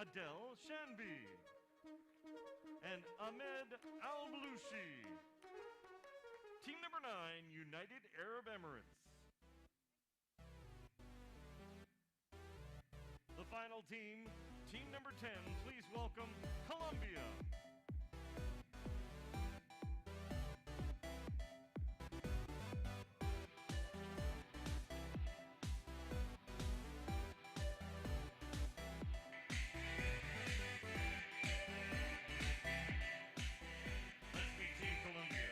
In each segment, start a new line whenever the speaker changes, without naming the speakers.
Adel Shanbi, and Ahmed Al-Balushi. Team number 9, United Arab Emirates. The final team, team number 10, please welcome Colombia. Let's meet Team Colombia.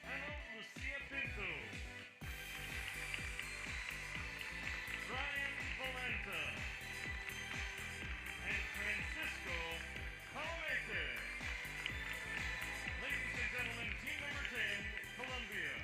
Ana Lucia Pinto, Brian Valenta, and Francisco Palomete. Ladies and gentlemen, team number 10, Colombia.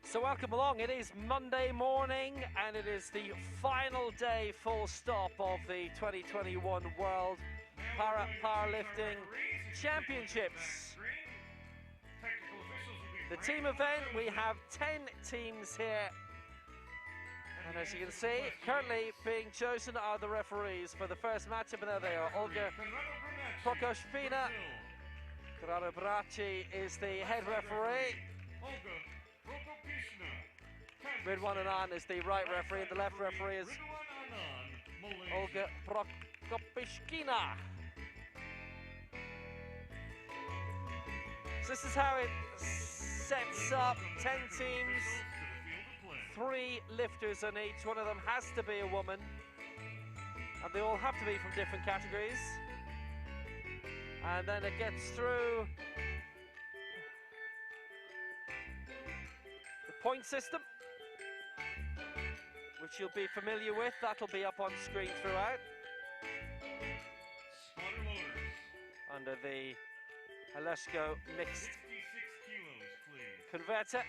So welcome along. It is Monday morning and it is the final day, full stop, of the 2021 World Powerlifting Championships. The team event, we have 10 teams here. And as you can see, currently being chosen are the referees for the first matchup. And there they are. Olga Prokoshpina. Corrado Bracci is the head referee. Ridwan Anand is the right referee, and the left referee is Olga Prokopishkina. So this is how it sets up. 10 teams, 3 lifters on each. One of them has to be a woman, and they all have to be from different categories. And then it gets through the point system, which you'll be familiar with. That'll be up on screen throughout. Under the Haleshko mixed converter.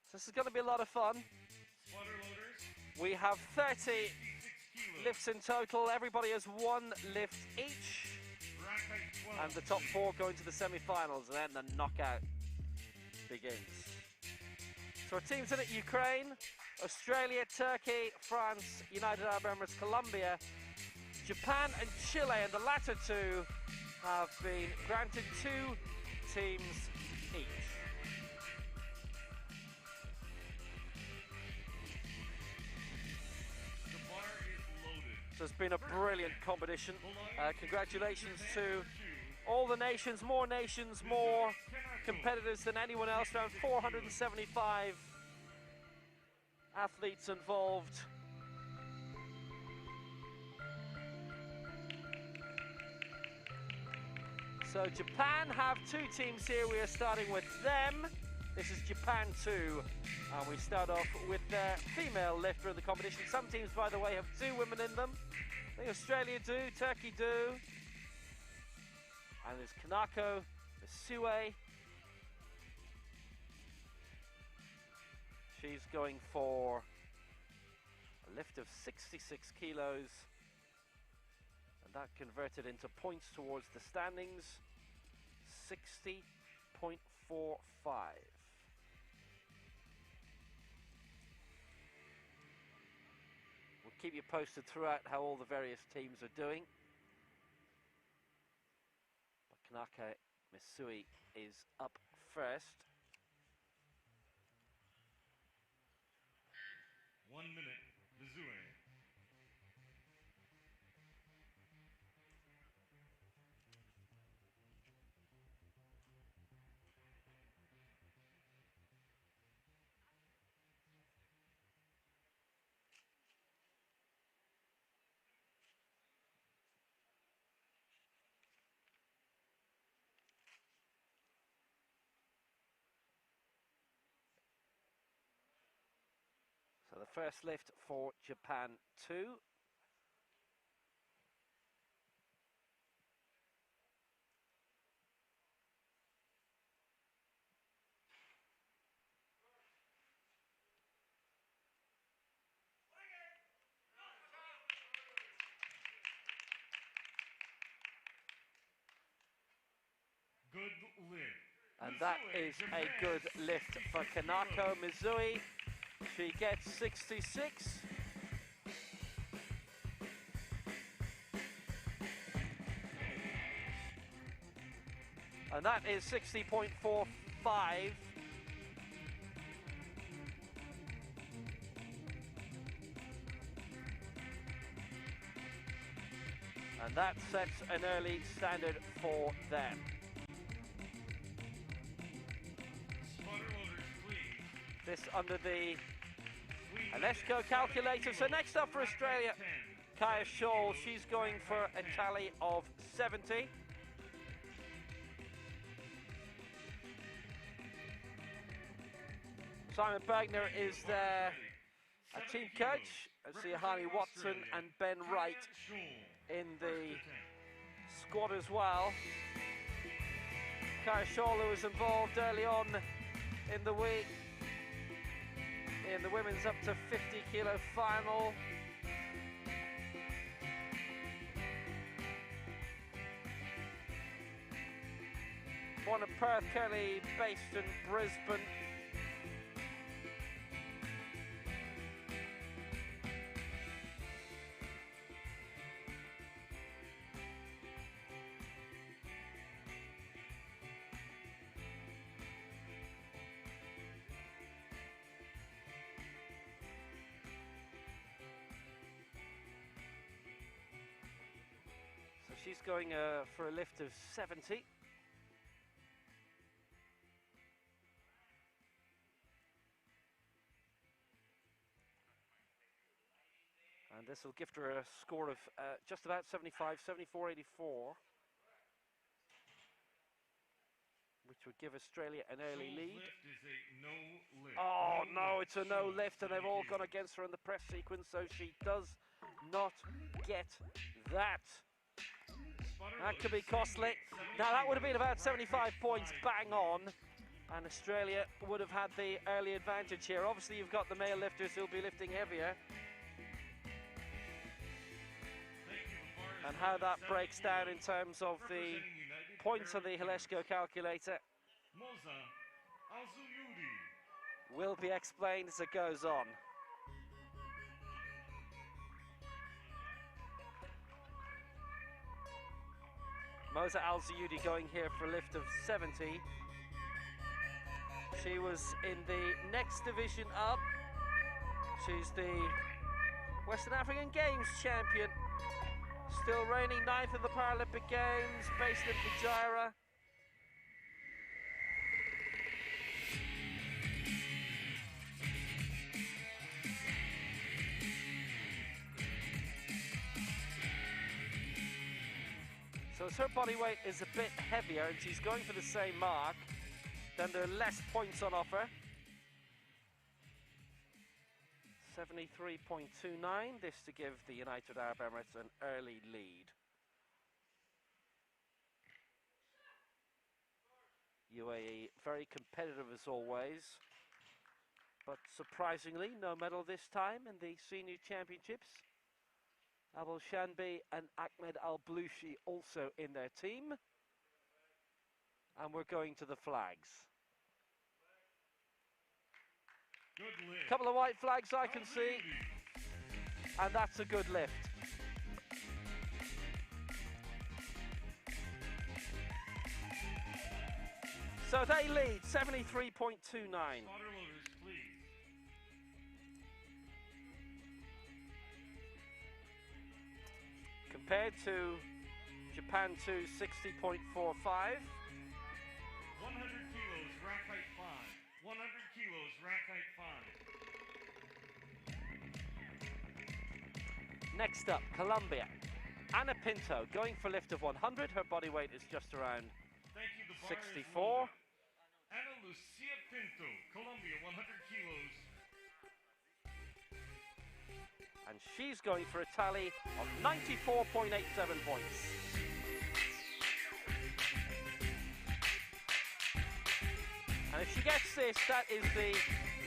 So this is going to be a lot of fun. We have 30 lifts in total. Everybody has 1 lift each. And the top 4 go into the semi-finals, and then the knockout begins. So our teams in it: Ukraine, Australia, Turkey, France, United Arab Emirates, Colombia, Japan and Chile, and the latter 2 have been granted 2 teams each. So it's been a brilliant competition. Congratulations to all the nations, more competitors than anyone else, around 475 athletes involved. So Japan have 2 teams here. We are starting with them. This is Japan 2, and we start off with the female lifter in the competition. Some teams, by the way, have 2 women in them. I think Australia do, Turkey do. And there's Kanako Misue. She's going for a lift of 66 kilos. And that converted into points towards the standings, 60.45. We'll keep you posted throughout how all the various teams are doing. But Kanaka Misui is up first.
1 minute, Misue.
So the first lift for Japan 2. And that is a good lift for Kanako Mizui. She gets 66. And that is 60.45. And that sets an early standard for them. This under the Aleshko calculator. So next up for Australia, Kaya Scholl. She's going for a tally of 70. Simon Bergner is their team coach. I see Hani Watson and Ben Wright in the squad as well. Kaya Scholl, who was involved early on in the week in the women's up to 50 kilo final. Born in Perth, currently based in Brisbane. So she's going for a lift of 70. And this will give her a score of just about 75, 74.84, which would give Australia an early lead. Oh no, it's a no lift, and they've all gone against her in the press sequence, so she does not get that. That could be costly. Now that would have been about 75 points bang on, and Australia would have had the early advantage here. Obviously you've got the male lifters who'll be lifting heavier. And how that breaks down in terms of the points on the Haleshko calculator will be explained as it goes on. Moza Al-Zuyudi going here for a lift of 70. She was in the next division up. She's the Western African Games champion. Still reigning 9th in the Paralympic Games, based in Fujairah. So as her body weight is a bit heavier and she's going for the same mark, then there are less points on offer. 73.29, this to give the United Arab Emirates an early lead. UAE very competitive as always, but surprisingly no medal this time in the senior championships. Abul Shanbi and Ahmed Al-Blushi also in their team. And we're going to the flags. A couple of white flags I can see, and that's a good lift. So they lead 73.29. Compared to Japan 2, 60.45.
100 kilos, rack height 5. 100 kilos, rack height 5.
Next up, Colombia. Anna Pinto going for a lift of 100. Her body weight is just around 64.
Ana Lucia Pinto, Colombia, 100 kilos.
And she's going for a tally of 94.87 points. And if she gets this, that is the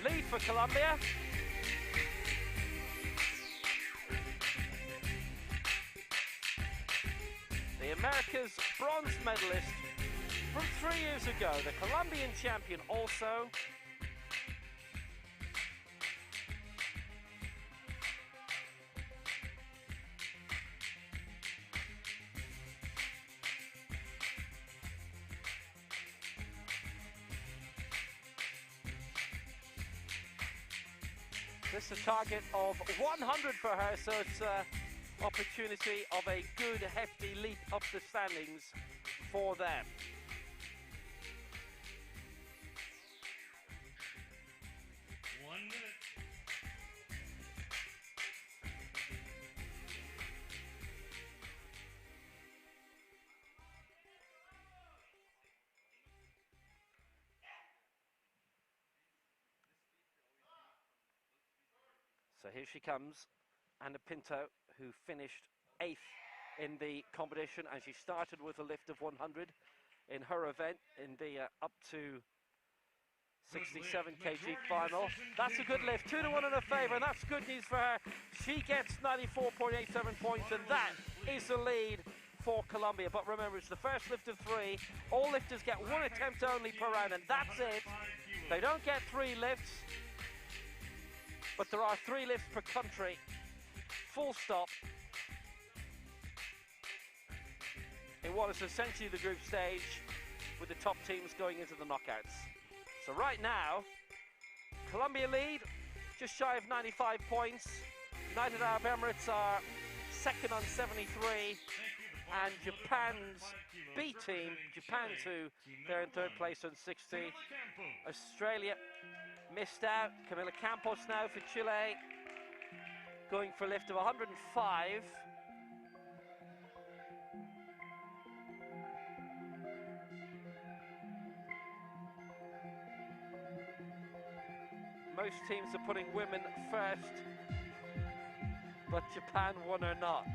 lead for Colombia. The America's bronze medalist From 3 years ago, the Colombian champion also. This is a target of 100 for her, so it's an opportunity of a good hefty leap up the standings for them. So here she comes, Anna Pinto, who finished 8th in the competition, and she started with a lift of 100 in her event in the up to 67 kg final. That's a good lift, 2-1 in her favour, and that's good news for her. She gets 94.87 points, and that is the lead for Colombia. But remember, it's the first lift of 3. All lifters get 1 attempt only per round, and that's it. They don't get 3 lifts. But there are 3 lifts per country, full stop, in what is essentially the group stage, with the top teams going into the knockouts. So right now, Colombia lead, just shy of 95 points. United Arab Emirates are second on 73, and Japan's B team, Japan 2, they're in 3rd place on 60. Australia missed out. Camila Campos now for Chile, going for a lift of 105. Most teams are putting women first, but Japan won or not.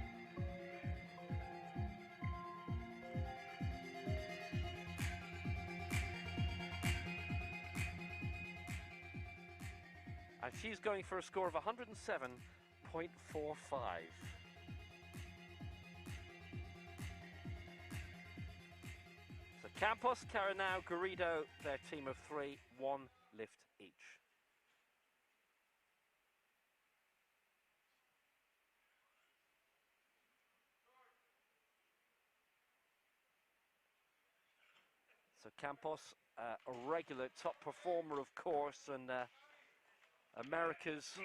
And she's going for a score of 107.45. So Campos, Caranao, Garrido, their team of 3, 1 lift each. So Campos, a regular top performer, of course, and America's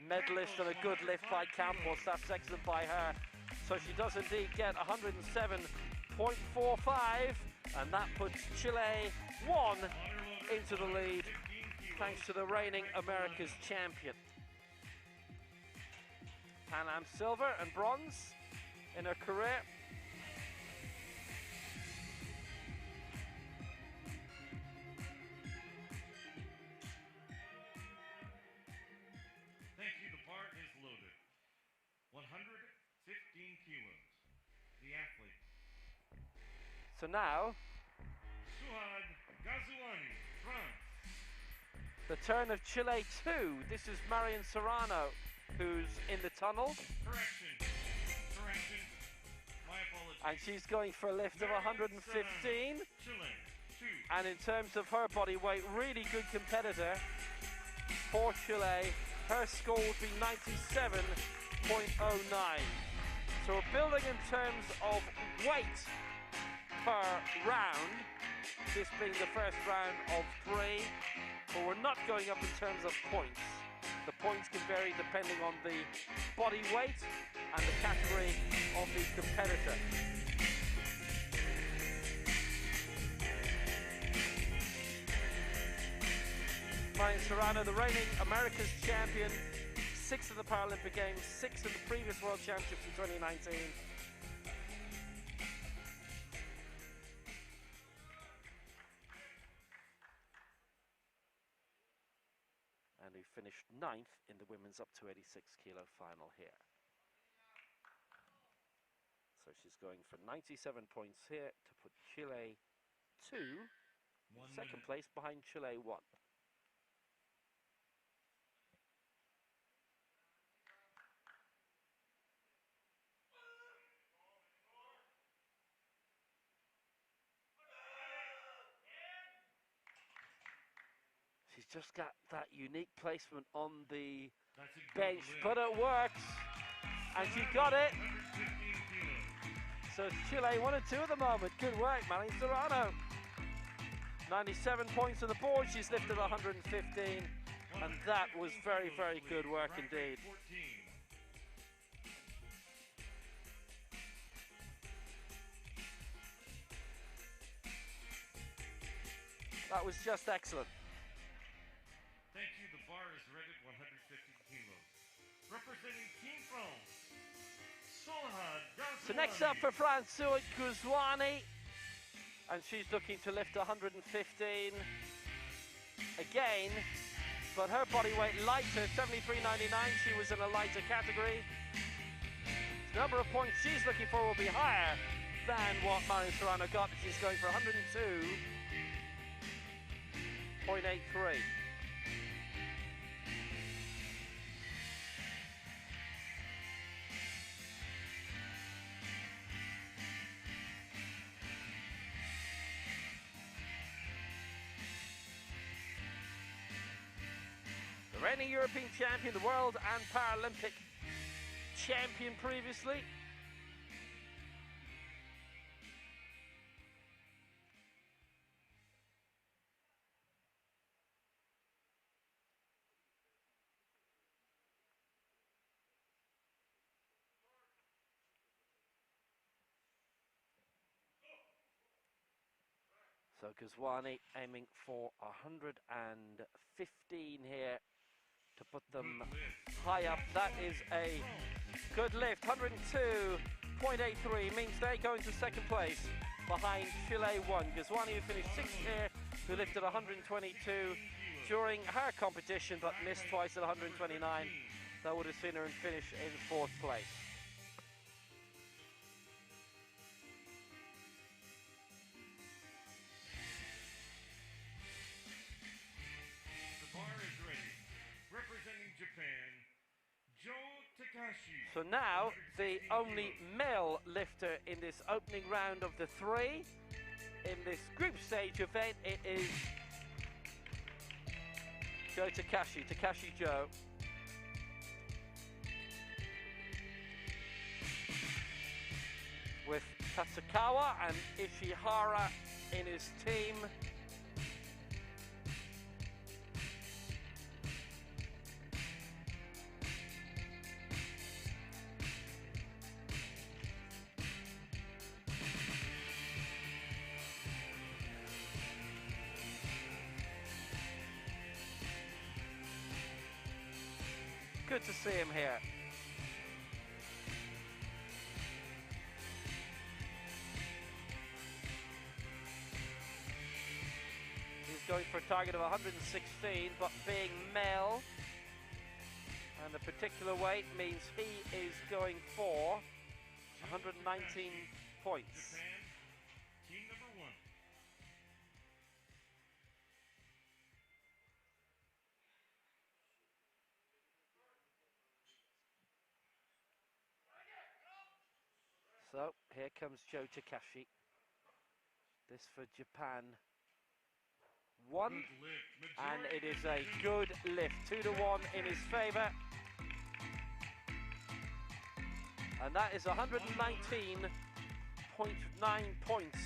medalist, and a good lift by Campos. That's excellent by her. So she does indeed get 107.45, and that puts Chile 1 into the lead, thanks to the reigning America's champion. Pan Am silver and bronze in her career. So now, the turn of Chile 2. This is Marian Serrano, who's in the tunnel. And she's going for a lift of 115. And in terms of her body weight, really good competitor for Chile. Her score would be 97.09. So we're building in terms of weight per round, this being the first round of 3, but we're not going up in terms of points. The points can vary depending on the body weight and the category of the competitor. Marian Serrano, the reigning America's champion, 6th in the Paralympic Games, 6th in the previous World Championships in 2019. And who finished 9th in the women's up to 86 kilo final here. So she's going for 97 points here to put Chile 2, second place behind Chile 1. just got that unique placement on the
That's a good
bench,
lift.
but it works. And she got it.
115 kilos.
So it's Chile 1 and 2 at the moment. Good work, Manny Serrano. 97 points on the board. She's lifted 115. And that was very, very good work indeed.
14.
That was just excellent.
Thank you. The bar is read at 150 kilos. Representing Team France, Solahad Ghazouani.
So next up for France, Suat Ghazouani. And she's looking to lift 115 again. But her body weight lighter, 73.99. She was in a lighter category. The number of points she's looking for will be higher than what Marion Serrano got. She's going for 102.83. The reigning European champion, the world and Paralympic champion previously. So Ghazouani aiming for 115 here to put them high up. That is a good lift. 102.83 means they're going to second place behind Chile 1. Ghazouani, who finished 6th here, who lifted 122 during her competition but missed twice at 129. That would have seen her finish in 4th place. So now, the only male lifter in this opening round of the 3, in this group stage event, it is Joe Takashi, Takashi Joe. With Tatsukawa and Ishihara in his team. Good to see him here. He's going for a target of 116, but being male and the particular weight means he is going for 119 points.
Japan, team number 1.
So here comes Joe Takashi. This for Japan. 1, and it is a good lift. 2-1 in his favour. And that is 119.9 points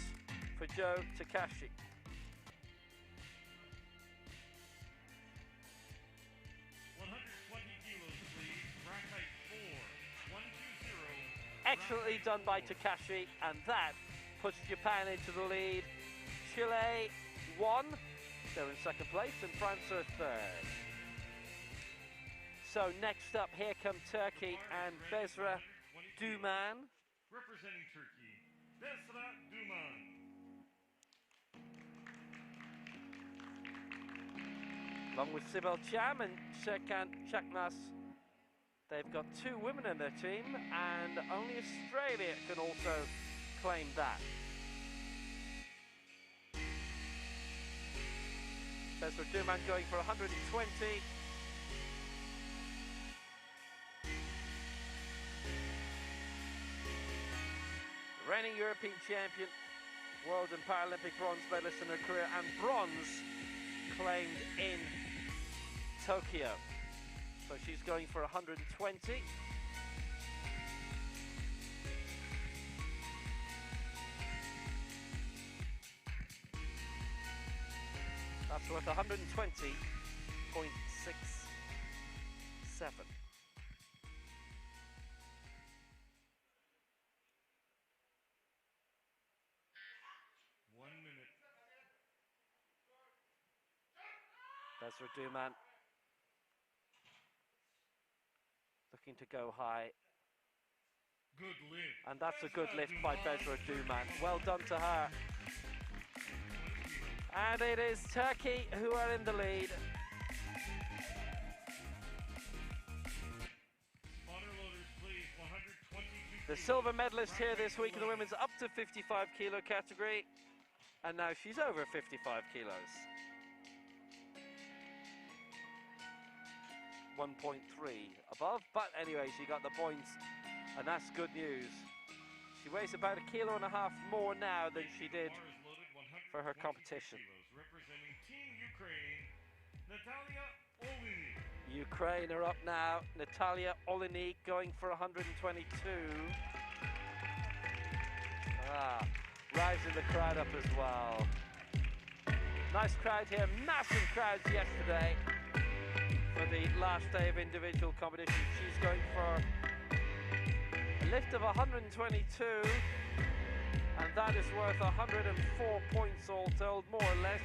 for Joe Takashi. Excellently done by Takashi, and that puts Japan into the lead. Chile 1, they're in 2nd place, and France are 3rd. So next up, here come Turkey and Besra Duman.
Representing Turkey, Besra Duman.
Along with Sibel Cham and Serkan Chakmas. They've got 2 women in their team, and only Australia can also claim that. Besra Duman going for 120. Reigning European champion, world and Paralympic bronze medalist in her career, and bronze claimed in Tokyo. So she's going for 120. That's worth 120.67. Bezra Duman looking to go high.
Good lift.
And that's a good lift by Bezra Duman. Well done to her. And it is Turkey who are in the lead. The silver medalist here this week in the women's up to 55 kilo category. And now she's over 55 kilos. 1.3 above, but anyway, she got the points, and that's good news. She weighs about 1.5 kilos more now than she did for her competition.
Representing Team Ukraine, Natalia Olenik.
Ukraine are up now. Natalia Olenik going for 122. Rising the crowd up as well. Nice crowd here, massive crowds yesterday. For the last day of individual competition, she's going for a lift of 122, and that is worth 104 points all told, more or less.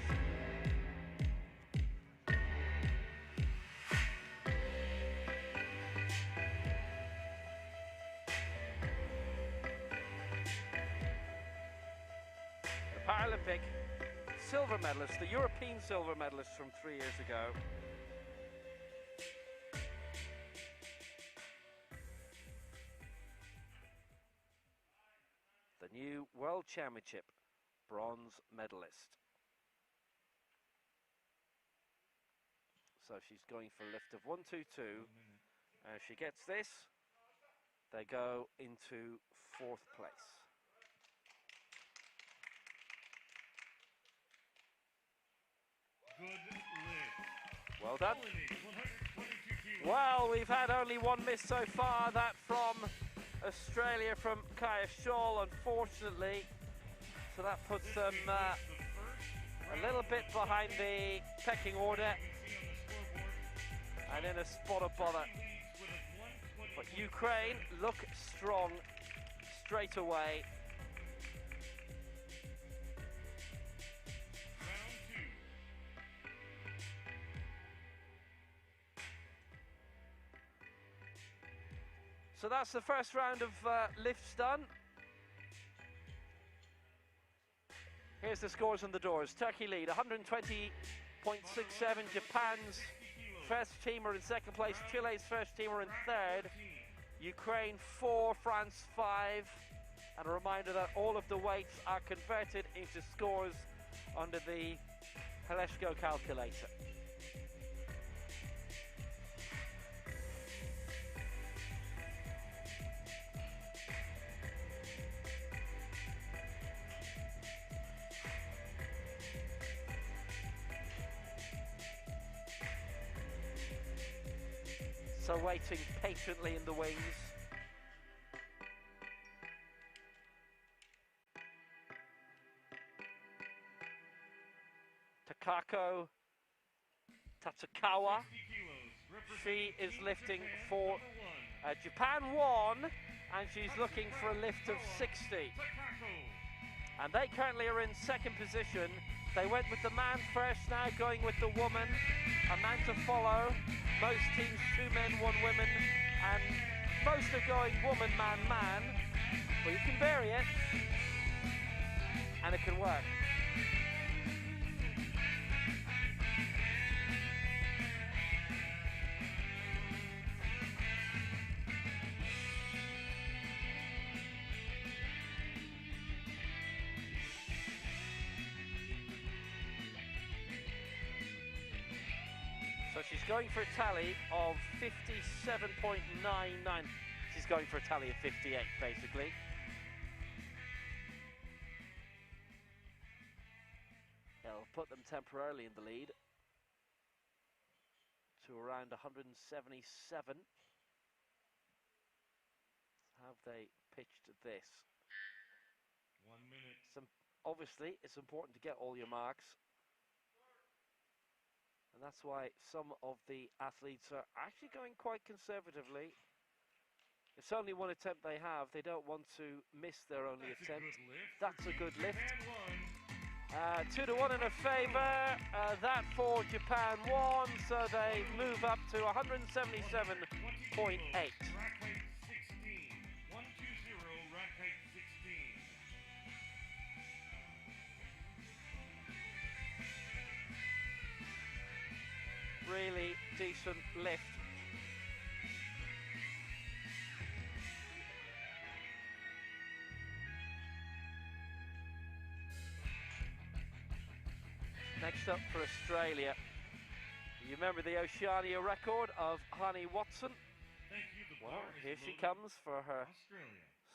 The Paralympic silver medalist, the European silver medalist from 3 years ago. The new World Championship bronze medalist. So she's going for a lift of 122. And if she gets this, they go into 4th place.
Good lift.
Well done. Well, we've had only one miss so far, that from Australia, from Kaya Shaw, unfortunately. So that puts them a little bit behind the pecking order and in a spot of bother. But Ukraine look strong straight away. So that's the first round of lifts done. Here's the scores on the doors. Turkey lead 120.67. Japan's first teamer in 2nd place. Chile's first teamer in 3rd. Ukraine 4, France 5. And a reminder that all of the weights are converted into scores under the Haleshko calculator. So waiting patiently in the wings. Takako Tatsukawa. She is lifting for Japan 1, and she's looking for a lift of 60. And they currently are in 2nd position. They went with the man first, now going with the woman. A man to follow. Most teams 2 men, 1 woman, and most are going woman, man, man. But you can vary it, and it can work. So she's going for a tally of 57.99. She's going for a tally of 58, basically. It'll put them temporarily in the lead. to around 177. Have they pitched this?
1 minute.
Obviously, it's important to get all your marks. And that's why some of the athletes are actually going quite conservatively. It's only one attempt they have. They don't want to miss their only attempt. That's a good lift. 2-1 in a favour. That for Japan won, so they move up to 177.8. Really decent lift. Next up for Australia, you remember the Oceania record of Hani Watson? Well, here she comes for her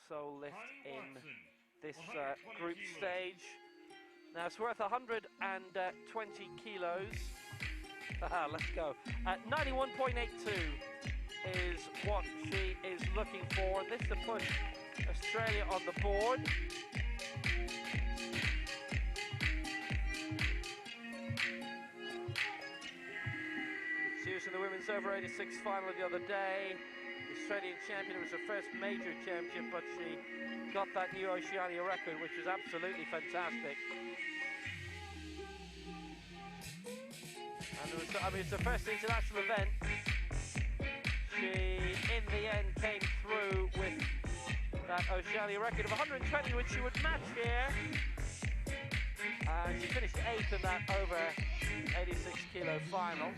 sole lift in this group stage. Now it's worth 120 kilos. Let's go. 91.82 is what she is looking for. This to put Australia on the board. She was in the women's over 86 final the other day. The Australian champion. It was her first major championship, but she got that new Oceania record, which was absolutely fantastic. And it was, it's the first international event. She, in the end, came through with that Oceania record of 120, which she would match here. And she finished 8th in that over 86 kilo final.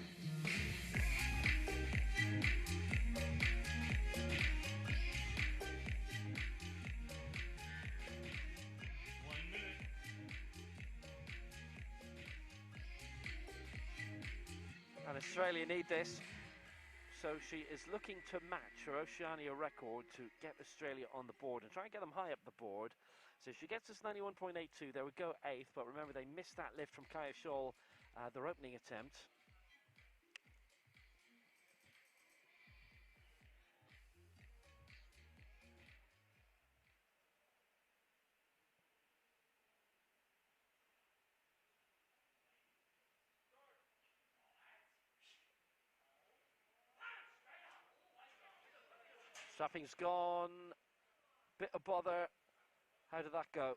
And Australia need this, so she is looking to match her Oceania record to get Australia on the board and try and get them high up the board. So if she gets us 91.82, they would go 8th, but remember they missed that lift from Kaya Scholl, their opening attempt. Strapping's gone, bit of bother. How did that go?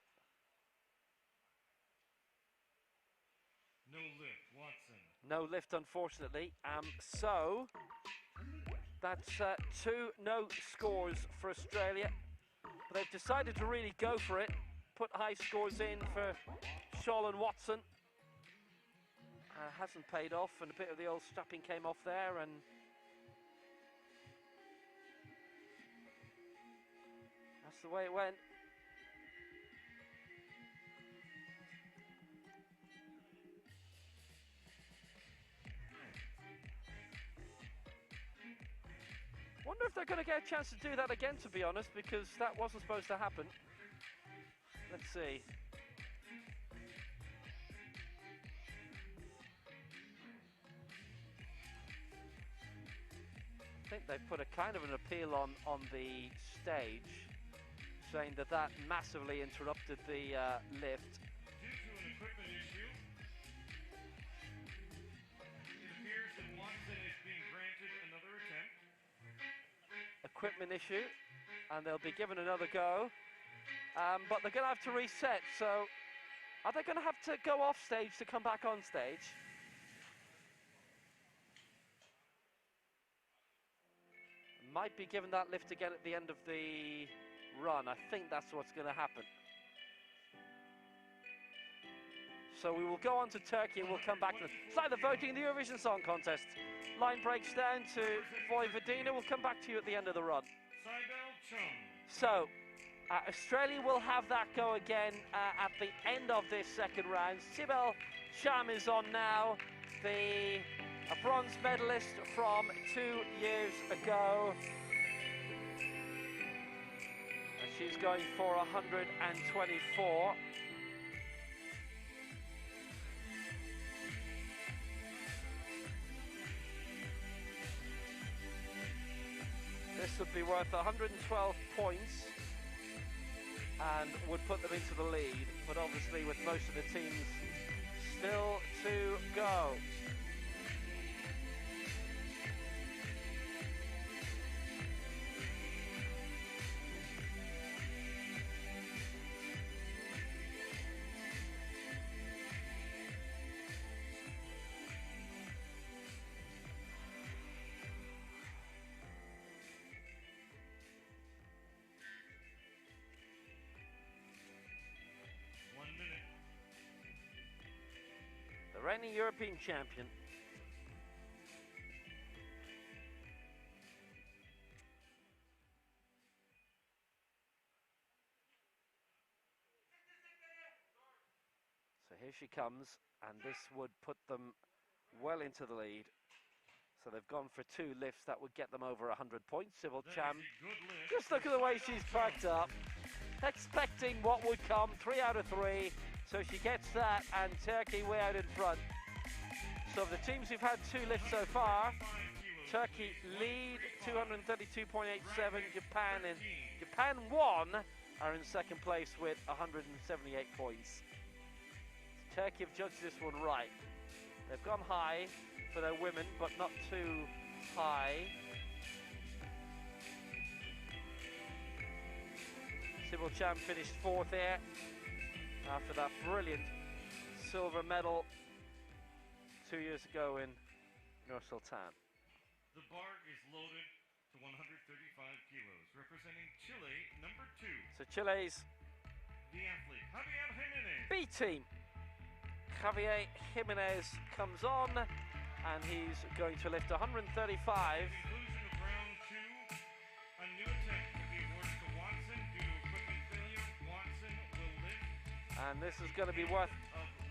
No lift, Watson.
No lift, unfortunately. So that's 2 no scores for Australia. But they've decided to really go for it, put high scores in for Scholl and Watson. Hasn't paid off, and a bit of the old strapping came off there, and that's the way it went. Wonder if they're going to get a chance to do that again, to be honest, because that wasn't supposed to happen. Let's see. I think they've put a kind of an appeal on the stage, saying that that massively interrupted the lift.
Due to an equipment issue, it appears that Watson is being granted another attempt.
Equipment issue, and they'll be given another go. But they're going to have to reset, so are they going to have to go off stage to come back on stage? Might be given that lift again at the end of the run. I think that's what's going to happen. So we will go on to Turkey and we'll come back to it's like the voting in the Eurovision Song Contest. Line breaks down to Vojvodina. We'll come back to you at the end of the run. So Australia will have that go again at the end of this second round. Sibel Sham is on now, a bronze medalist from 2 years ago. And she's going for 124. This would be worth 112 points and would put them into the lead, but obviously with most of the teams still to go. The reigning European champion. So here she comes, and this would put them well into the lead. So they've gone for 2 lifts that would get them over 100 points. Civil Champ, just look at the way she's packed up, expecting what would come. 3 out of 3. So she gets that, and Turkey way out in front. So of the teams who've had 2 lifts so far, Turkey lead 232.87. Japan 1 are in second place with 178 points. Turkey have judged this one right. They've gone high for their women, but not too high. Sybil Champ finished 4th there after that brilliant silver medal 2 years ago in Nur Sultan.
The bar is loaded to 135 kilos, representing Chile, number 2.
So Chile's
The athlete, Javier Jimenez.
B team. Javier Jimenez comes on, and he's going to lift 135.
At the conclusion of round 2, a new attempt will be awarded to Watson due to equipment failure. Watson will lift.
And this is going to be worth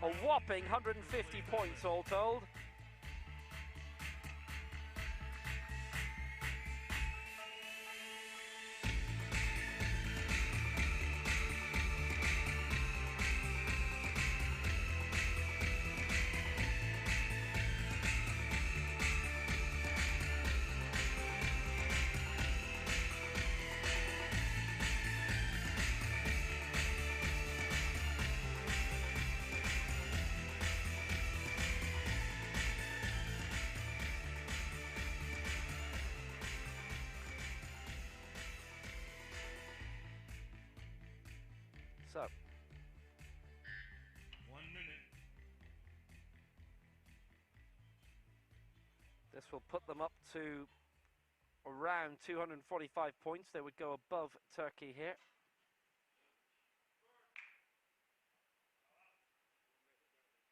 a whopping 150 points all told. So,
1 minute.
this will put them up to around 245 points. They would go above Turkey here.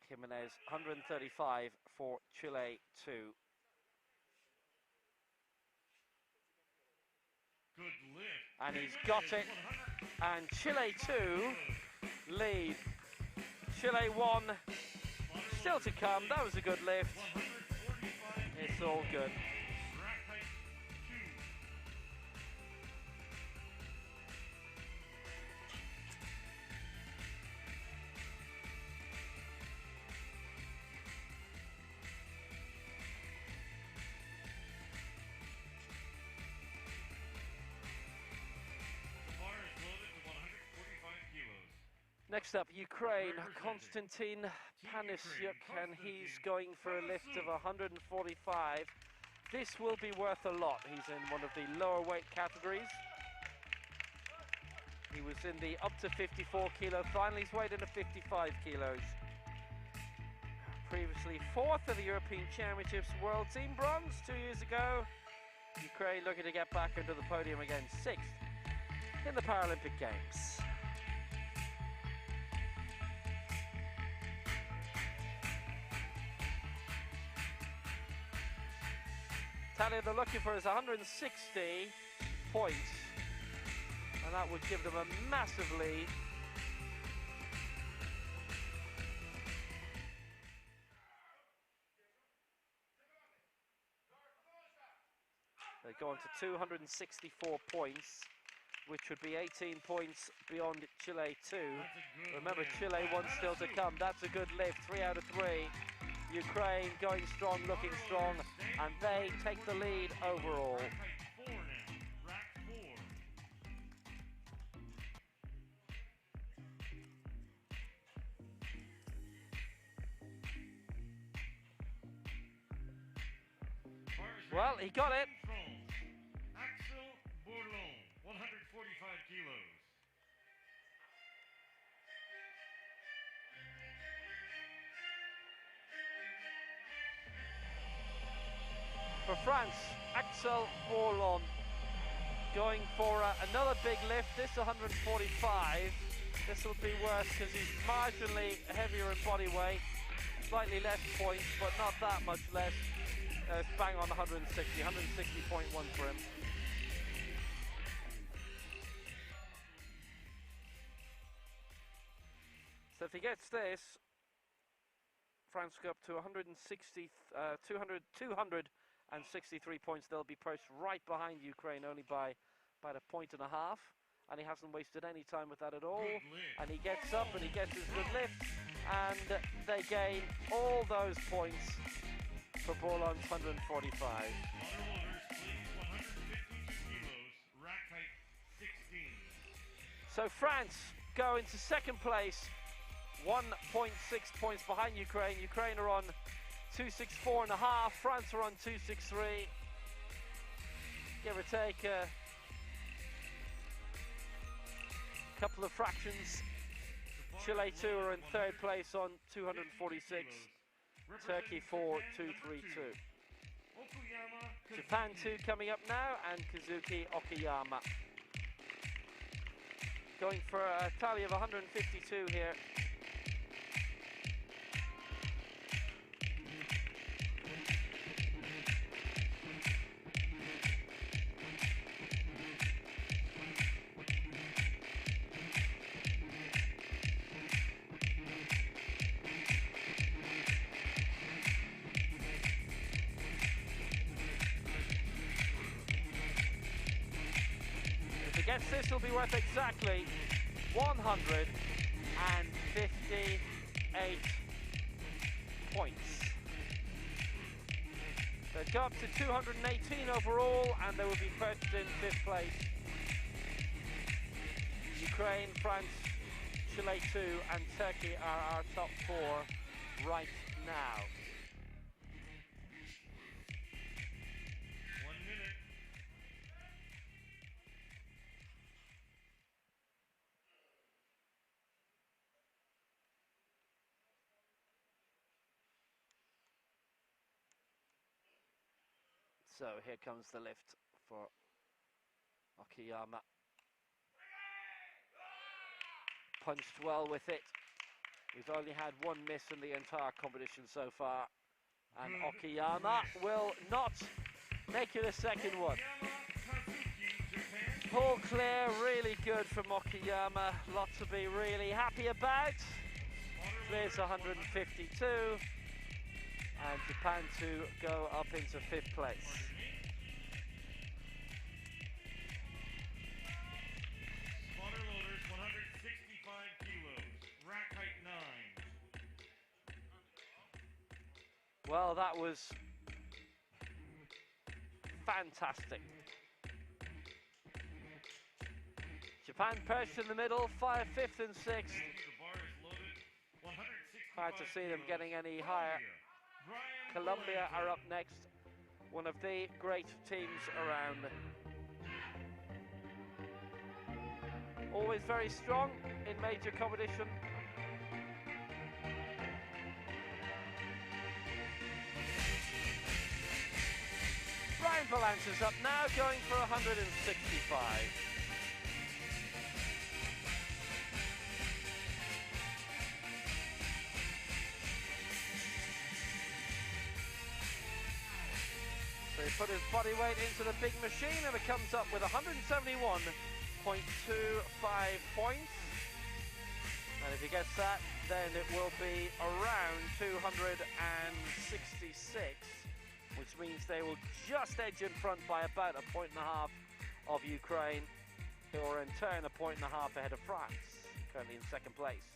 Jimenez, 135 for Chile 2.
Good lift.
And he's got it. And Chile 2 lead. Chile 1 still to come. That was a good lift. It's all good. Next up, Ukraine, Konstantin Panisyuk, and he's going for a lift of 145. This will be worth a lot. He's in one of the lower weight categories. He was in the up to 54 kilo final. He's weighed in at 55 kilos. Previously 4th of the European Championships World Team Bronze 2 years ago. Ukraine looking to get back into the podium again, 6th in the Paralympic Games. Tally they're looking for is 160 points, and that would give them a massive lead. They go on to 264 points, which would be 18 points beyond Chile 2. Remember, Chile 1 still to come. That's a good lift, 3 out of 3. Ukraine going strong, looking strong, and they take the lead overall. Well, he got it.
Axel Bourlon, 145 kilos.
For France, Axel Bourlon going for another big lift. This 145. This will be worse because he's marginally heavier in body weight. Slightly less points, but not that much less. It's bang on 160, 160.1 for him. So if he gets this, France go up to 263 points. They'll be perched right behind Ukraine, only by about a point and a half. And he hasn't wasted any time with that at all. And he gets up and he gets his good lift. And they gain all those points for Bourlon's 145. So France go into second place, 1.6 points behind Ukraine. Ukraine are on 264.5. France are on 263. Give or take a couple of fractions. Chile 2 are in third place on 246. Turkey 4, 232. Japan 2 coming up now, and Kazuki Okayama. Going for a tally of 152 here. Gets this will be worth exactly 158 points. They go up to 218 overall, and they will be perched in fifth place. Ukraine, France, Chile 2, and Turkey are our top four right now. So here comes the lift for Okayama. Punched well with it. He's only had one miss in the entire competition so far. And Okayama will not make it a second one. Pull clear, really good from Okayama. Lot to be really happy about. Clears 152. And Japan to go up into fifth place.
Spotter loaders, 165 kilos. Rack height 9.
Well, that was fantastic. Japan perched in the middle, 5th and 6th. Hard to see them getting any higher. Colombia are up next, one of the great teams around. Always very strong in major competition. Brian Valance is up now, going for 165. So he put his body weight into the big machine and it comes up with 171.25 points. And if he gets that, then it will be around 266, which means they will just edge in front by about a point and a half of Ukraine, who are in turn a point and a half ahead of France, currently in second place.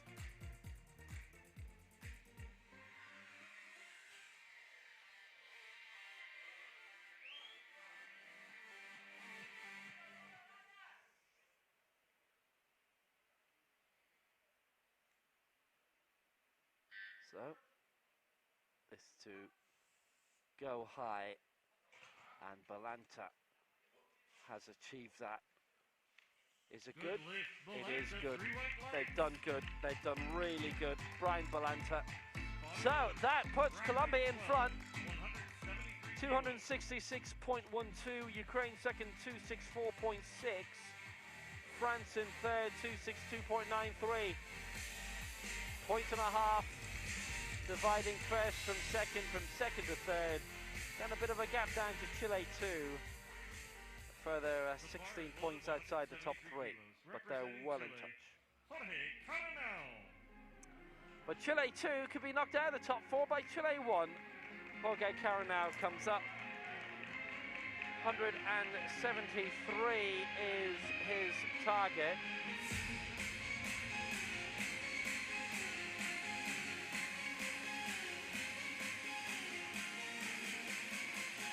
So, this to go high and Balanta has achieved that. Is it good?
Lift,
It is good.
Balanta,
They've done good. They've done really good. Brian Balanta. So that puts Colombia in front. 266.12. Ukraine second, 264.6. France in third, 262.93. Point and a half dividing first from second to third. Then a bit of a gap down to Chile too. Further 16 points outside the top three, but they're well in touch. But Chile 2 could be knocked out of the top 4 by Chile 1. Jorge Caranao comes up. 173 is his target.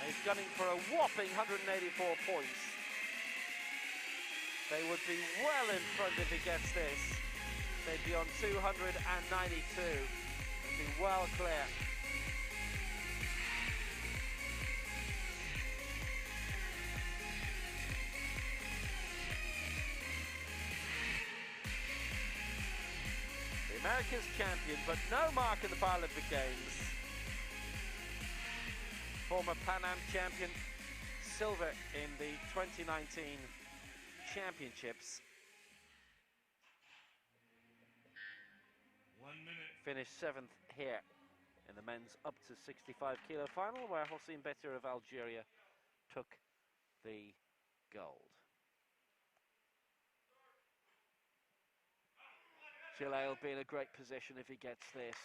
He's gunning for a whopping 184 points. They would be well in front if he gets this. They'd be on 292. They'd be well clear. The America's champion, but no mark in the Paralympic Games. Former Pan Am champion, silver in the 2019 championships.
1 minute.
Finished 7th here in the men's up to 65 kilo final, where Hossein Betir of Algeria took the gold. Chile will be in a great position if he gets this.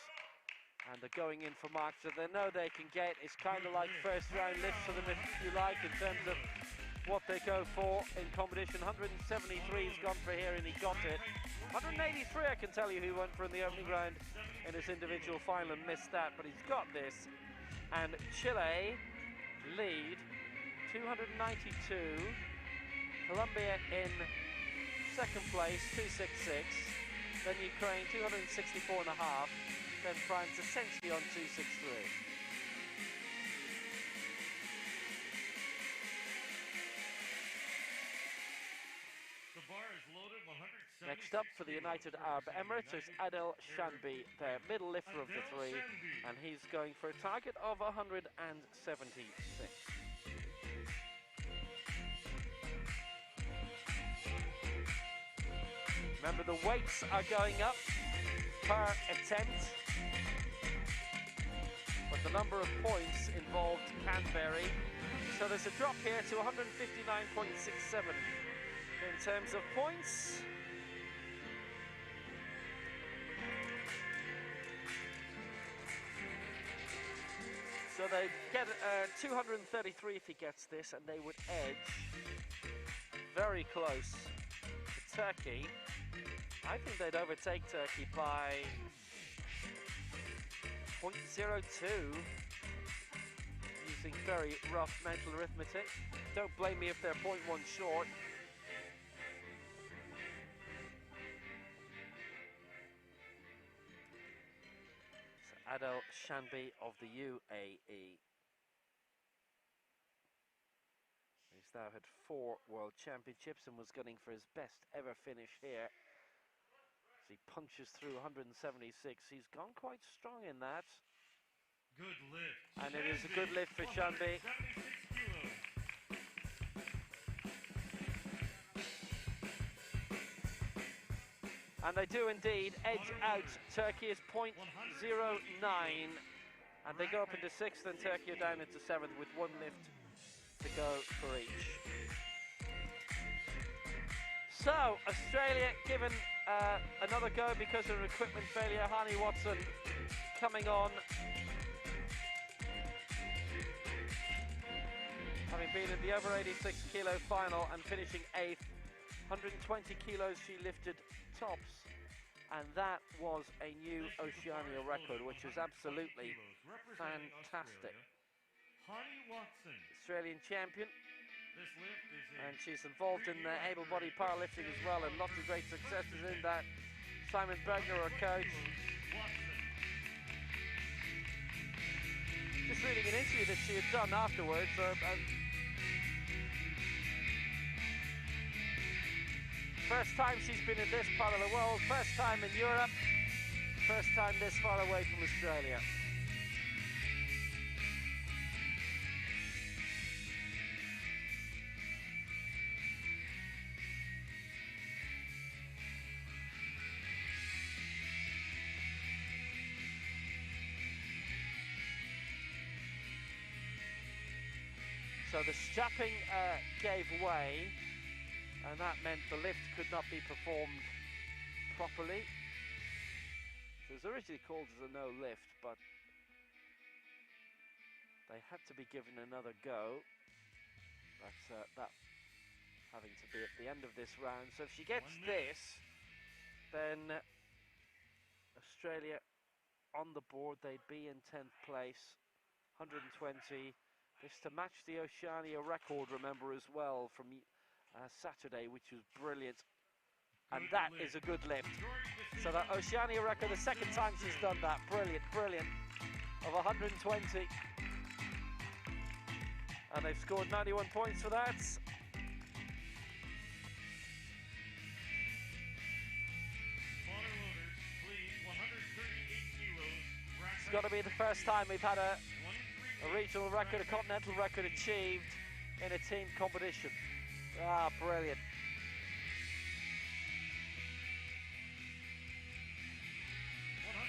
And they're going in for marks that they know they can get. It's kind of like first round lifts for them, if you like, in terms of what they go for in competition. 173 he's gone for here and he got it. 183 I can tell you he went for in the opening round in his individual final and missed that, but he's got this. And Chile lead 292. Colombia in second place, 266. Then Ukraine 264.5. Then France essentially on 263.
The bar is loaded. 176.
Next up for the United Arab Emirates is Adel Shanbi, their middle lifter of the three, and he's going for a target of 176. Remember, the weights are going up per attempt, but the number of points involved can vary. So there's a drop here to 159.67 in terms of points. So they get 233 if he gets this, and they would edge very close to Turkey. I think they'd overtake Turkey by 0.02 using very rough mental arithmetic. Don't blame me if they're 0.1 short. So Adel Shanbi of the UAE. He's now had 4 World Championships and was gunning for his best ever finish here. He punches through 176. He's gone quite strong in that.
Good lift.
And it is a good lift for Shanbi. And they do indeed edge out. Turkey is 0.09. And they go up into 6th, and Turkey are down into 7th with 1 lift to go for each. So, Australia given another go because of an equipment failure. Hani Watson coming on. Having been in the over 86 kilo final and finishing 8th. 120 kilos she lifted tops. And that was a new Oceania record, which was absolutely fantastic.
Hani Watson,
Australian champion.
this lift is
And she's involved in able-bodied powerlifting as well, and lots of great successes in that. Simon Bergner, her coach. Just reading an interview that she had done afterwards, First time she's been in this part of the world, first time in Europe, first time this far away from Australia. So the strapping gave way, and that meant the lift could not be performed properly. It was originally called as a no lift, but they had to be given another go. That's that having to be at the end of this round. So if she gets this, then Australia on the board, they'd be in 10th place, 120. This to match the Oceania record, remember, as well, from Saturday, which was brilliant. And that is a good lift. So that Oceania record, the second time she's done that, brilliant, brilliant, of 120. And they've scored 91 points for that. It's got to be the first time we've had a regional record, a continental record achieved in a team competition. Ah, brilliant.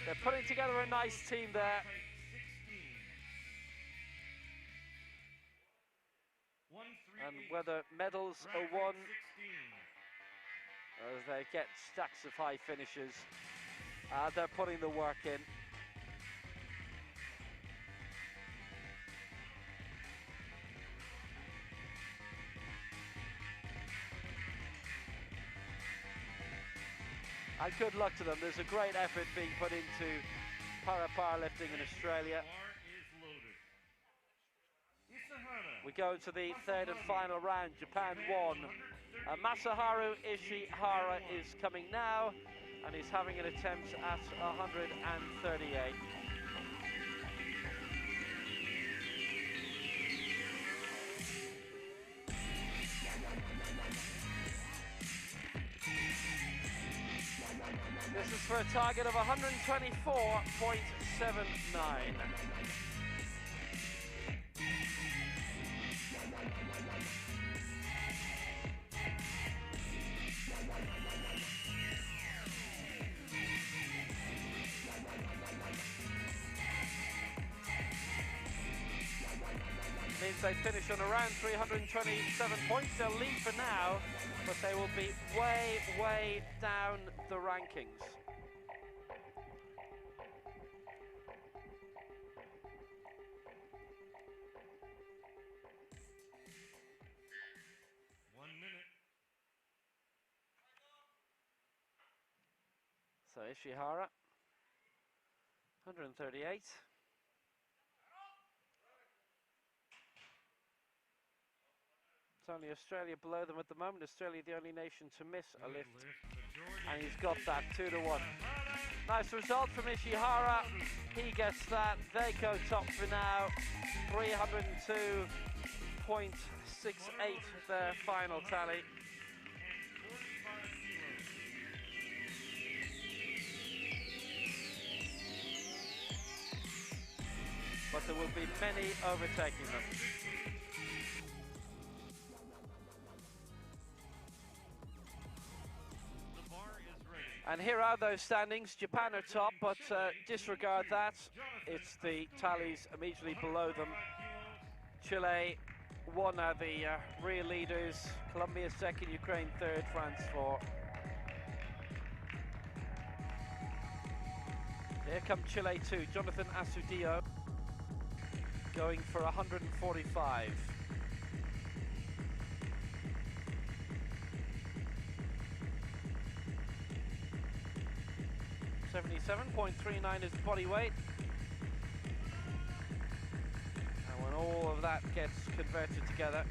They're putting together a nice team there. And whether medals are won as they get stacks of high finishes, they're putting the work in. And good luck to them. There's a great effort being put into powerlifting in Australia. We go to the third and final round. Japan won. Masaharu Ishihara is coming now, and he's having an attempt at 138. This is for a target of 124.79. Means they finish on around 327 points. They'll lead for now, but they will be way, way down the rankings. So Ishihara, 138. It's only Australia below them at the moment. Australia the only nation to miss a lift. And he's got that 2-1. Nice result from Ishihara. He gets that. They go top for now. 302.68 their final tally. But there will be many overtaking them. And here are those standings. Japan are top, but disregard that. It's the tallies immediately below them. Chile, one are the real leaders. Colombia second, Ukraine third, France fourth. Here come Chile too. Jonathan Asudio going for 145. 77.39 is the body weight. And when all of that gets converted together,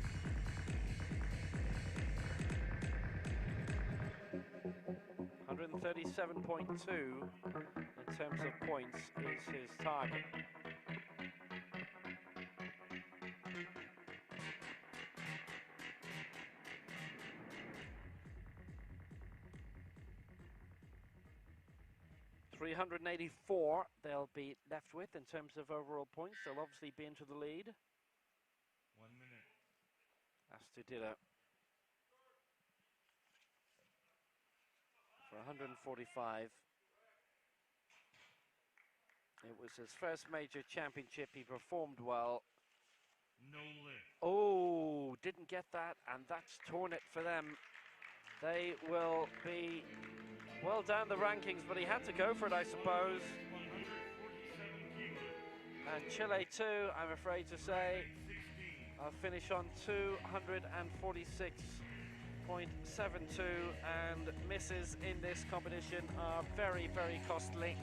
$137.2 in terms of points is his target. 384 they'll be left with in terms of overall points. They'll obviously be into the lead.
1 minute.
Astudillo for 145. It was his first major championship. He performed well.
No lift.
Oh, didn't get that, and that's torn it for them. They will be well down the rankings, but he had to go for it, I suppose.
147 kilos.
And Chile too, I'm afraid to say, I'll finish on 246.72, and misses in this competition are very, very costly.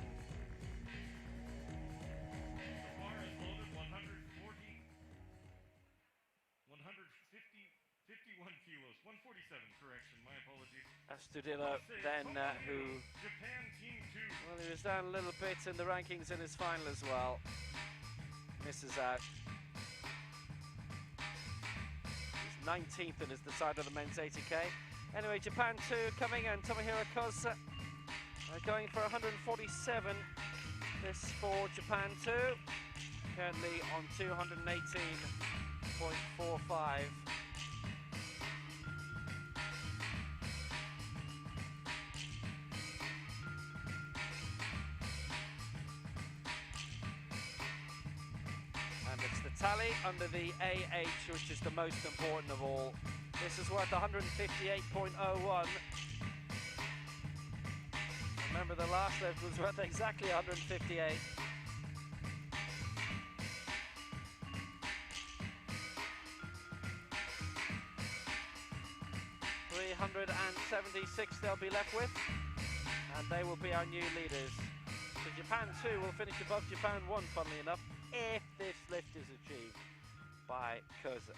Astudillo then, who, well, he was down a little bit in the rankings in his final as well. Misses out. He's 19th and is the side of the men's 80k. Anyway, Japan 2 coming, and Tomohiro Kosa going for 147. This for Japan 2, currently on 218.45. Tally under the AH, which is the most important of all. This is worth 158.01. Remember, the last lift was worth exactly 158. $376 they'll be left with, and they will be our new leaders. So Japan 2 will finish above Japan 1, funnily enough, if this lift is achieved by Kosa.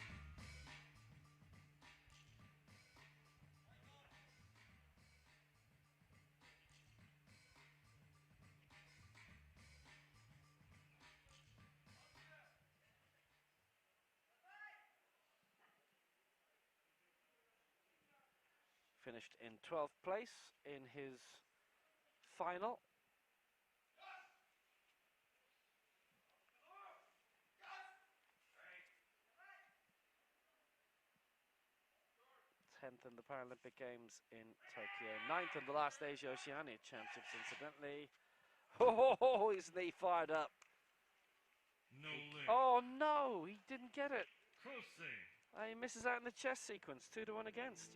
Finished in 12th place in his final. In the Paralympic Games in Tokyo, 9th in the last Asia Oceania Championships, incidentally. Oh, his knee fired up.
No lift.
Oh no, he didn't get it.
Kose.
He misses out in the chest sequence, 2-1 against.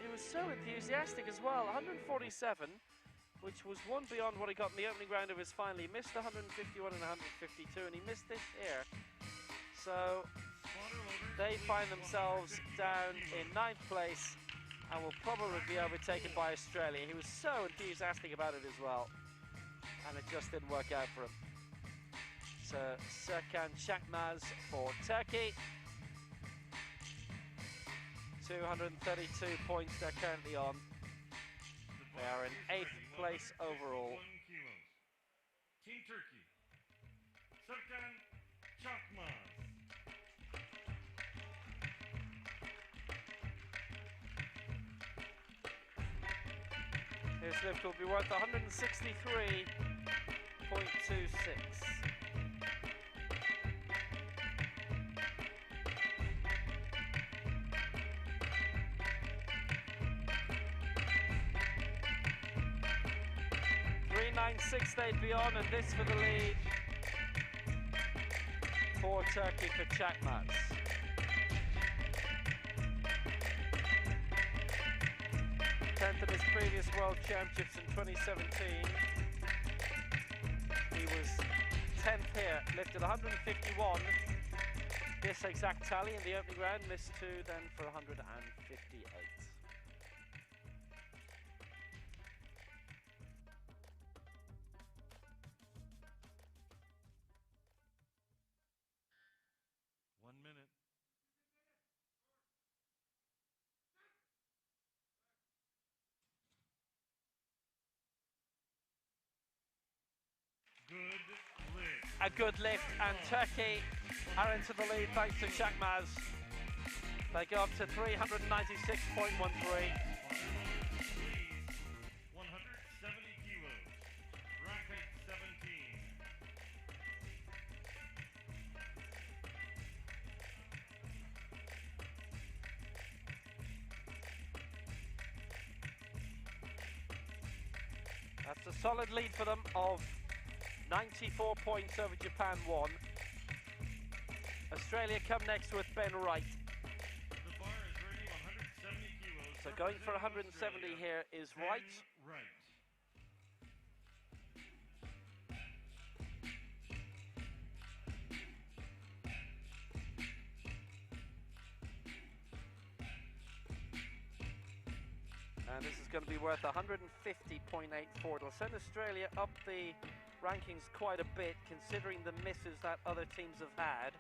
He was so enthusiastic as well. 147, which was one beyond what he got in the opening round of his final. He missed 151 and 152, and he missed this here. So they find themselves down in 9th place and will probably be overtaken by Australia. He was so enthusiastic about it as well, and it just didn't work out for him. So Serkan Çakmaz for Turkey. 232 points they're currently on. They are in 8th place overall.
Team Turkey, Serkan Çakmaz.
His lift will be worth 163.26. $396 they'd be on, and this for the lead for Turkey for Çakmaz. 10th in his previous World Championships in 2017. He was 10th here, lifted 151. This exact tally in the opening round, missed 2 then for 158. A good lift, and Turkey are into the lead thanks to Çakmaz. They go up to 396.13.
Please, 170 kilos. Rack height 17.
That's a solid lead for them of 94 points over Japan 1. Australia come next with Ben Wright.
The bar is ready, 170 kilos.
So going for 170 here is Wright.
Right.
And this is going to be worth 150.84. It'll send Australia up the rankings quite a bit, considering the misses that other teams have had.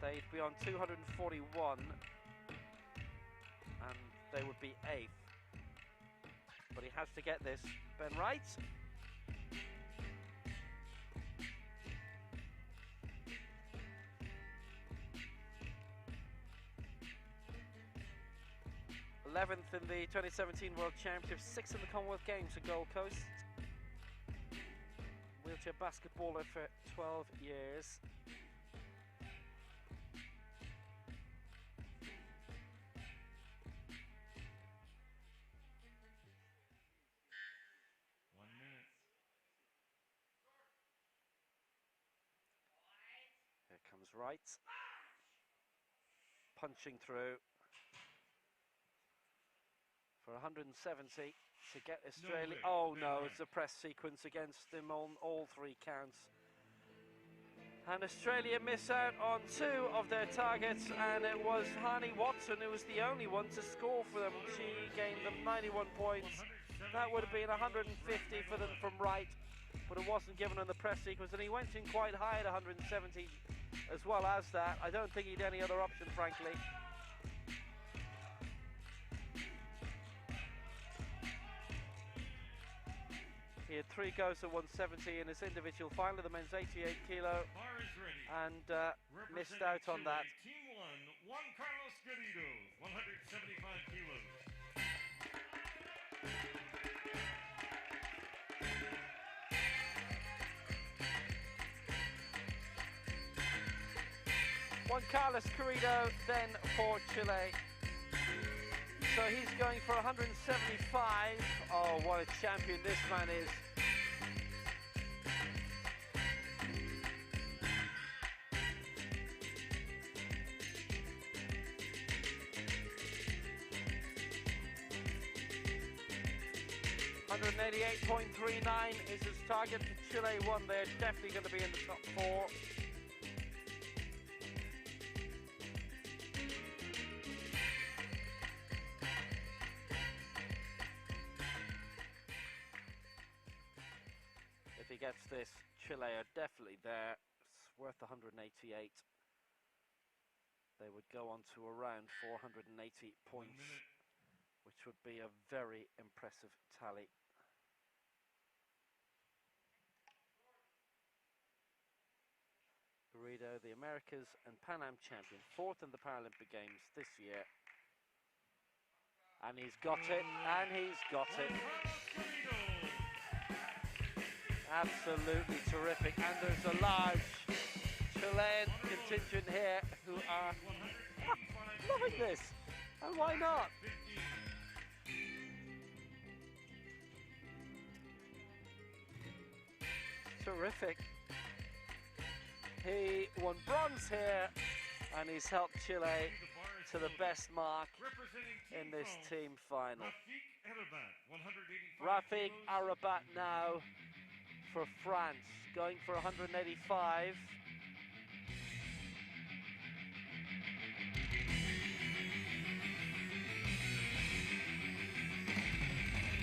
They'd be on 241, and they would be 8th. But he has to get this. Ben Wright. Eleventh in the 2017 World Championships, 6th in the Commonwealth Games at Gold Coast. Wheelchair basketballer for 12 years. Here comes Wright. Punching through. For 170 to get Australia. No, it's a press sequence against him on all 3 counts. And Australia miss out on 2 of their targets, and it was Hani Watson who was the only one to score for them. She gained them 91 points. That would have been 150 for them from Wright, but it wasn't given in the press sequence, and he went in quite high at 170 as well as that. I don't think he'd any other option, frankly. He had 3 goes at 170 in his individual final, the men's 88 kilo, and missed out on that.
Team 1, Juan Carlos Garrido, 175 kilos.
Juan Carlos Garrido then for Chile. So he's going for 175. Oh, what a champion this man is. $188.39 is his target for Chile 1. They're definitely going to be in the top 4. If he gets this, Chile are definitely there. It's worth 188. They would go on to around 480 points, which would be a very impressive tally. Garrido, the Americas and Pan Am champion, 4th in the Paralympic Games this year. And he's got it, and he's got it. Absolutely terrific, and there's a large Chilean contingent here who are loving this, and why not? Terrific. He won bronze here, and he's helped Chile to the best mark in this team final. Rafik Arabat now for France, going for 185.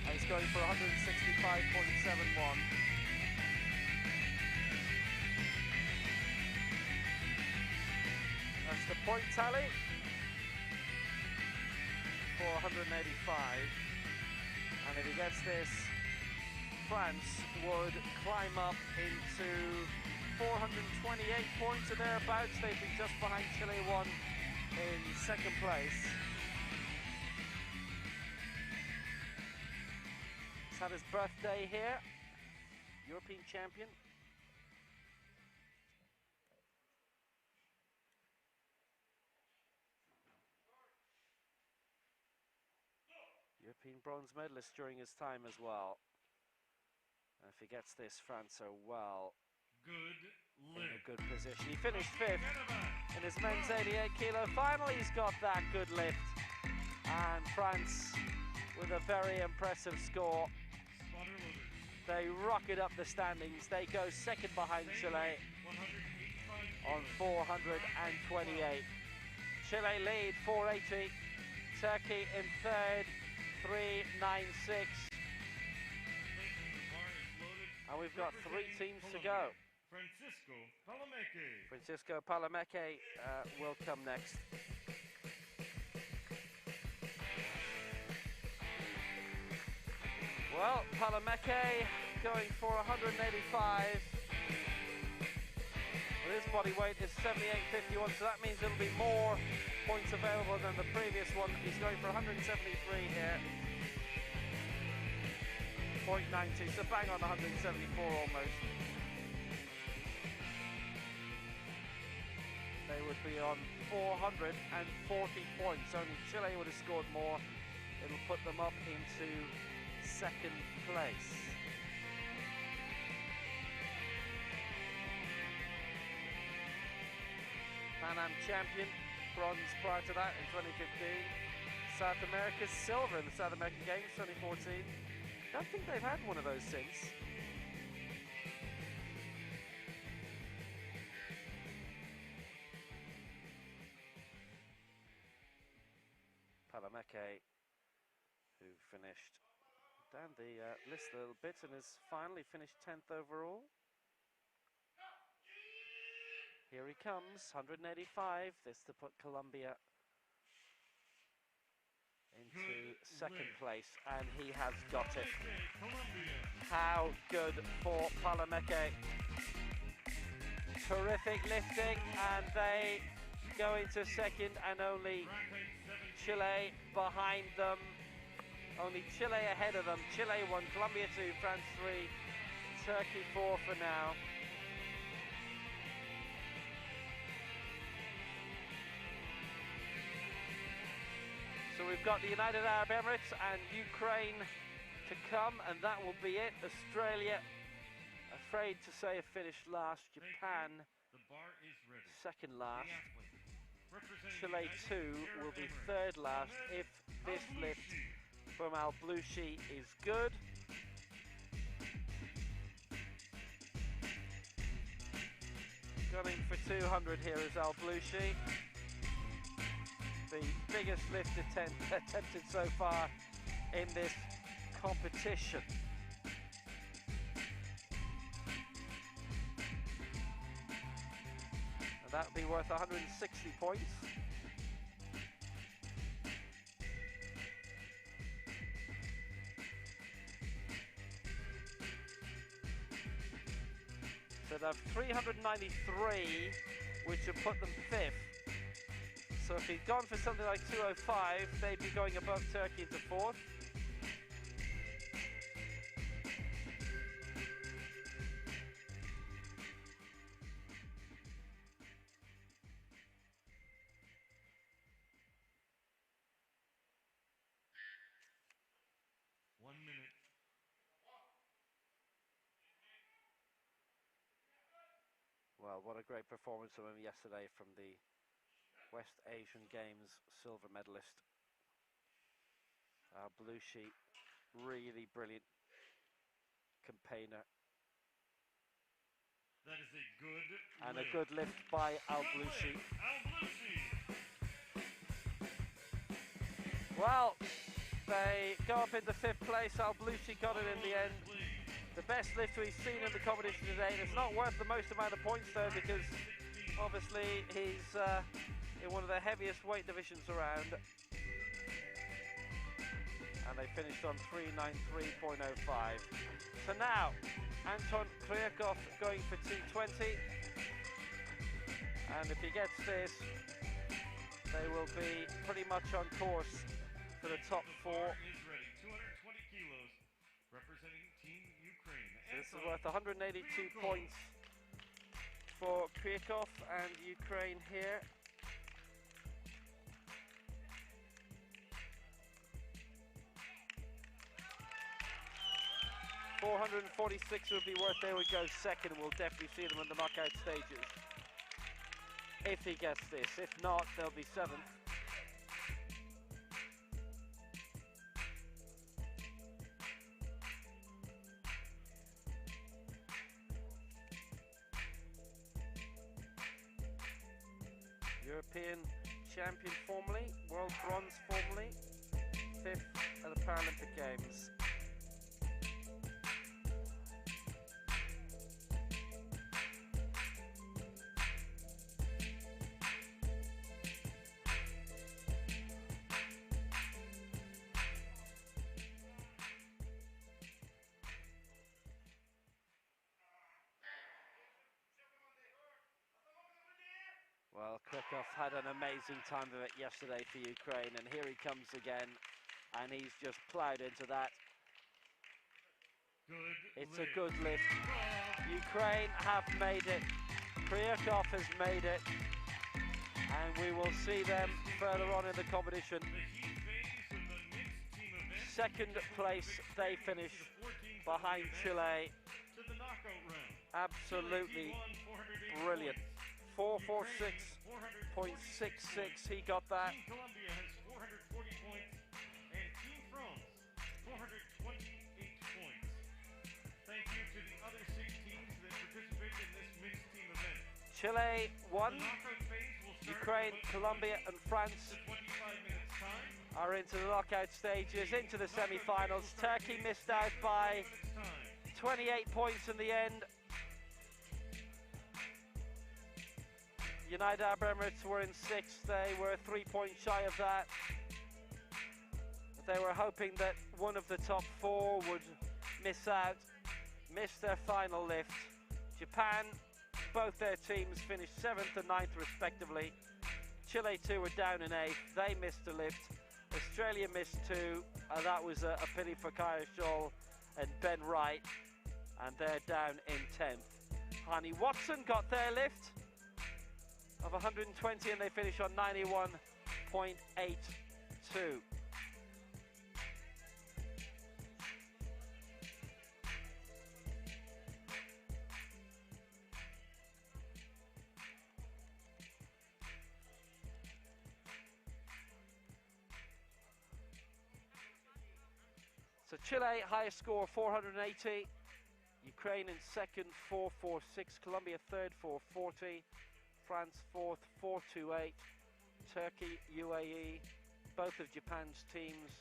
And he's going for 165.71. That's the point tally for 185. And if he gets this, France would climb up into 428 points or thereabouts. They'd be just behind Chile 1 in 2nd place. had his birthday here. European champion. European bronze medalist during his time as well. And if he gets this, France are well in a good position. He finished 5th in his men's 88 kilo final. He's got that good lift. And France with a very impressive score. They rocket up the standings. They go second behind Chile on 428. Chile lead 480. Turkey in third, 396. And we've got 3 teams to go. Francisco Palameke will come next. Well, Palameke going for 185. Well, his body weight is 78.51, so that means there'll be more points available than the previous one. He's going for 173 here. 0.92, so bang on 174 almost. They would be on 440 points. Only Chile would have scored more. It'll put them up into second place. Pan Am champion, bronze prior to that in 2015. South America's silver in the South American Games 2014. Don't think they've had one of those since. Palameke, who finished down the list a little bit and has finally finished 10th overall. Here he comes, 185. This to put Colombia into second place, and he has got it. How good for Palameke. Terrific lifting, and they go into second, and only Chile behind them. Only Chile ahead of them. Chile 1, Colombia 2, France 3, Turkey 4 for now. So we've got the United Arab Emirates and Ukraine to come, and that will be it. Australia, afraid to say, have finished last. Japan, second last. Chile 2 will be third last if this lift from Al-Bloushi is good. Gunning for 200 here is Al-Bloushi. The biggest lift attempted so far in this competition. And that would be worth 160 points. So they have 393, which would put them 5th. So if he'd gone for something like 205, they'd be going above Turkey into 4th. Well, what a great performance from him yesterday from the West Asian Games silver medalist. Al-Bloushi, really brilliant campaigner.
That is a good
and
lift.
a good lift by Al-Bloushi. Well, they go up into 5th place. Al-Bloushi got it in the end. The best lift we've seen in the competition today. It's not worth the most amount of points though, because obviously he's in one of the heaviest weight divisions around. And they finished on 393.05. So now, Anton Kryakov going for 220. And if he gets this, they will be pretty much on course for the top 4.
Is ready. 220 kilos.
This is worth 182 points for Kryakov and Ukraine here. $446 would be worth. There we go, second. We'll definitely see them in the knockout stages. If he gets this. If not, they'll be seventh. European champion formerly, world bronze formerly, fifth at the Paralympic Games. Well, Kryakov had an amazing time of it yesterday for Ukraine, and here he comes again, and he's just ploughed into that. It's a good lift. Ukraine have made it. Kryakov has made it, and we will see them further on in the competition. Second place they finish behind Chile. Absolutely brilliant. 446.66, he got that.
Team Colombia has 440 points, and Team France 428 points. Thank you to the other 6 teams that participated in this mixed team event.
Chile won.
The knockout phase will start
Ukraine, Colombia and France
in 25 minutes time.
are into the knockout stages, into the semi-finals. Turkey missed out by 28 points in the end. United Arab Emirates were in 6th. They were 3 points shy of that. They were hoping that one of the top 4 would miss out, missed their final lift. Japan, both their teams finished 7th and 9th respectively. Chile too were down in 8th. They missed a lift. Australia missed 2, and that was a pity for Kaya Scholl and Ben Wright, and they're down in 10th. Hani Watson got their lift of 120, and they finish on 91.82. So Chile, highest score 480. Ukraine in second, 446. Colombia third, 440. France 4th, 428. Turkey, UAE, both of Japan's teams,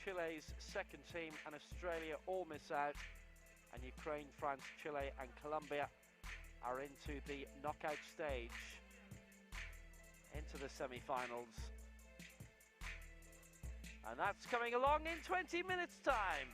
Chile's second team, and Australia all miss out. And Ukraine, France, Chile and Colombia are into the knockout stage, into the semi-finals. And that's coming along in 20 minutes time.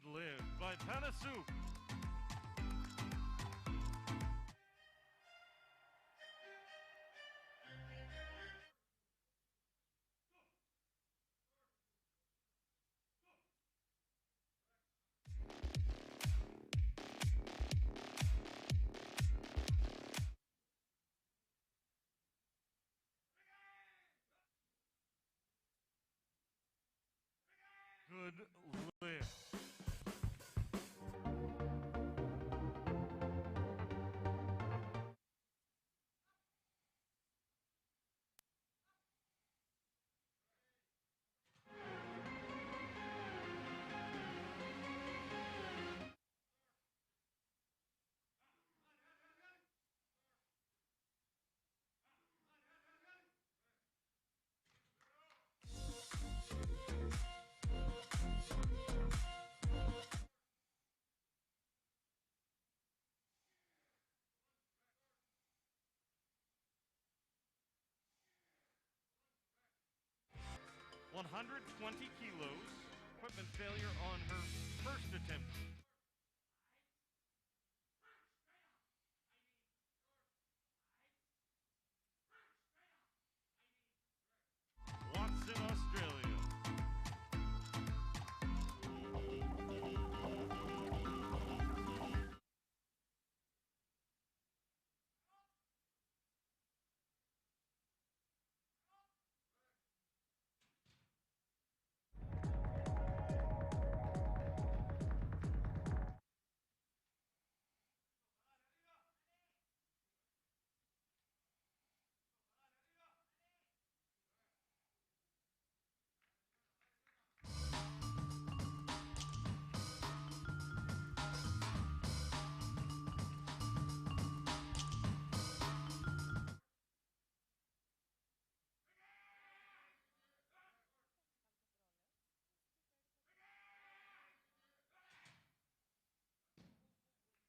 Good lift by Panasu. Good lift. (120 kilos). Equipment failure on her first attempt. Watson, Australia.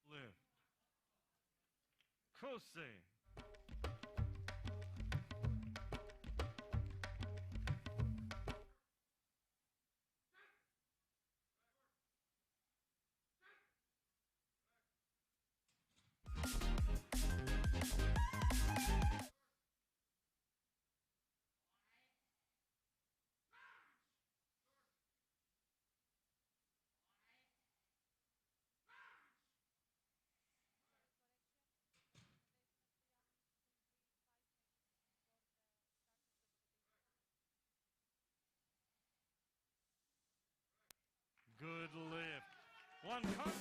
Lift. Kose. Good lift. One cut.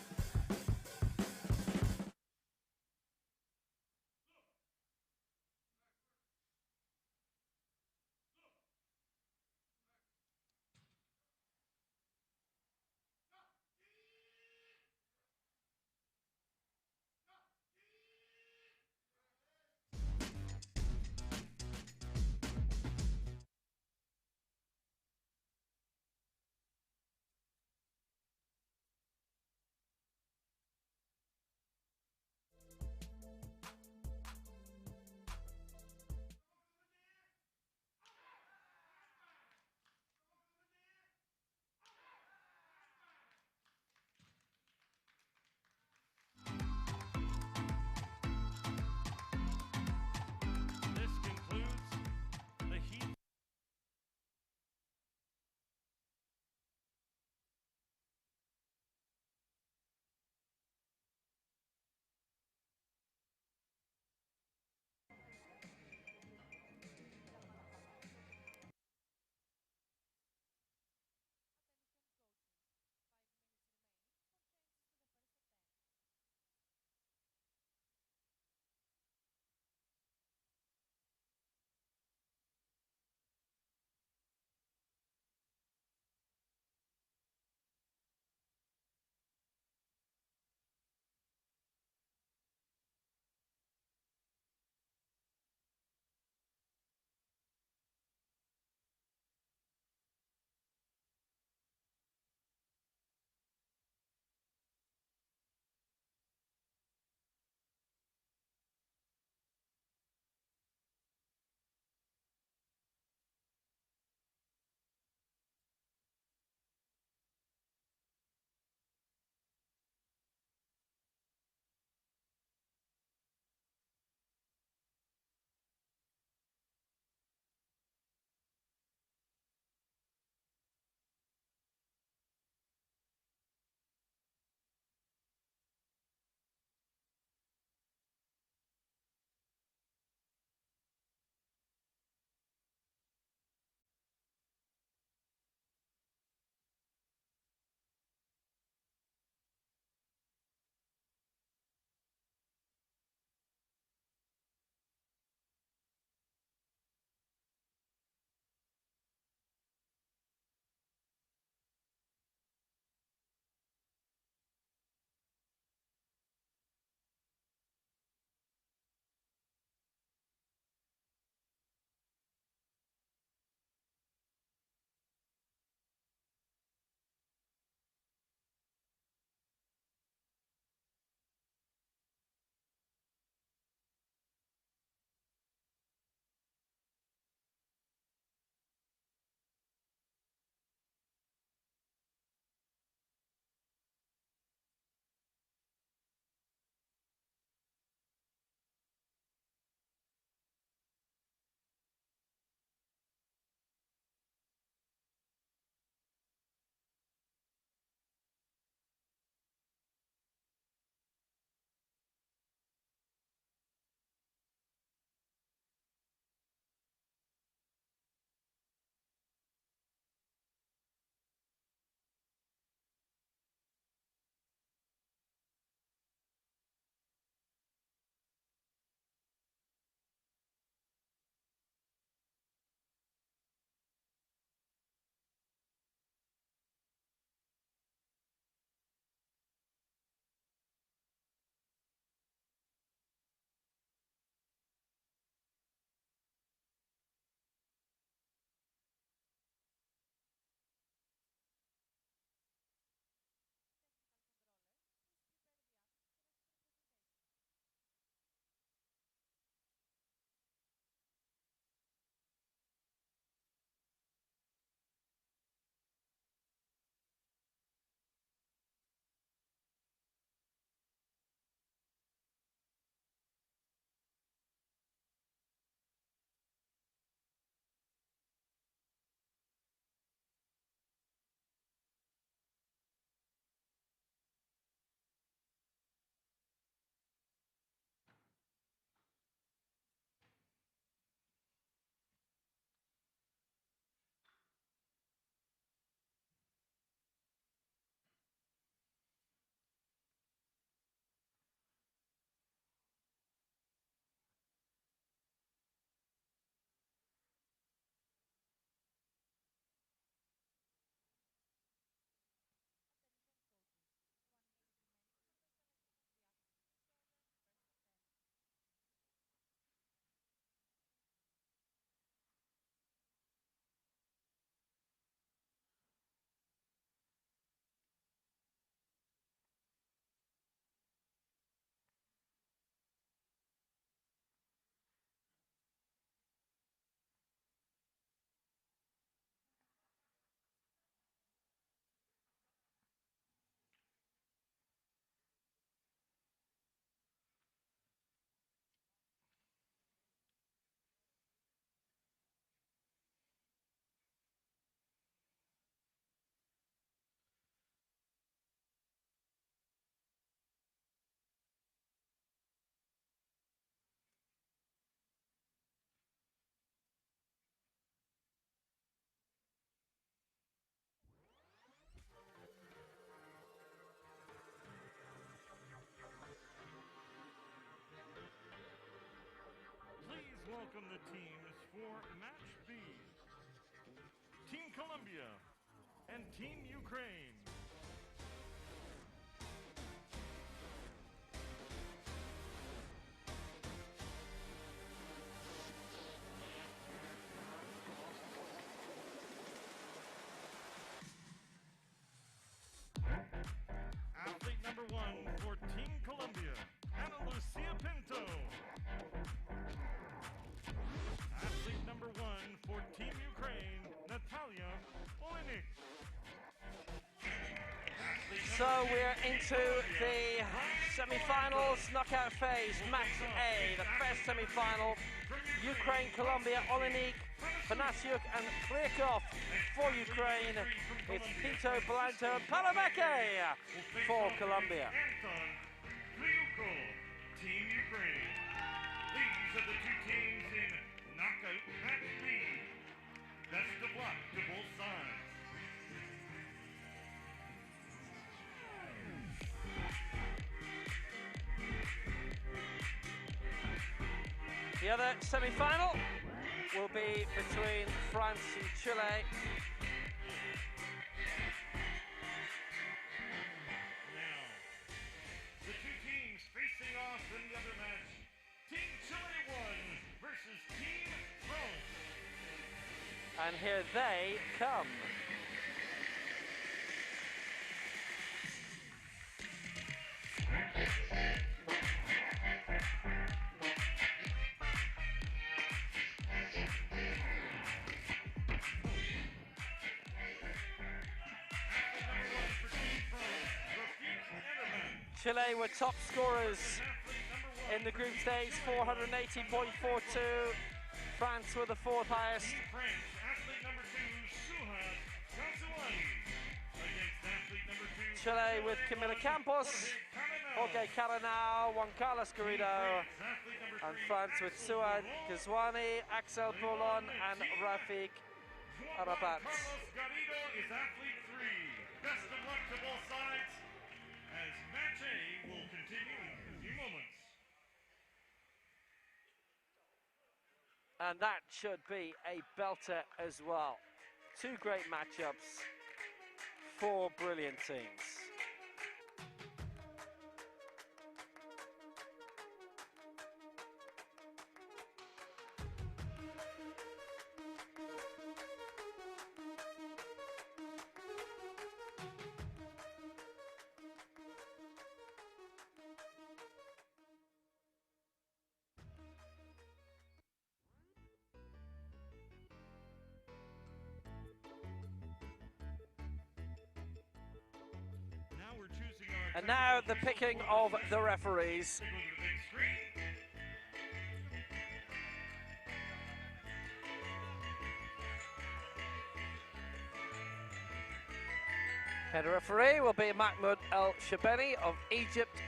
welcome the teams for Match B. Team Colombia and Team Ukraine. Athlete number 1 for Team Colombia, Ana Lucia Pinto. Athlete number 1 for Team Ukraine, Natalia Olenik.
So we're into the semi-finals, knockout phase, match A, the first semi-final. Ukraine, Colombia, Olenik, Panasiuk and Klyakov for Ukraine. It's Pinto, Belanto and Paralympic for Colombia.
Anton Klyukov, Team Ukraine. These are the two teams in knockout match B. Best of luck to both sides.
The other semi-final will be between France and Chile.
Now, the two teams facing off in the other match. Team Chile 1 versus Team France.
And here they come. Chile were top scorers in the group stage, 480.42. France were the fourth highest. Chile with Camila Campos, Jorge Caranao, Juan Carlos Garrido, and France with Suad Ghazouani, Axel Poulon, and Rafik Arabat.
Garrido is athlete 3. Best of luck to both sides, as match A will continue in a few moments.
And that should be a belter as well. Two great matchups, four brilliant teams. And now the picking of the referees. Head referee will be Mahmoud El Shabeni of Egypt.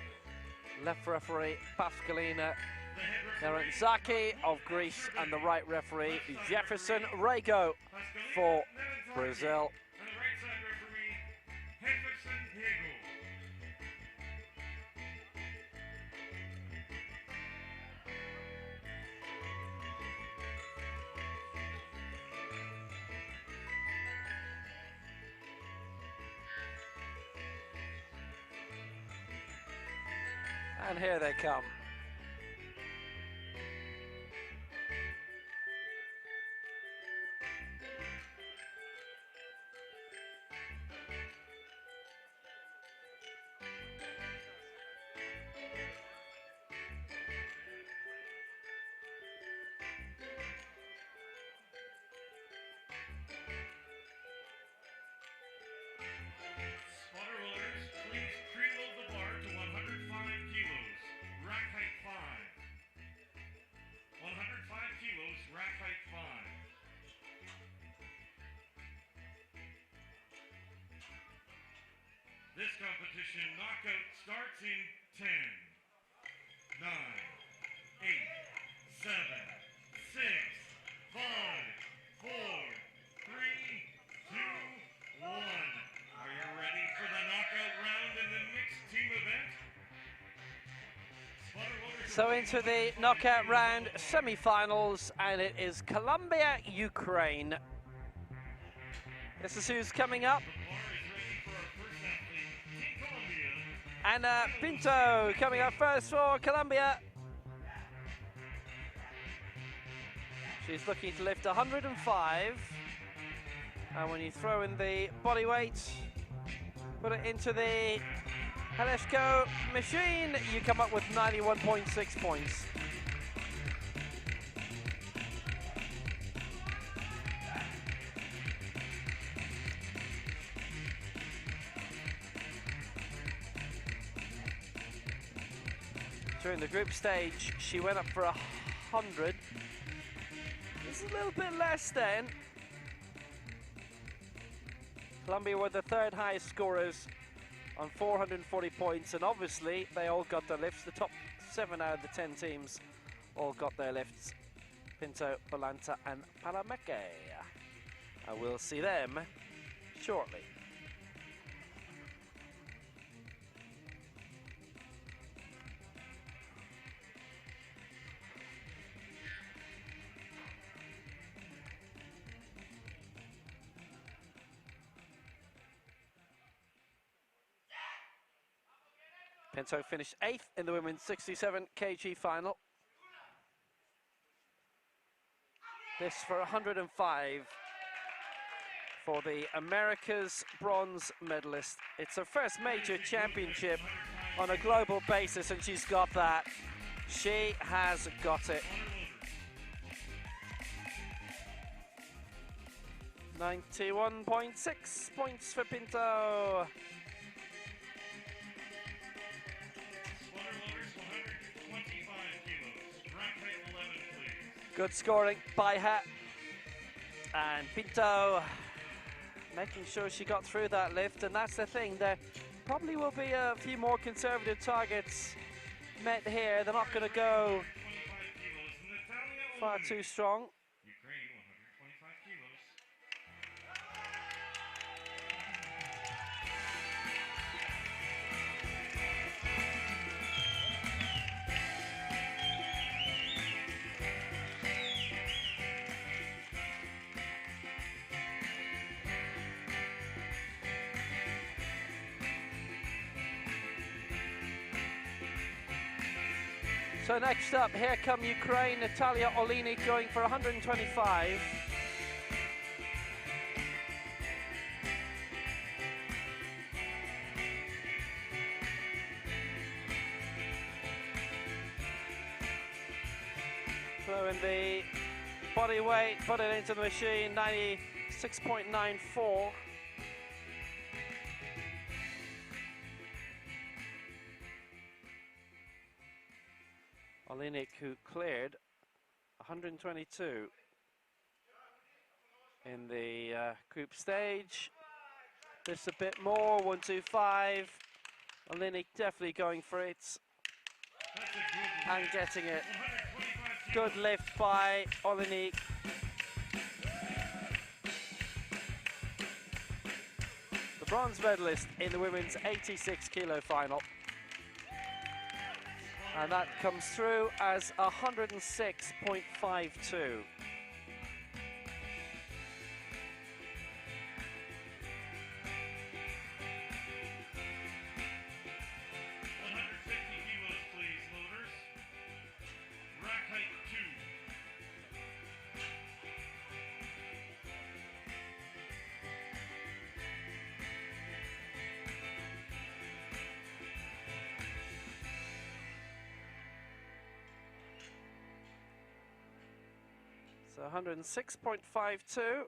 Left referee Pascalina Naranzaki of Greece, and the right referee Jefferson Rego for Brazil. And here they come.
This competition knockout starts in 10, 9, 8, 7, 6, 5, 4, 3, 2, 1. Are you ready for the knockout round in the mixed team event? Spotter loaders
So into the knockout round semi-finals, and it is Colombia, Ukraine. This is who's coming up. Ana Pinto coming up first for Colombia. She's looking to lift 105. And when you throw in the body weight, put it into the Haleshko machine, you come up with 91.6 points. During the group stage, she went up for 100. This is a little bit less then. Colombia were the third highest scorers on 440 points, and obviously they all got their lifts. The top 7 out of the 10 teams all got their lifts. Pinto, Bolanta and Palameke. And we'll see them shortly. Pinto finished 8th in the women's 67 kg final. This for 105 for the America's bronze medalist. It's her first major championship on a global basis, and she's got that. She has got it. 91.6 points for Pinto. Good scoring by her. And Pinto making sure she got through that lift, and that's the thing. There probably will be a few more conservative targets met here. They're not going to go far too strong. So next up, here come Ukraine, Natalia Olinik going for 125. Throw in the body weight, put it into the machine, 96.94. Olinik, who cleared 122 in the group stage. This a bit more, 125. Olinik definitely going for it and getting it. Good lift by Olinik. The bronze medalist in the women's 86 kilo final. And that comes through as 106.52. So 106.52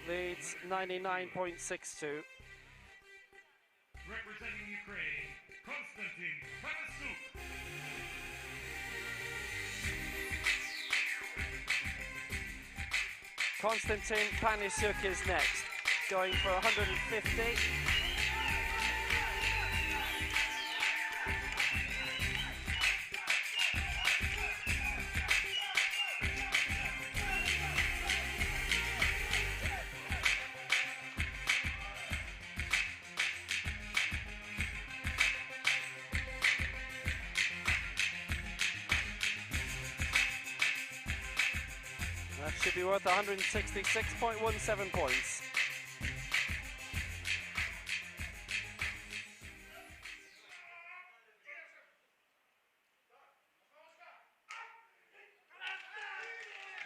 leads 99.62.
Representing Ukraine,
Konstantin Panisuk is next, going for 150. be worth 166.17 points.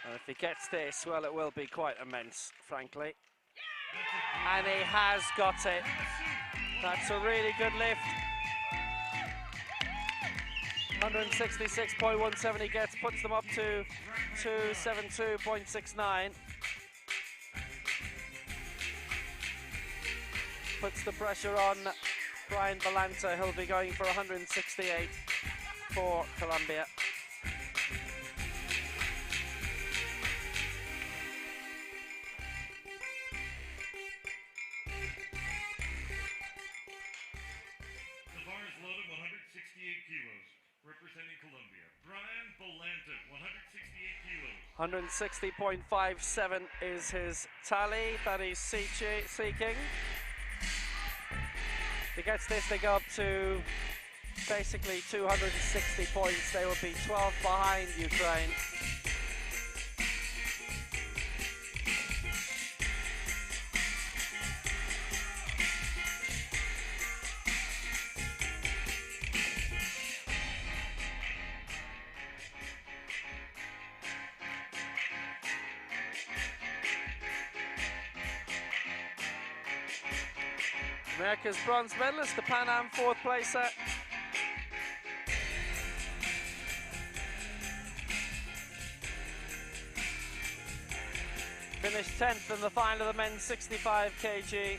And if he gets this, well, it will be quite immense, frankly. And he has got it. That's a really good lift. 166.17 he gets, puts them up to 272.69. Puts the pressure on Brian Balanta. He'll be going for 168 for Colombia.
Representing Colombia, Brian Balanta, 168 kilos.
160.57 is his tally that he's seeking. If he gets this, they go up to basically 260 points. They will be 12 behind Ukraine. America's bronze medalist, the Pan Am fourth placer. Finished 10th in the final of the men's 65 kg.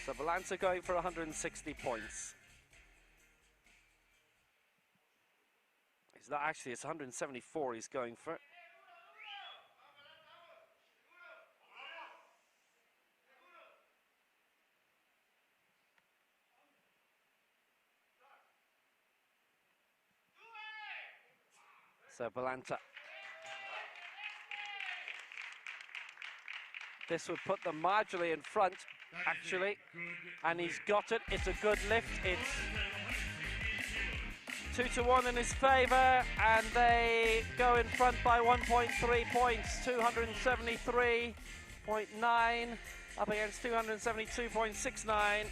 So Balanta going for 160 points. It's not actually, it's 174 he's going for. So Balanta. This would put them marginally in front, actually. And he's got it. It's a good lift. It's 2-1 in his favour. And they go in front by 1.3 points. 273.9 up against 272.69.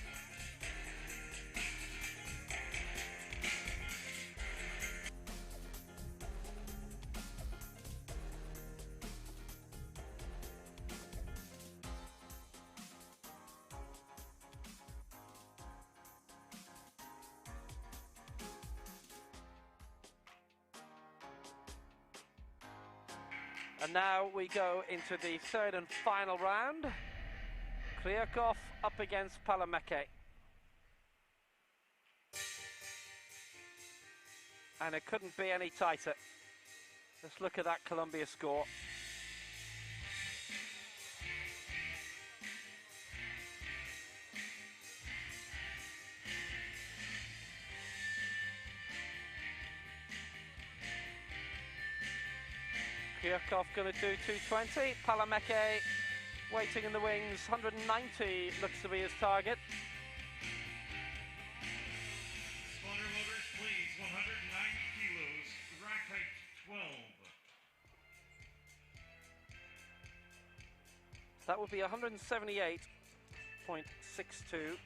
And now we go into the third and final round. Kryakov up against Paralympic. And it couldn't be any tighter. Let's look at that Colombia score. Kryakov going to do 220. Paralympic waiting in the wings. 190 looks to be his target.
Spotter loaders, please. 190 kilos. Rack height 12.
That would be 178.62.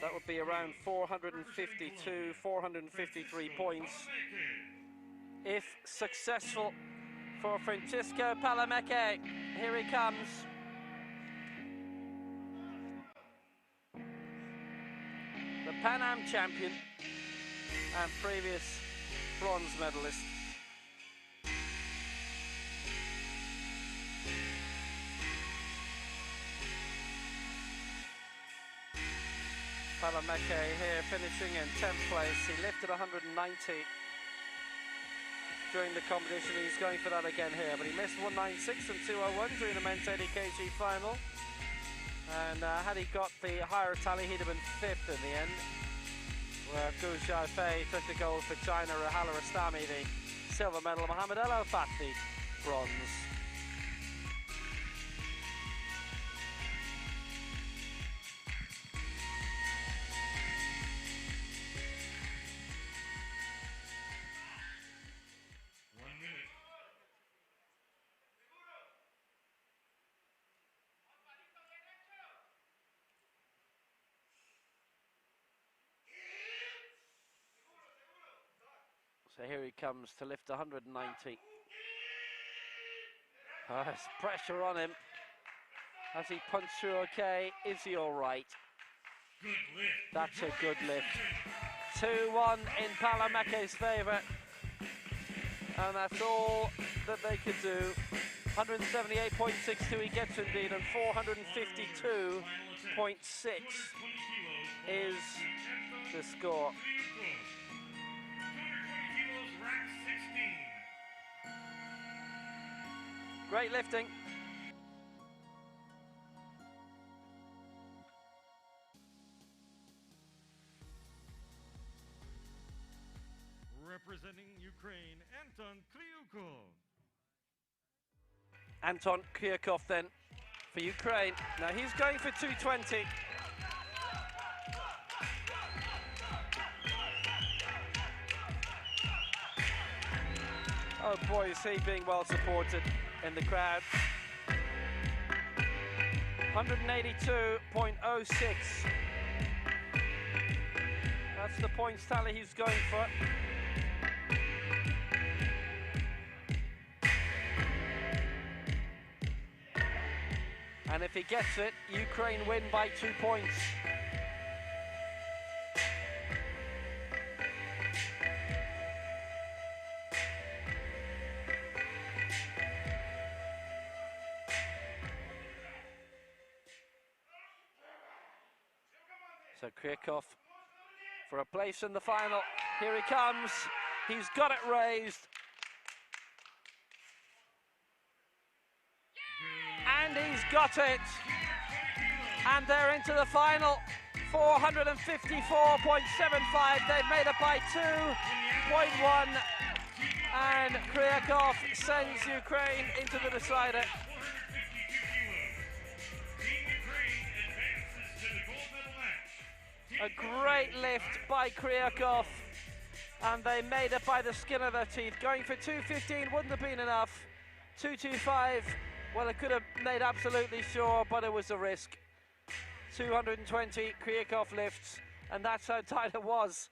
That would be around 452, 453 points. If successful for Francisco Paralympic. Here he comes. The Pan Am champion and previous bronze medalist. Paralympic here finishing in 10th place. He lifted 190 during the competition. He's going for that again here, but he missed 196 and 201 during the men's 80 kg final. And had he got the higher tally, he'd have been 5th in the end. where Gu Xiaofei took the gold for China, Rahala Rastami the silver medal, Mohamed El Alfat the bronze. So here he comes to lift 190. There's pressure on him. Has he punched through okay? Is he all right? That's a good lift. 2-1 in Palameke's favour. And that's all that they could do. 178.62 he gets indeed, and 452.6 is the score. Great lifting.
Representing Ukraine, Anton Kliukov.
Anton Kliukov then for Ukraine. Now he's going for 220. Oh boy, is he being well supported in the crowd. 182.06. That's the points tally he's going for. And if he gets it, Ukraine win by 2 points. So Kriakov for a place in the final. Here he comes. He's got it raised. And he's got it. And they're into the final. 454.75. They've made it by 2.1. And Kriakov sends Ukraine into the decider. A great lift by Kriakov, and they made it by the skin of their teeth. Going for 215 wouldn't have been enough. 225, well, it could have made absolutely sure, but it was a risk. 220 Kriakov lifts, and that's how tight it was.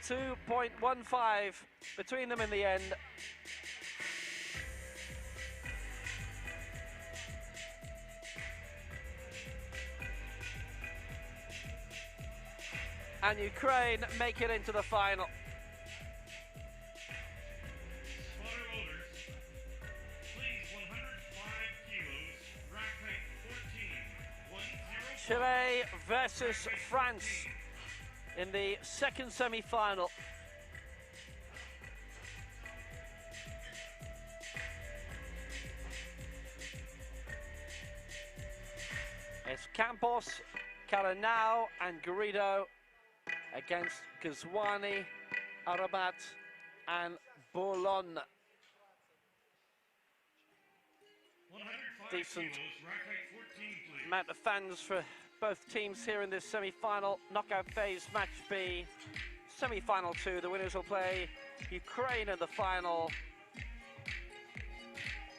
2.15 between them in the end. And Ukraine make it into the final. Chile versus France in the second semi-final. It's Campos, Calanao and Garrido against Gazwani, Arabat and Boulogne. Decent amount of fans for both teams here in this semi-final. Knockout phase, match B, semi-final 2. The winners will play Ukraine in the final.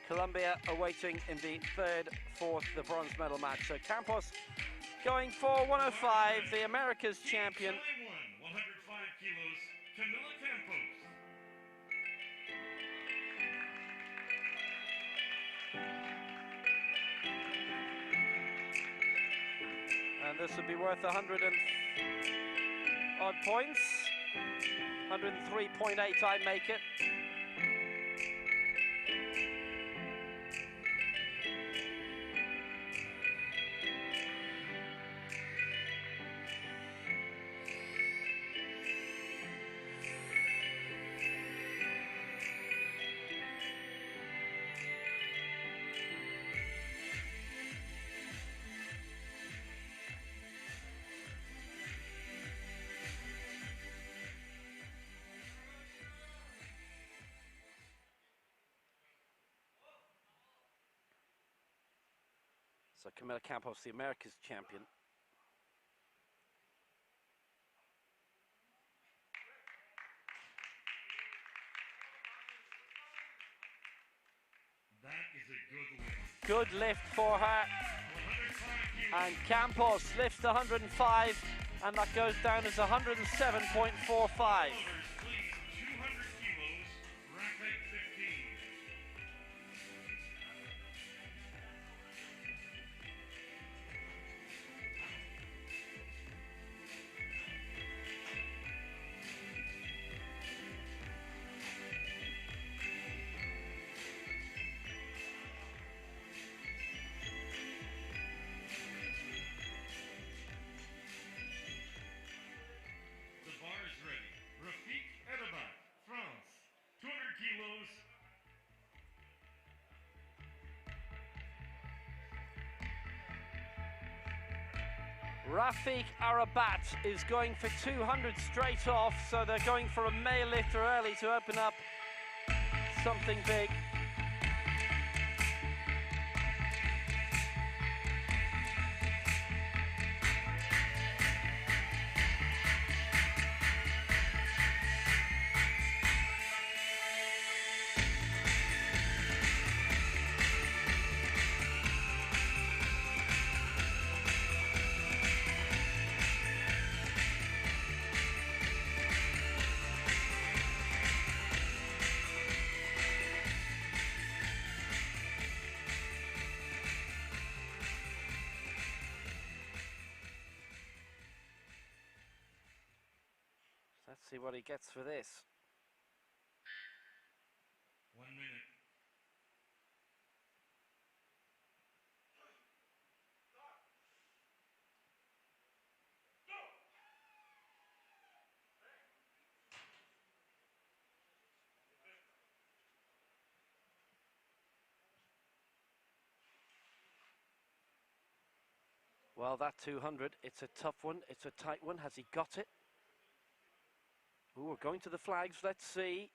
Colombia awaiting in the third, fourth, the bronze medal match. So Campos going for 105, the America's champion.
105 kilos, Camila Campos.
And this would be worth 100 and odd points. 103.8, I make it. So Camila Campos, the America's champion.
That is a good lift.
Good lift for her. And Campos lifts 105, and that goes down as 107.45.
Rafik
Arabat is going for 200 straight off, so they're going for a male lifter early to open up something big. Let's see what he gets for this.
1 minute.
Well, that 200, it's a tough one, it's a tight one. Has he got it? Ooh, we're going to the flags, let's see.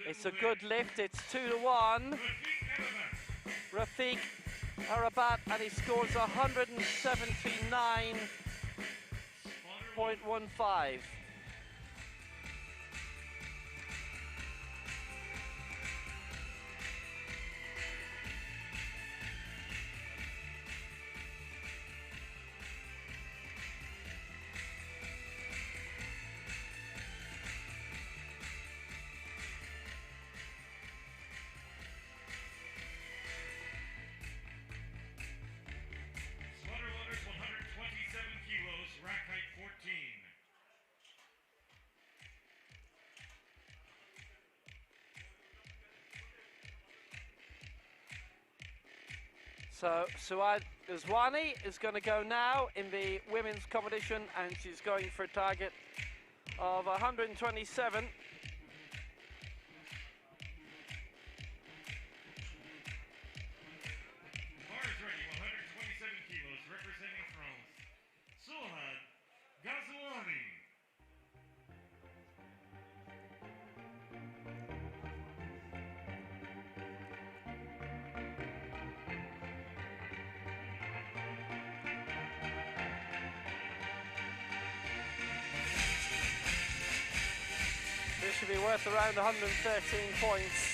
It's a good lift, it's 2-1. Rafik Arabat, and he scores 179.15. So Suad Uzwani is going to go now in the women's competition, and she's going for a target of 127. This should be worth around 113 points.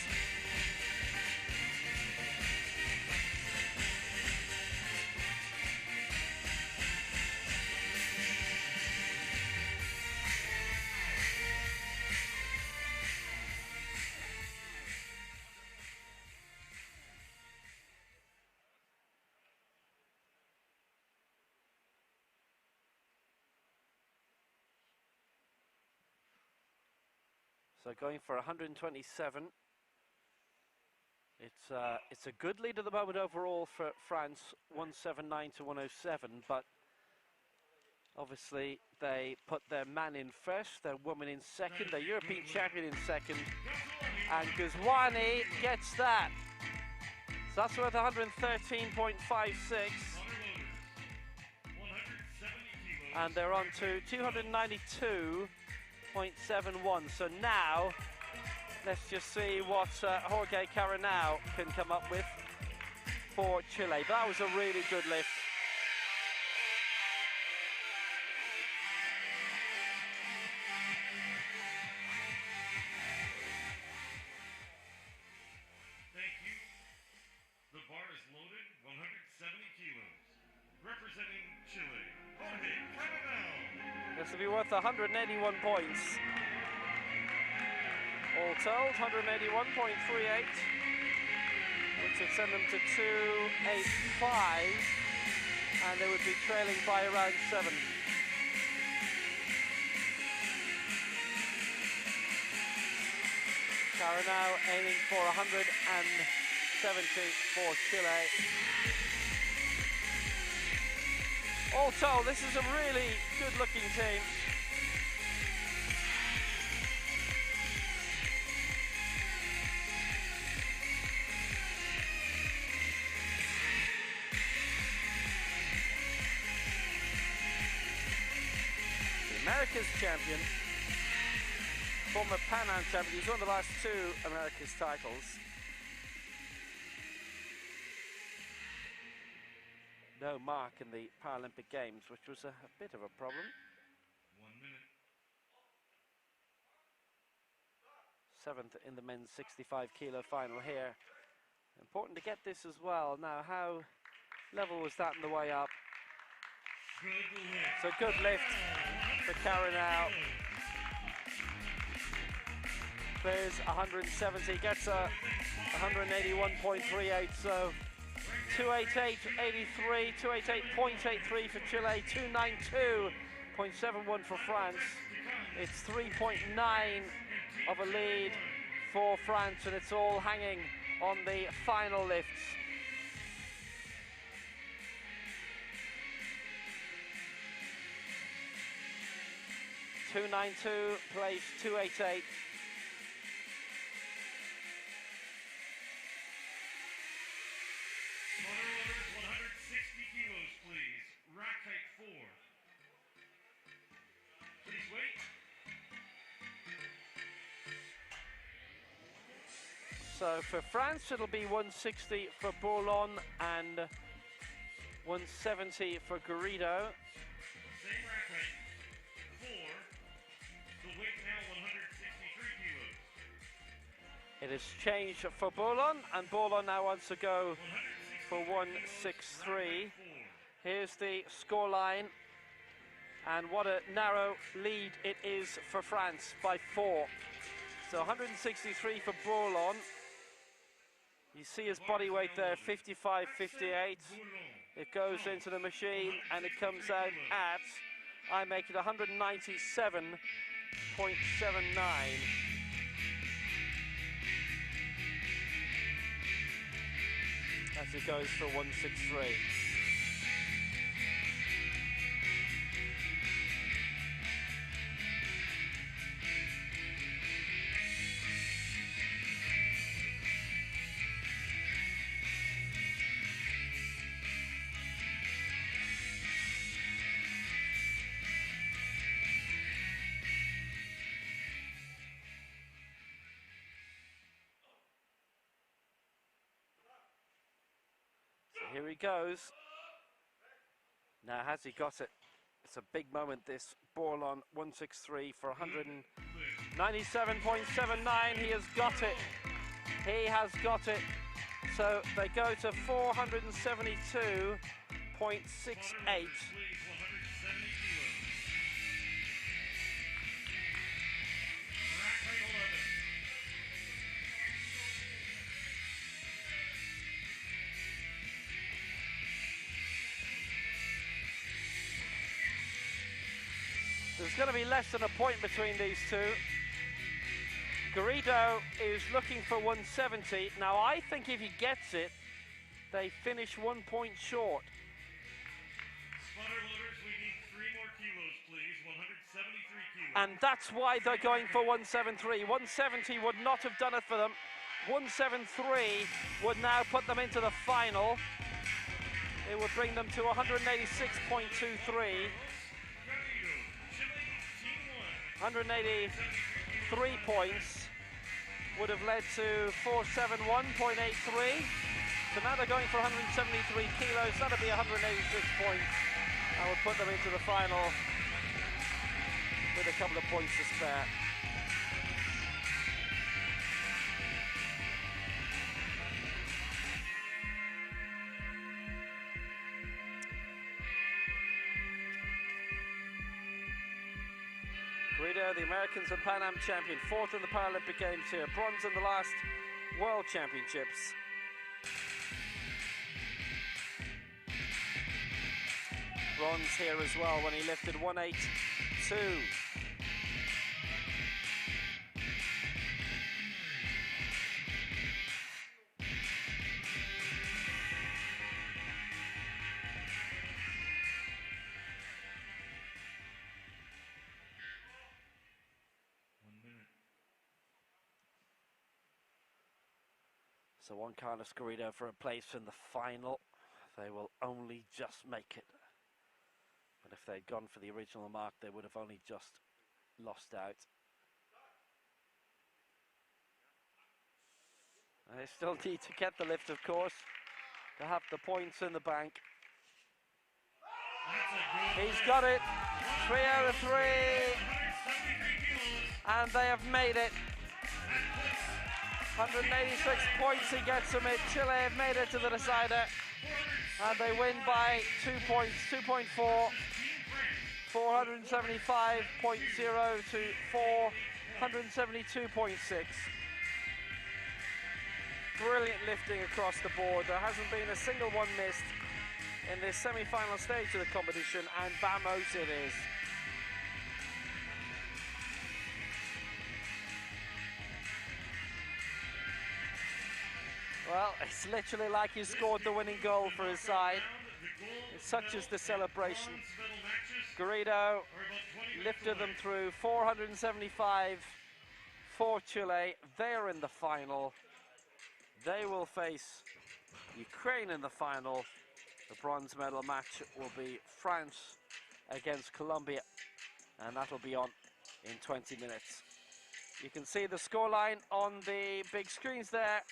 So going for 127. It's a good lead at the moment overall for France, 179 to 107, but obviously they put their man in first, their woman in second, their European champion in second, and Ghazouani gets that. So that's worth 113.56. And they're on to 292.71. So now, let's just see what Jorge Caranau can come up with. for Chile. That was a really good lift.
Thank you. The bar is loaded, 170 kilos. Representing Chile, Jorge Caminal.
This will be worth 181 points. All told, 181.38, which would send them to 285, and they would be trailing by around 7. Carinao aiming for 170 for Chile. All told, this is a really good-looking team. America's champion, former Pan Am champion, he's won the last 2 America's titles. No mark in the Paralympic Games, which was a bit of a problem.
1 minute.
7th in the men's 65 kilo final here. Important to get this as well. Now, how level was that on the way up?
Good lift.
So good lift for Carinao. Clears 170, gets a 181.38, so 288.83, 288.83 for Chile, 292.71 for France. It's 3.9 of a lead for France, and it's all hanging on the final lifts. .292 plays 288.
Spotter loaders, 160 kilos, please. Rack height 4. Please wait.
So for France, it'll be 160 for Bourlon and 170 for Garrido.
Same rack height. 4. The weight now 163 kilos.
It has changed for Bourlon, and Bourlon now wants to go for 163. Here's the scoreline, and what a narrow lead it is for France by 4. So 163 for Bourlon. You see his body weight there, 55.58. It goes into the machine and it comes out at, I make it 197.79. As it goes for 163. Here he goes. Now, has he got it? It's a big moment, this. Bourlon 163 for 197.79. He has got it. He has got it. So they go to 472.68. There's going to be less than a point between these two. Garrido is looking for 170. Now, I think if he gets it, they finish 1 point short.
Spotter loaders, we need 3 more kilos, please. 173 kilos.
And that's why they're going for 173. 170 would not have done it for them. 173 would now put them into the final. It would bring them to 186.23. 183 points would have led to 471.83. So now they're going for 173 kilos. That'll be 186 points. I would put them into the final with a couple of points to spare. Guido, the Americans and Pan Am champion, 4th in the Paralympic Games here, bronze in the last World Championships. Bronze here as well when he lifted 182. So one Carlos Garrido for a place in the final. They will only just make it. But if they'd gone for the original mark, they would have only just lost out. And they still need to get the lift, of course, to have the points in the bank. He's got it. 3 out of 3. And they have made it. 186 points he gets them it. Chile have made it to the decider. And they win by 2 points, 2.4. 475.0 to 472.6. Brilliant lifting across the board. There hasn't been a single one missed in this semi-final stage of the competition, and vamos it is. Well, it's literally like he scored the winning goal for his side. Such is the celebration. Garrido lifted them through 475 for Chile. They're in the final. They will face Ukraine in the final. The bronze medal match will be France against Colombia, and that'll be on in 20 minutes. You can see the scoreline on the big screens there.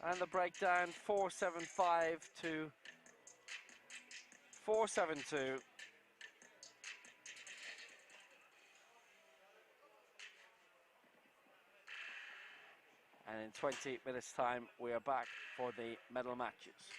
And the breakdown, 475 to 472. And in 20 minutes' time, we are back for the medal matches.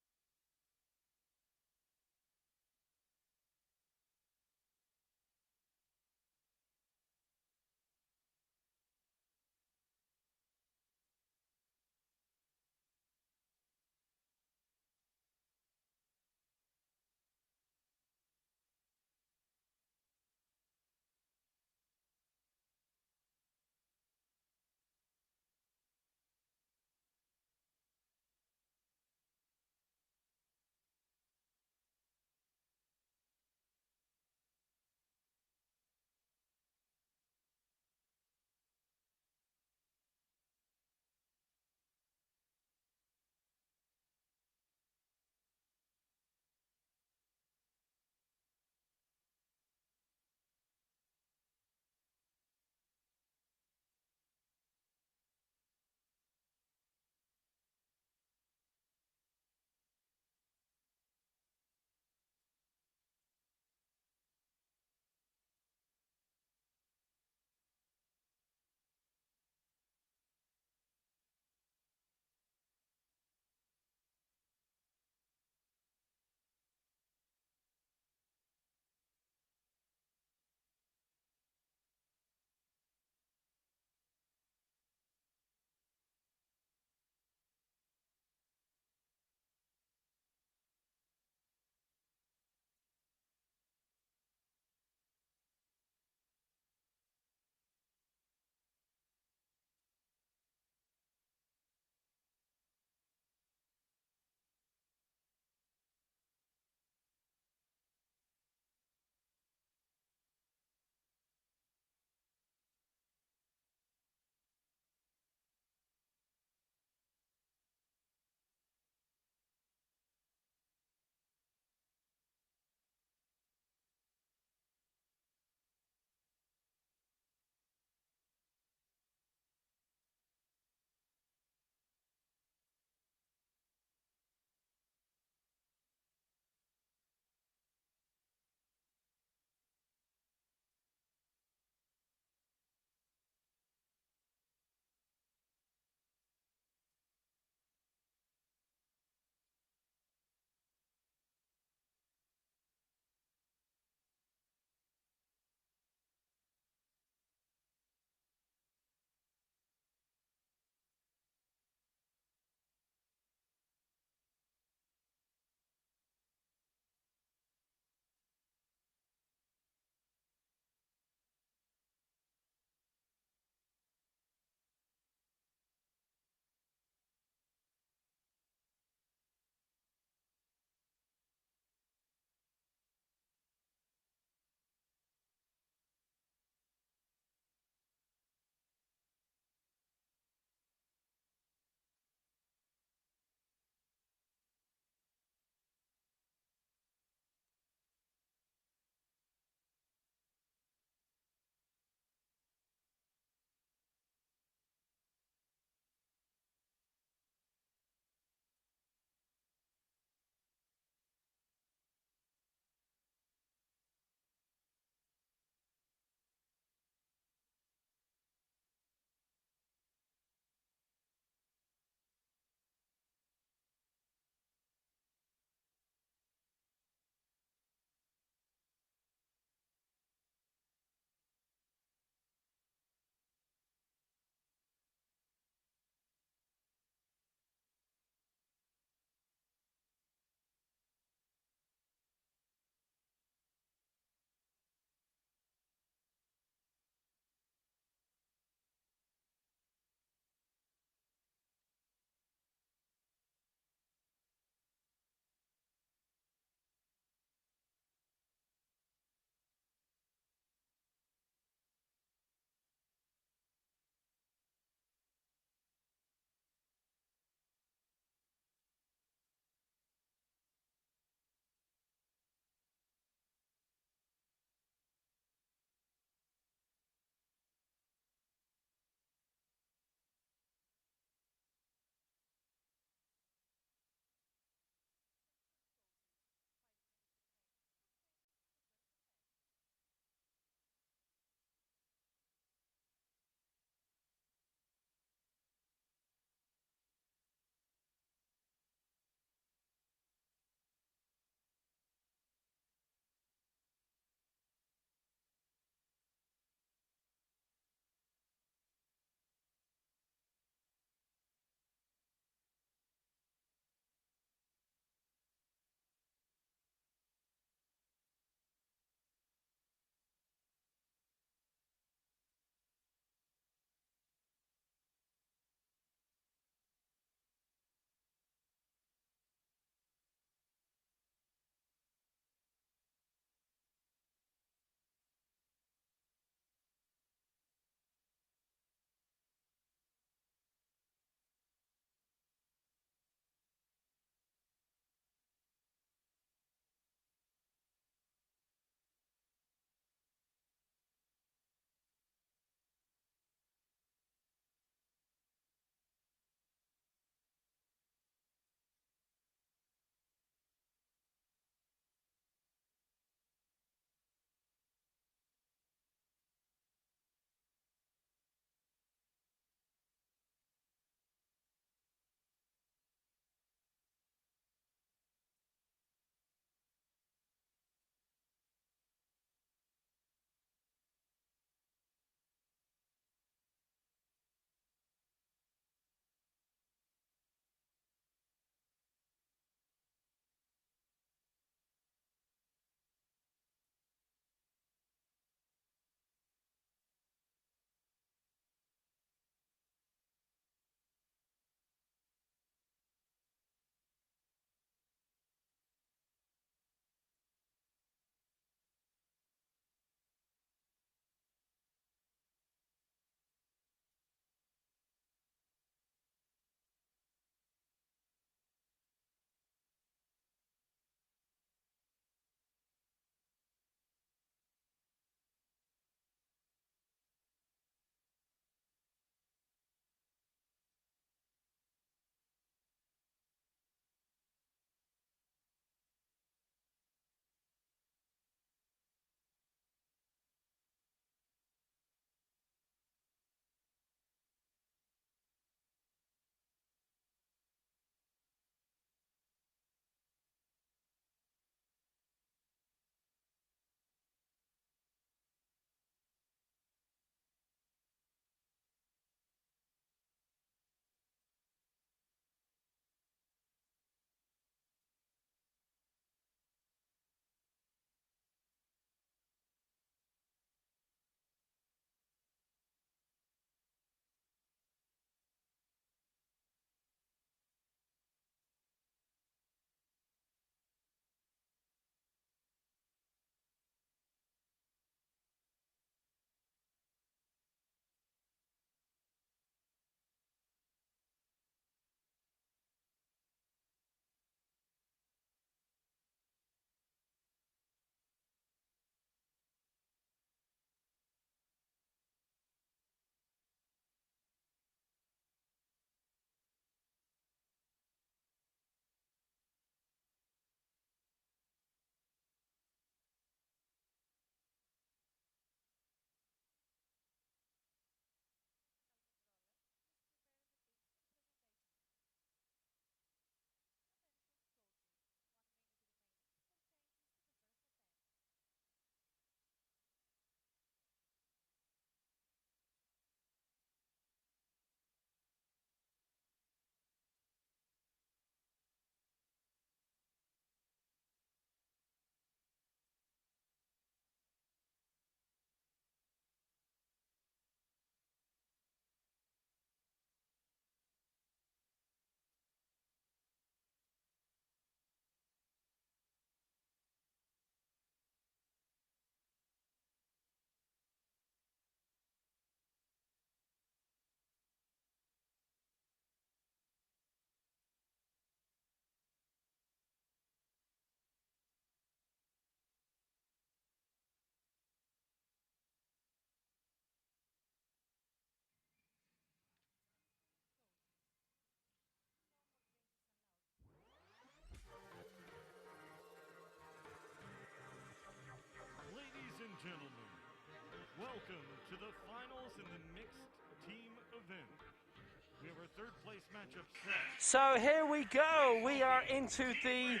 third place matchup set.
So here we go. We are into the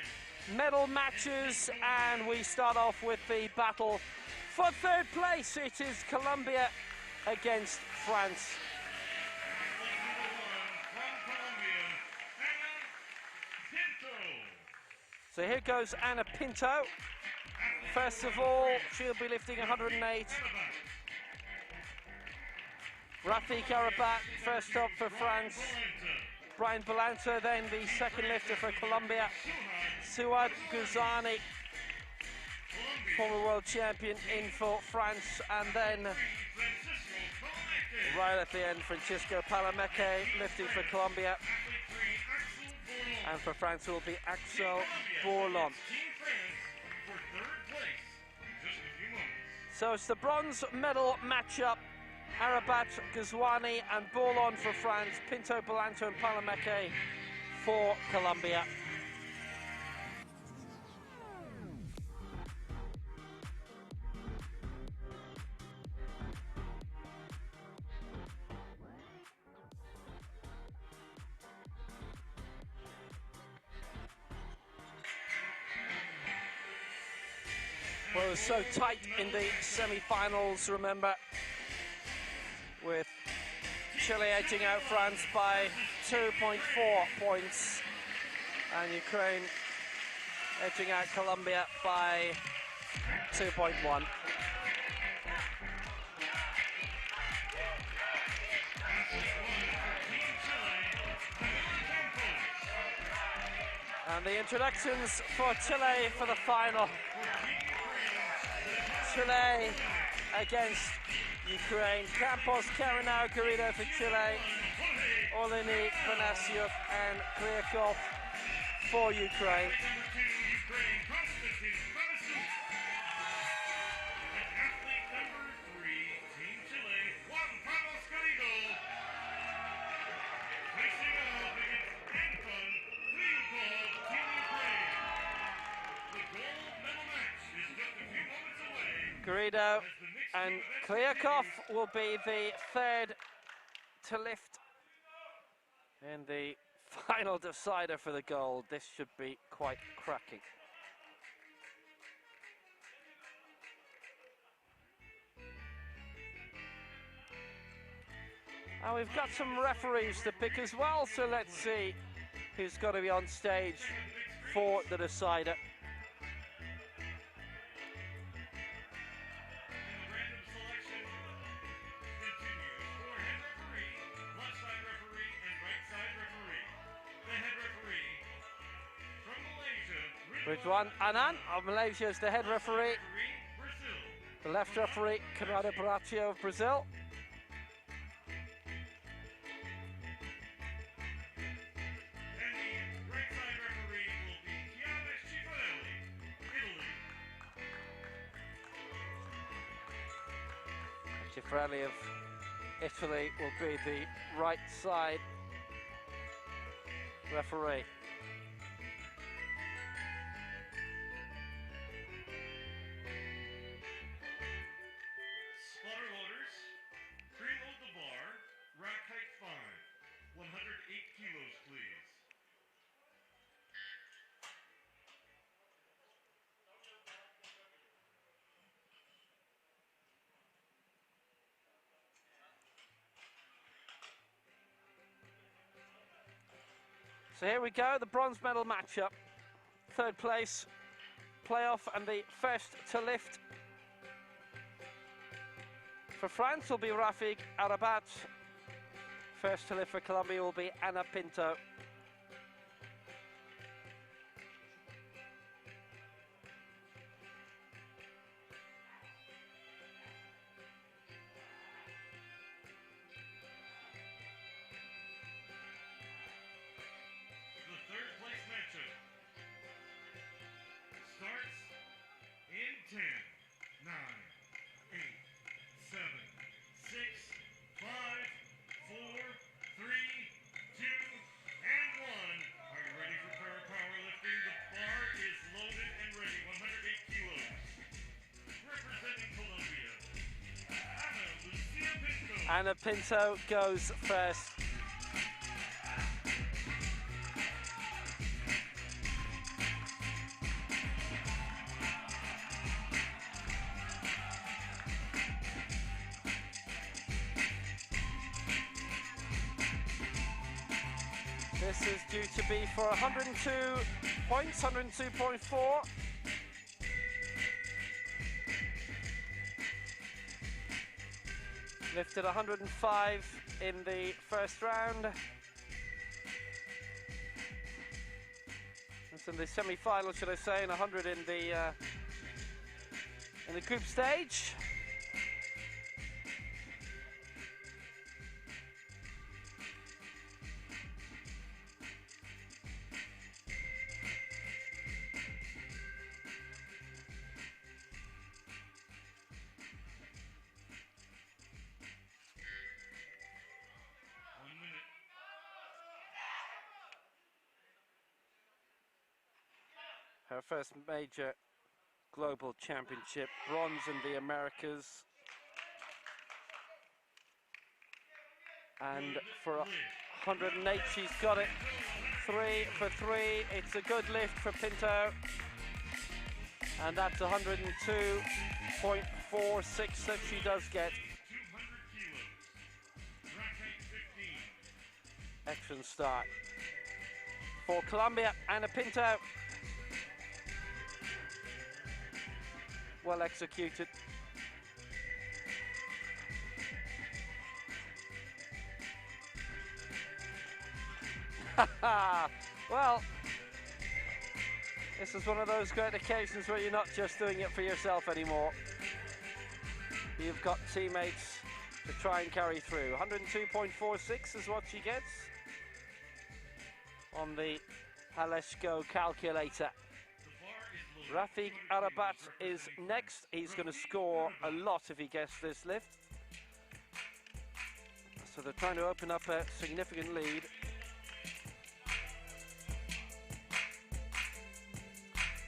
medal matches, and we start off with the battle for third place. It is Colombia against France.
Athlete number 1 from Colombia, Anna Pinto.
So here goes Anna Pinto. First of all, she'll be lifting 108. Rafik Arabat, first up for France. Brian Balanta, then the second lifter for Colombia. Suad Guzani, former world champion, in for France. And then, right at the end, Francisco Palameque lifting for Colombia. And for France it will be Axel Bourlon. So it's the bronze medal matchup. Arabat, Ghazouani and Bourlon for France, Pinto, Balanta and Palameque for Colombia. Well, it was so tight in the semi-finals, remember, with Chile edging out France by 2.4 points and Ukraine edging out Colombia by 2.1. And the introductions for Chile for the final. Chile against Ukraine. Campos, Carinao, Garrido for Chile. Oleni, Panasiuk and Kryakov for Ukraine. Garrido and Kryakov will be the third to lift in the final decider for the gold. This should be quite cracking. And we've got some referees to pick as well, so let's see who's got to be on stage for the decider. Ridwan Anan of Malaysia is the head referee. The left referee, Conrado Baraccio of Brazil.
And the right side referee will be
Cifarelli
Chiavis, Italy.
of Italy will be the right side referee. So here we go, the bronze medal matchup. Third place, playoff, and the first to lift for France will be Rafik Arabat. First to lift for Colombia will be Anna Pinto. Anna Pinto goes first. This is due to be for 102 points, 102.4. Lifted 105 in the first round. It's in the semi-final, should I say, and 100 in the group stage. Her first major global championship, bronze in the Americas. And for 108, she's got it. 3 for 3. It's a good lift for Pinto. And that's 102.46 that she does get. Excellent start for Colombia. Anna Pinto. Well executed. Well, this is one of those great occasions where you're not just doing it for yourself anymore. You've got teammates to try and carry through. 102.46 is what she gets on the Haleshko calculator. Rafik Arabat is next. He's going to score a lot if he gets this lift. So they're trying to open up a significant lead.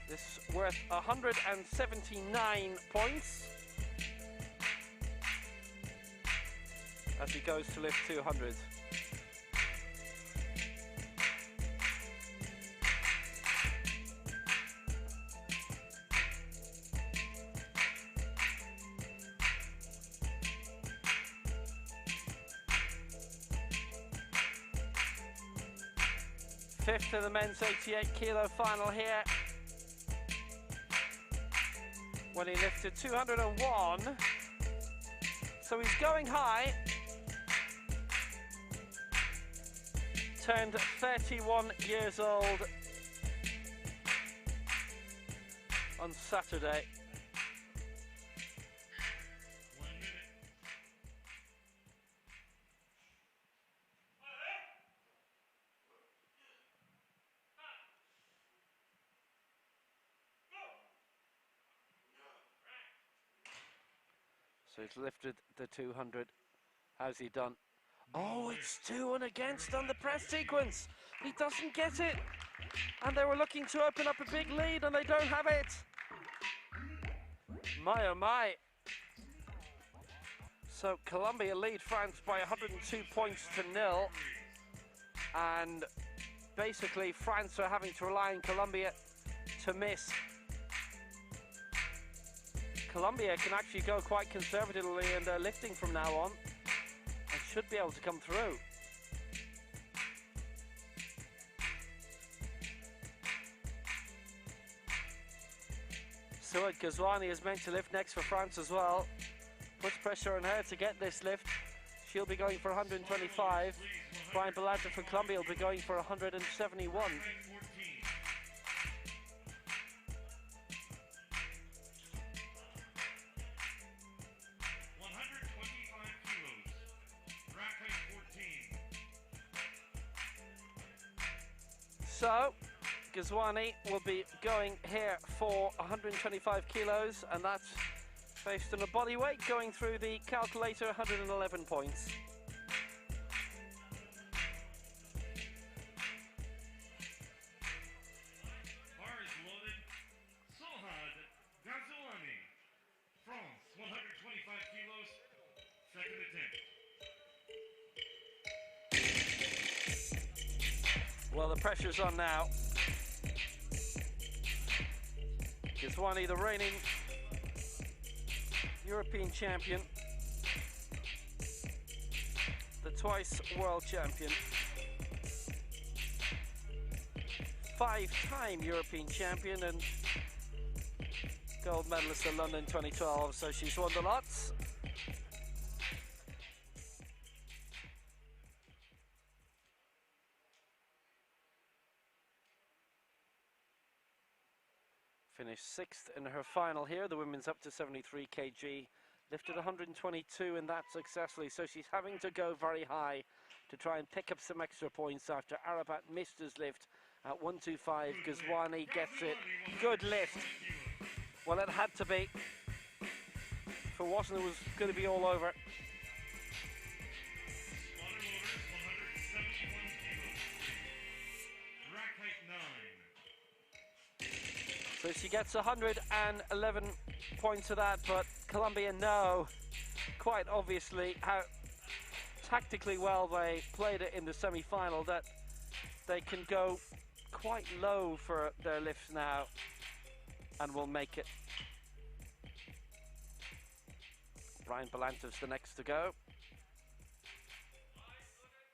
This is worth 179 points as he goes to lift 200. Fifth of the men's 88 kilo final here, when he lifted 201. So he's going high. Turned 31 years old on Saturday. So he's lifted the 200. How's he done? Oh, it's 2-1 against on the press sequence. He doesn't get it. And they were looking to open up a big lead and they don't have it. My oh my. So Colombia lead France by 102 points to 0. And basically France are having to rely on Colombia to miss. Colombia can actually go quite conservatively in their lifting from now on and should be able to come through. Suad Ghazouani is meant to lift next for France as well. Puts pressure on her to get this lift. She'll be going for 125. Brian Belladra for Colombia will be going for 171. So, Ghazouani will be going here for 125 kilos, and that's based on a body weight going through the calculator, 111 points.
Bar is loaded. Suad Ghazouani, France, 125 kilos, second attempt.
Well, the pressure's on now. Ghazouani, the reigning European champion, the twice world champion. 5-time European champion and gold medalist in London 2012, so she's won the lots. Finished 6th in her final here. The women's up to 73 kg. Lifted 122 in that successfully, so she's having to go very high to try and pick up some extra points after Arabat missed his lift at 125. Ghazwani gets it. Good lift. Well, it had to be. For Washington, it was going to be all over. So she gets 111 points of that, but Colombia know quite obviously how tactically well they played it in the semi-final, that they can go quite low for their lifts now and will make it. Brian Belanta's the next to go.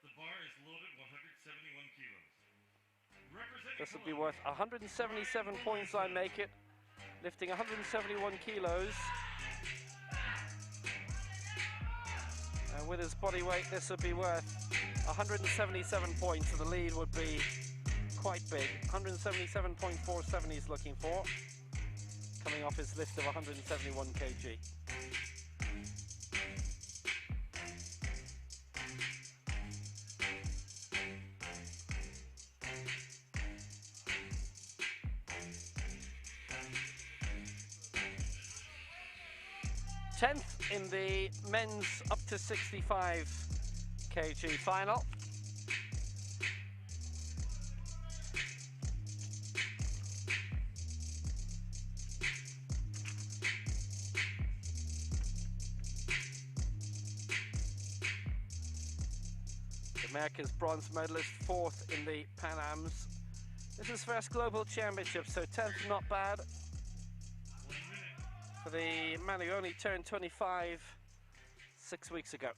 The bar is loaded 171 kilos.
This will be worth 177 points, I make it. Lifting 171 kilos. And with his body weight, this would be worth 177 points, so the lead would be quite big. 177.47 he's looking for, coming off his lift of 171 kg. Tenth in the men's up to 65 kg final. America's bronze medalist, 4th in the Pan Ams. This is first global championship, so 10th not bad. For the man who only turned 25 6 weeks ago.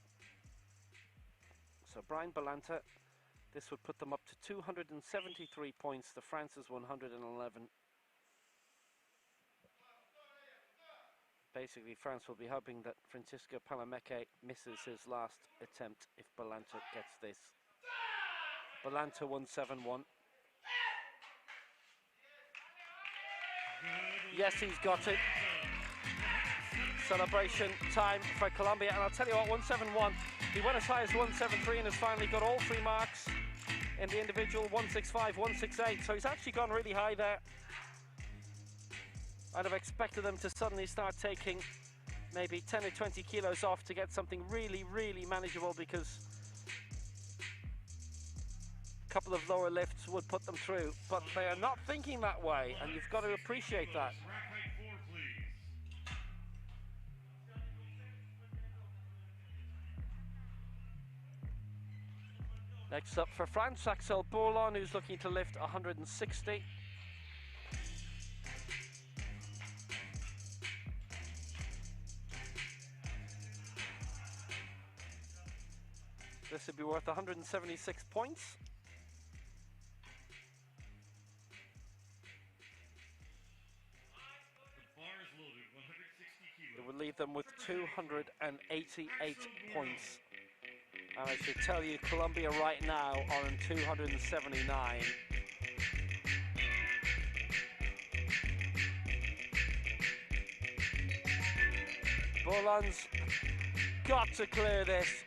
So Brian Belanta, this would put them up to 273 points to France's 111. Basically, France will be hoping that Francisco Palameke misses his last attempt if Belanta gets this. Belanta 171. Yes, he's got it. Celebration time for Colombia, and I'll tell you what, 171, he went as high as 173 and has finally got all 3 marks in the individual, 165, 168, so he's actually gone really high there. I'd have expected them to suddenly start taking maybe 10 or 20 kilos off to get something really, really manageable, because a couple of lower lifts would put them through, but they are not thinking that way, and you've got to appreciate that. Next up for France, Axel Bourlon, who's looking to lift 160. This would be worth 176 points.
The bar is loaded, 160 kilos.
It would leave them with 288 points. And I should tell you, Colombia right now are on 279. Bourlon's got to clear this.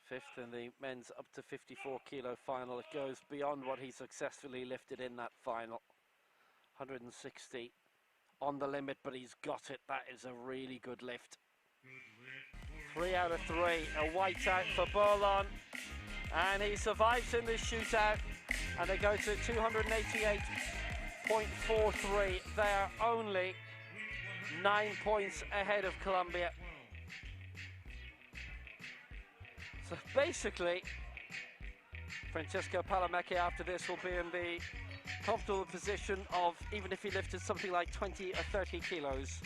Fifth in the men's up to 54 kilo final. It goes beyond what he successfully lifted in that final. 160 on the limit, but he's got it. That is a really good lift. 3 out of 3, a whiteout for Bourlon, and he survives in this shootout, and they go to 288.43. They are only 9 points ahead of Colombia. So basically, Francesco Palamecchi after this will be in the comfortable position of, even if he lifted something like 20 or 30 kilos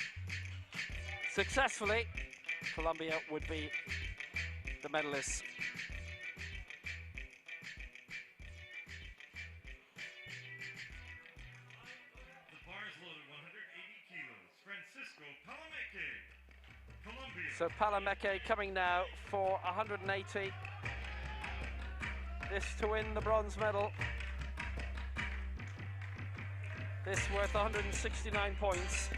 successfully, Colombia would be the medalists.
The bars loaded 180 kilos. Francisco Palamecchi, Colombia.
So Palamecchi coming now for 180. This to win the bronze medal. This worth 169 points.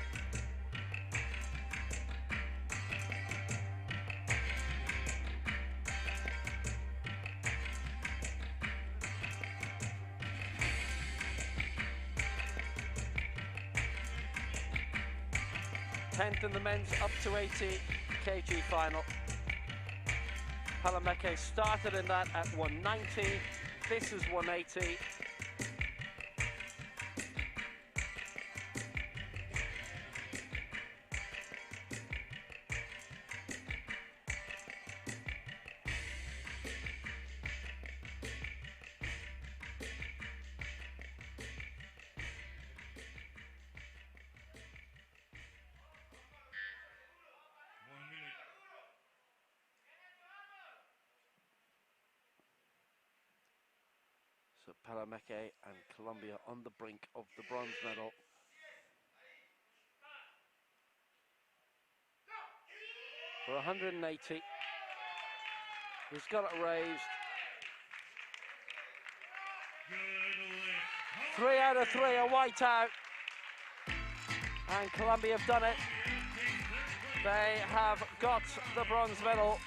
Tenth in the men's up to 80 kg final. Palamecchi started in that at 190. This is 180. So Palamecchi and Colombia on the brink of the bronze medal. For 180. He's got it raised. 3 out of 3 are white out. And Colombia have done it. They have got the bronze medal.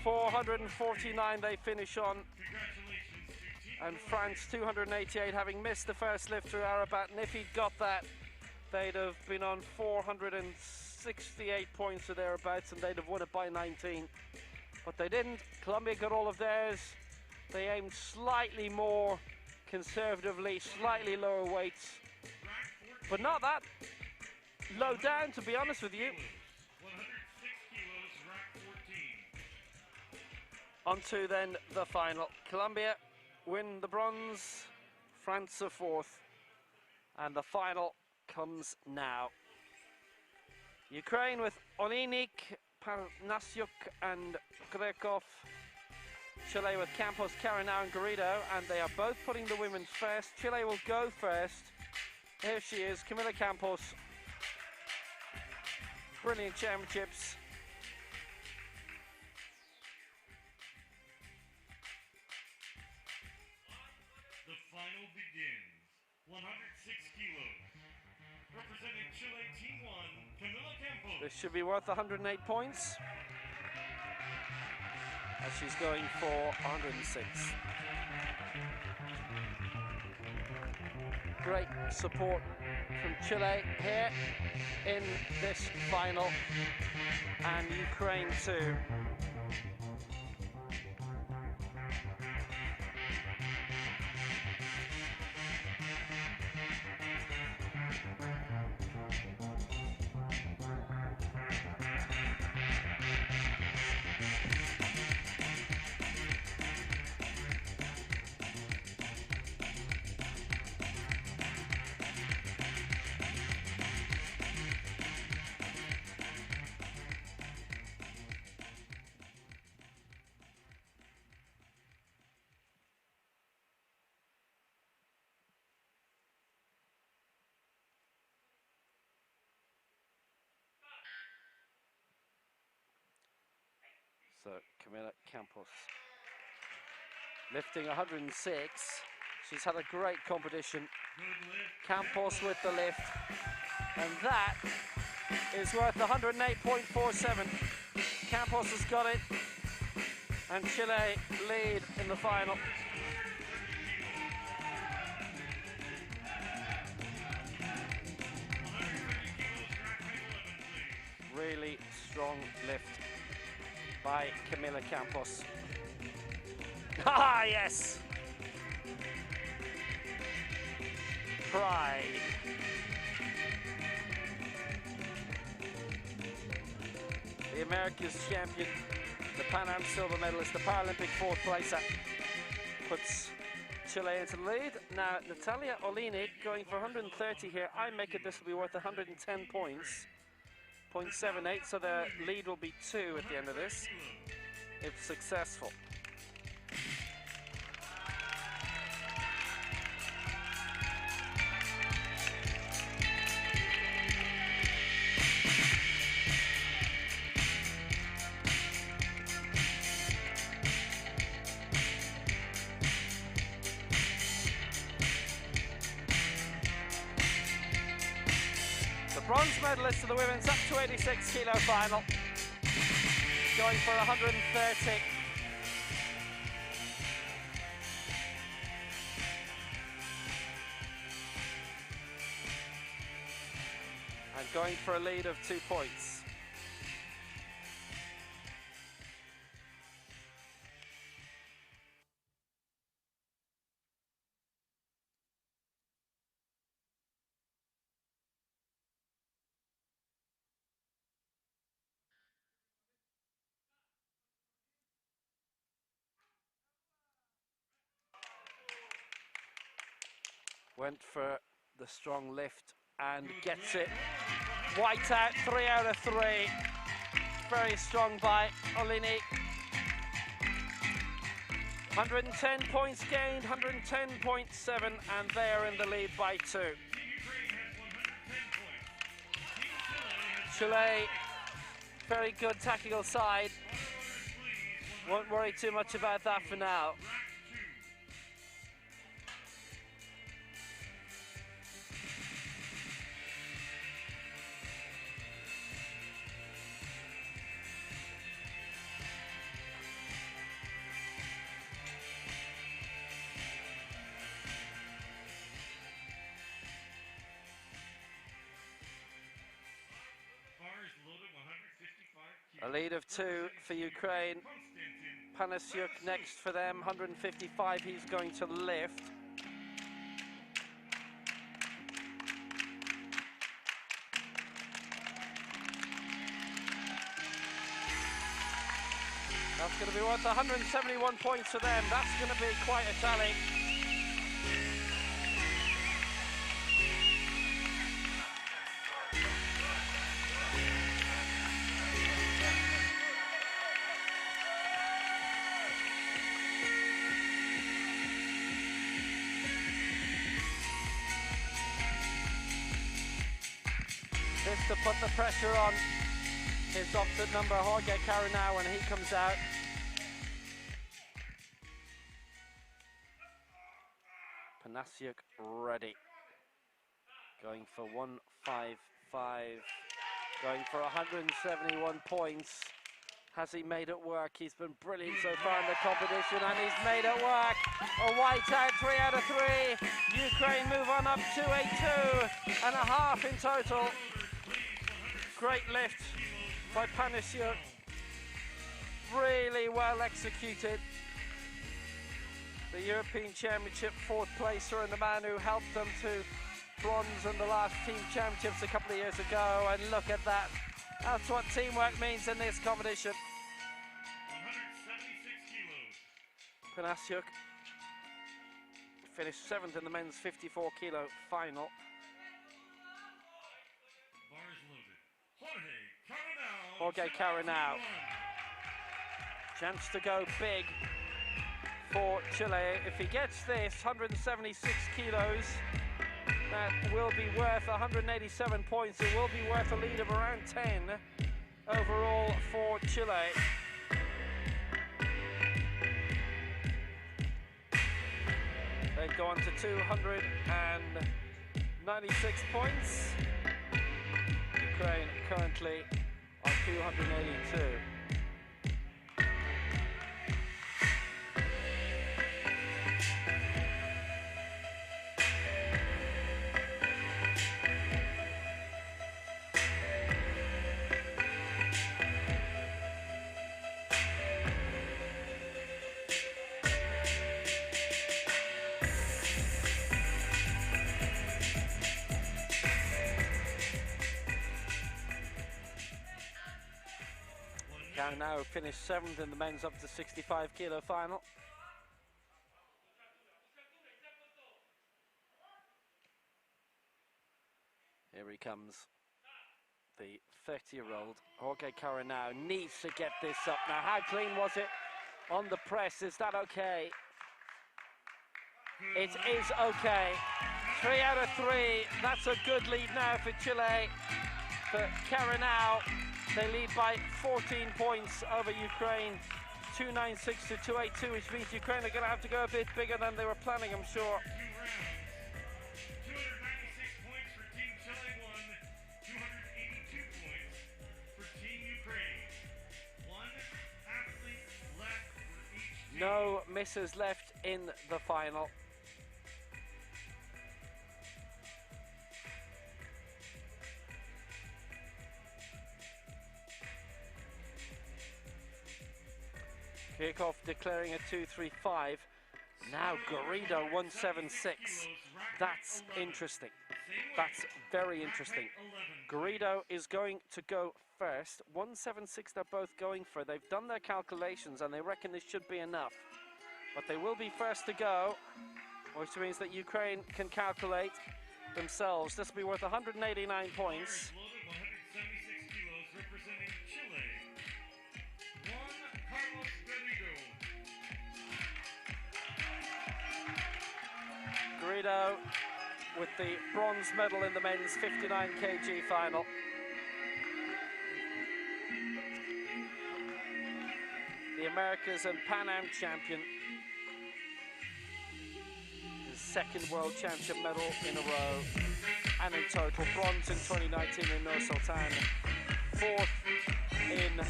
449 they finish on, and France 288, having missed the first lift through Arabat. And if he'd got that, they'd have been on 468 points or thereabouts, and they'd have won it by 19. But they didn't. Colombia got all of theirs. They aimed slightly more conservatively, slightly lower weights, but not that low down, to be honest with you. On to then the final. Colombia win the bronze, France a fourth, and the final comes now. Ukraine with Olinik, Parnasiuk and Grekov. Chile with Campos, Carinao and Garrido, and they are both putting the women first. Chile will go first. Here she is, Camila Campos. Brilliant championships.
The final begins. 106 kilos. Representing Chile Team 1, Camila Campos.
This should be worth 108 points. As she's going for 106. Great support from Chile here in this final, and Ukraine too. So Camila Campos lifting 106. She's had a great competition. Campos with the lift, and that is worth 108.47. Campos has got it, and Chile lead in the final. Really strong lift by Camila Campos. Ah, yes! Pride. The the America's champion, the Pan Am silver medalist, the Paralympic fourth placer, puts Chile into the lead. Now, Natalia Olinik going for 130 here. I make it this will be worth 110 points. 0.78, so the lead will be 2 at the end of this, if successful. Bronze medalist of the women's up to 86 kilo final, going for 130. And going for a lead of 2 points. Went for the strong lift and gets it. White out, 3 out of 3. Very strong by Olinik. 110 points gained, 110.7, and they are in the lead by 2. Chile, very good tactical side. Won't worry too much about that for now. A lead of 2 for Ukraine. Panasiuk next for them, 155 he's going to lift. That's going to be worth 171 points for them. That's going to be quite a tally. This to put the pressure on his opposite number, Jorge Carinao, when he comes out. Panasiuk ready. Going for 155. Going for 171 points. Has he made it work? He's been brilliant so far in the competition, and he's made it work. A white out, 3 out of 3. Ukraine move on up to a 2.5 in total. Great lift by Panasiuk. Really well executed. The European Championship fourth placer and the man who helped them to bronze in the last team championships a couple of years ago. And look at that. That's what teamwork means in this competition.
176 kilos.
Panasiuk finished 7th in the men's 54 kilo final.
Bars loaded.
Jorge Carinao. Chance to go big for Chile. If he gets this, 176 kilos, that will be worth 187 points. It will be worth a lead of around 10 overall for Chile. They go on to 296 points. Ukraine currently on 282. Now finished 7th in the men's up to 65 kilo final. Here he comes. The 30-year-old Jorge Caranao needs to get this up now. How clean was it on the press? Is that okay? It is okay. 3 out of 3. That's a good lead now for Chile. For Caranao, they lead by 14 points over Ukraine. 296 to 282, which means Ukraine are going to have to go a bit bigger than they were planning, I'm sure.
296 points for Team Chile, 282 points for Team Ukraine. 1 athlete left for each team.
No misses left in the final. Kirchhoff declaring a 2:35. Now Garrido 176. That's interesting. That's very interesting. Garrido is going to go first. 176 they're both going for. They've done their calculations and they reckon this should be enough. But they will be first to go, which means that Ukraine can calculate themselves. This will be worth 189 points. Garrido with the bronze medal in the men's 59 kg final. The Americas and Pan Am champion. His 2nd world championship medal in a row. And in total, bronze in 2019 in Nur Sultan. 4th in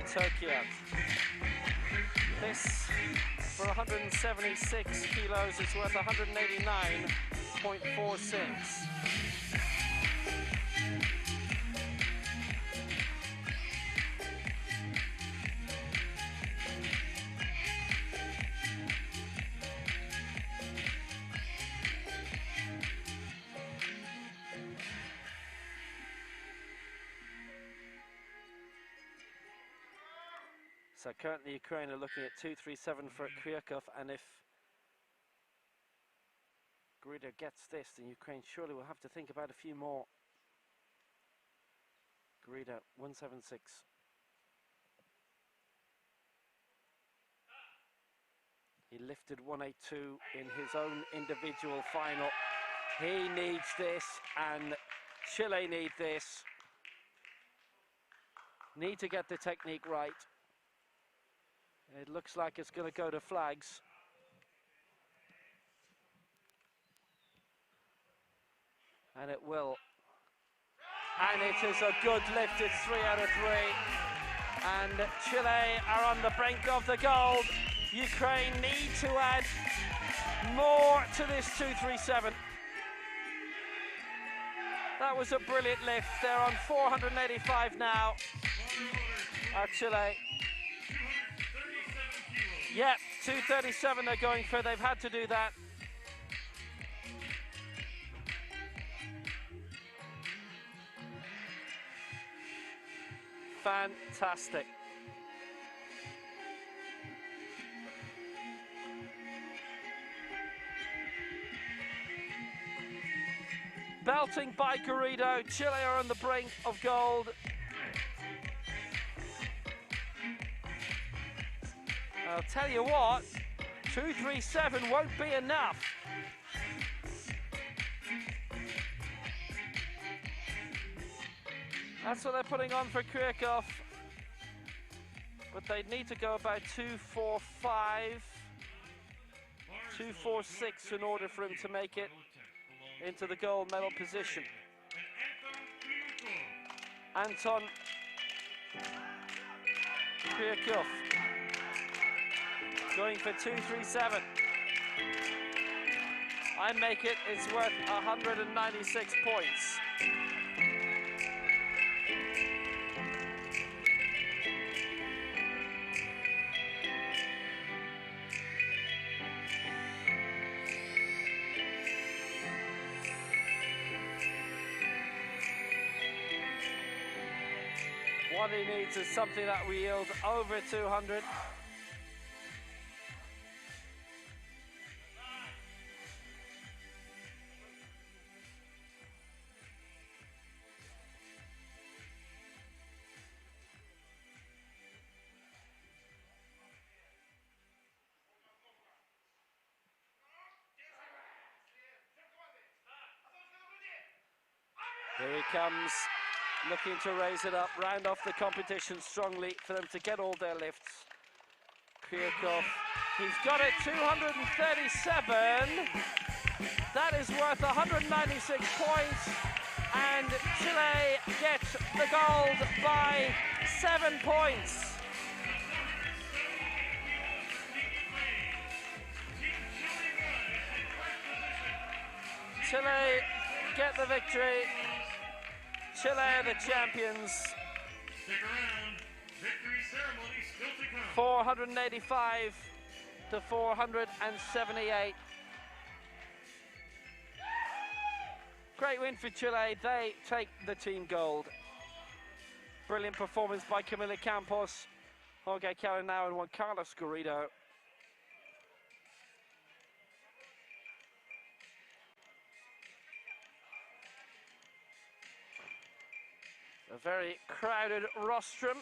Turkey. This, for 176 kilos, is worth 189.46. So currently Ukraine are looking at 2:37 for Kryakov, and if Garrido gets this, then Ukraine surely will have to think about a few more. Garrido 176. He lifted 182 in his own individual final. He needs this, and Chile need this. Need to get the technique right. It looks like it's going to go to flags. And it will. And it is a good lift. It's 3 out of 3. And Chile are on the brink of the gold. Ukraine need to add more to this 2:37. That was a brilliant lift. They're on 485 now. Chile. Yep, 2:37 they're going for. They've had to do that. Fantastic. Belting by Garrido. Chile are on the brink of gold. I'll tell you what, 2:37 won't be enough. That's what they're putting on for Kryakov. But they'd need to go about 2:45, 2:46 in order for him to make it into the gold medal position. Anton Kryakov going for 2:37. I make it, it's worth 196 points. What he needs is something that will yield over 200. Here he comes, looking to raise it up, round off the competition strongly for them to get all their lifts. Kryakov, he's got it, 237. That is worth 196 points, and Chile gets the gold by 7 points. Chile get the victory. Chile are the champions. 485 to 478. Great win for Chile. They take the team gold. Brilliant performance by Camila Campos, Jorge Carinao and Juan Carlos Garrido. A very crowded rostrum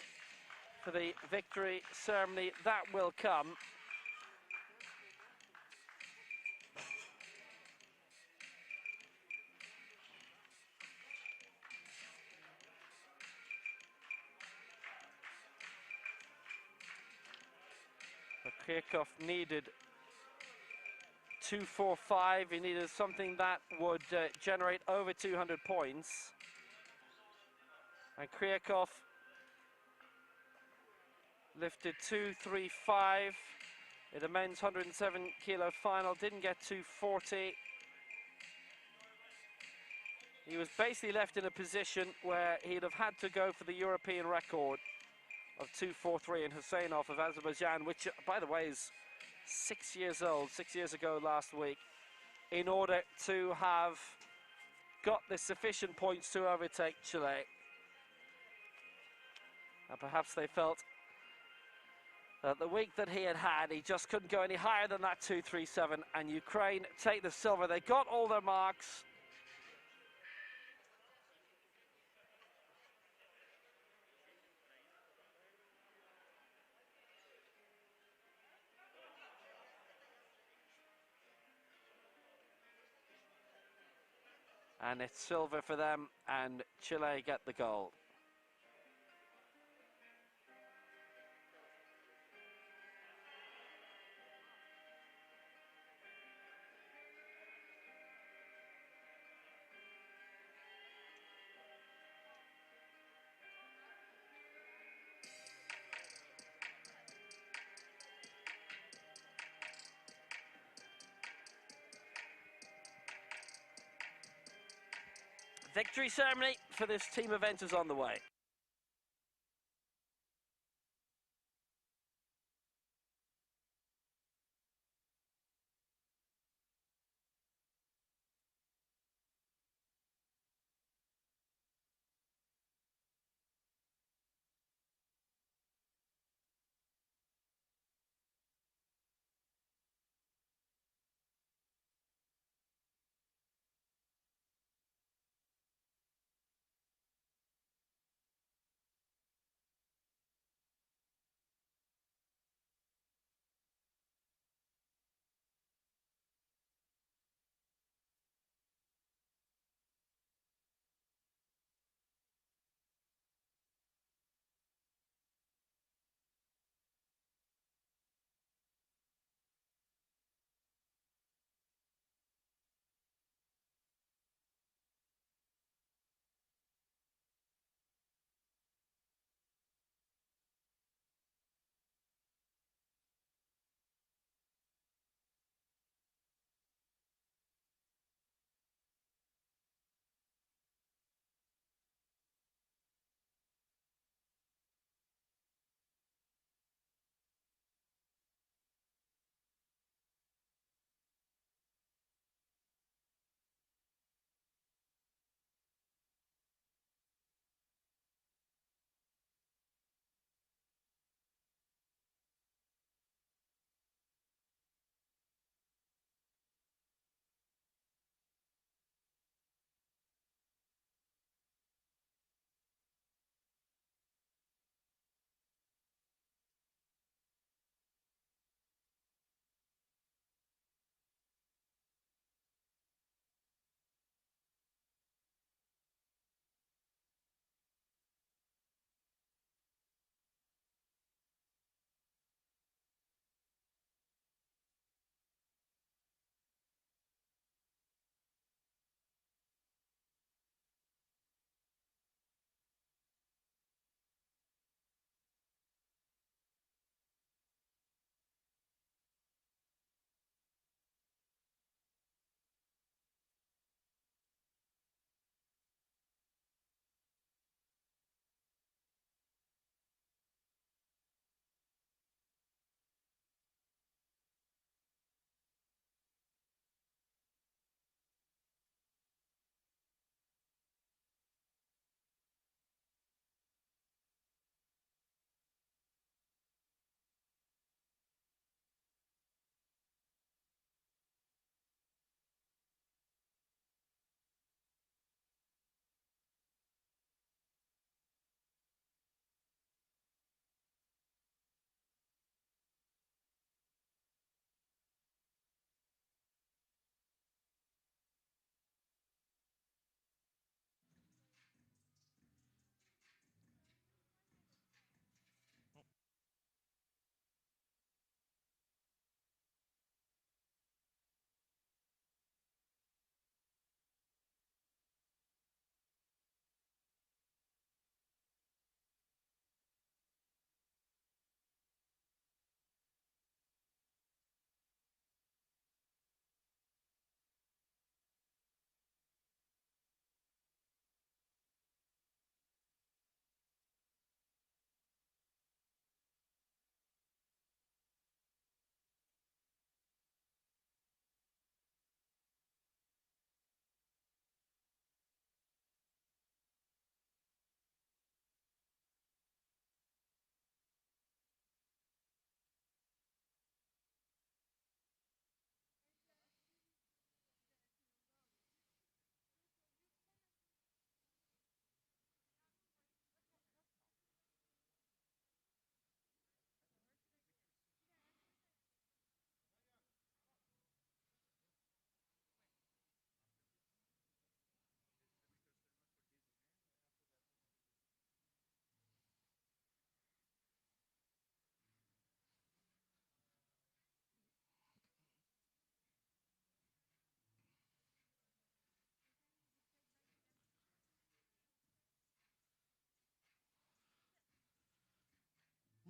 for the victory ceremony that will come. Kryakov needed 245. He needed something that would generate over 200 points. And Kryakov lifted 235 in the men's 107 kilo final, didn't get 240. He was basically left in a position where he'd have had to go for the European record of 243 in Husseinov of Azerbaijan, which, by the way, is 6 years old, 6 years ago last week, in order to have got the sufficient points to overtake Chile. And perhaps they felt that the week that he had, he just couldn't go any higher than that 237, and Ukraine take the silver. They got all their marks. And it's silver for them, and Chile get the gold. Victory ceremony for this team event is on the way.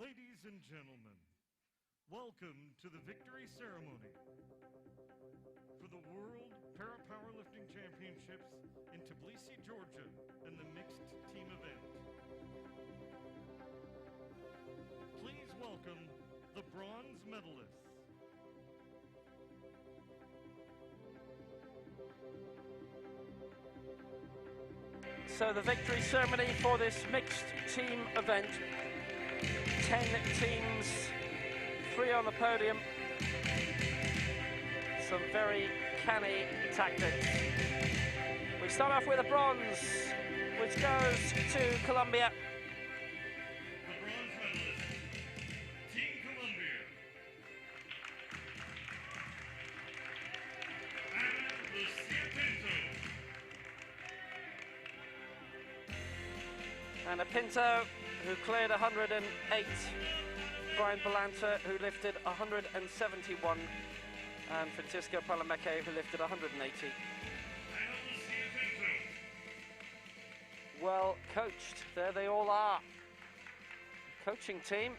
Ladies and gentlemen, welcome to the victory ceremony for the World Para-Powerlifting Championships in Tbilisi, Georgia, and the mixed team event. Please welcome the bronze medalists.
So the victory ceremony for this mixed team event. 10 teams, 3 on the podium. Some very canny tactics. We start off with a bronze, which goes to Colombia.
The bronze medalist, Team Colombia.
Ana Pinto, who cleared 108. Brian Balanta, who lifted 171. And Francisco Paralympic, who lifted 180. Well coached, there they all are. Coaching team,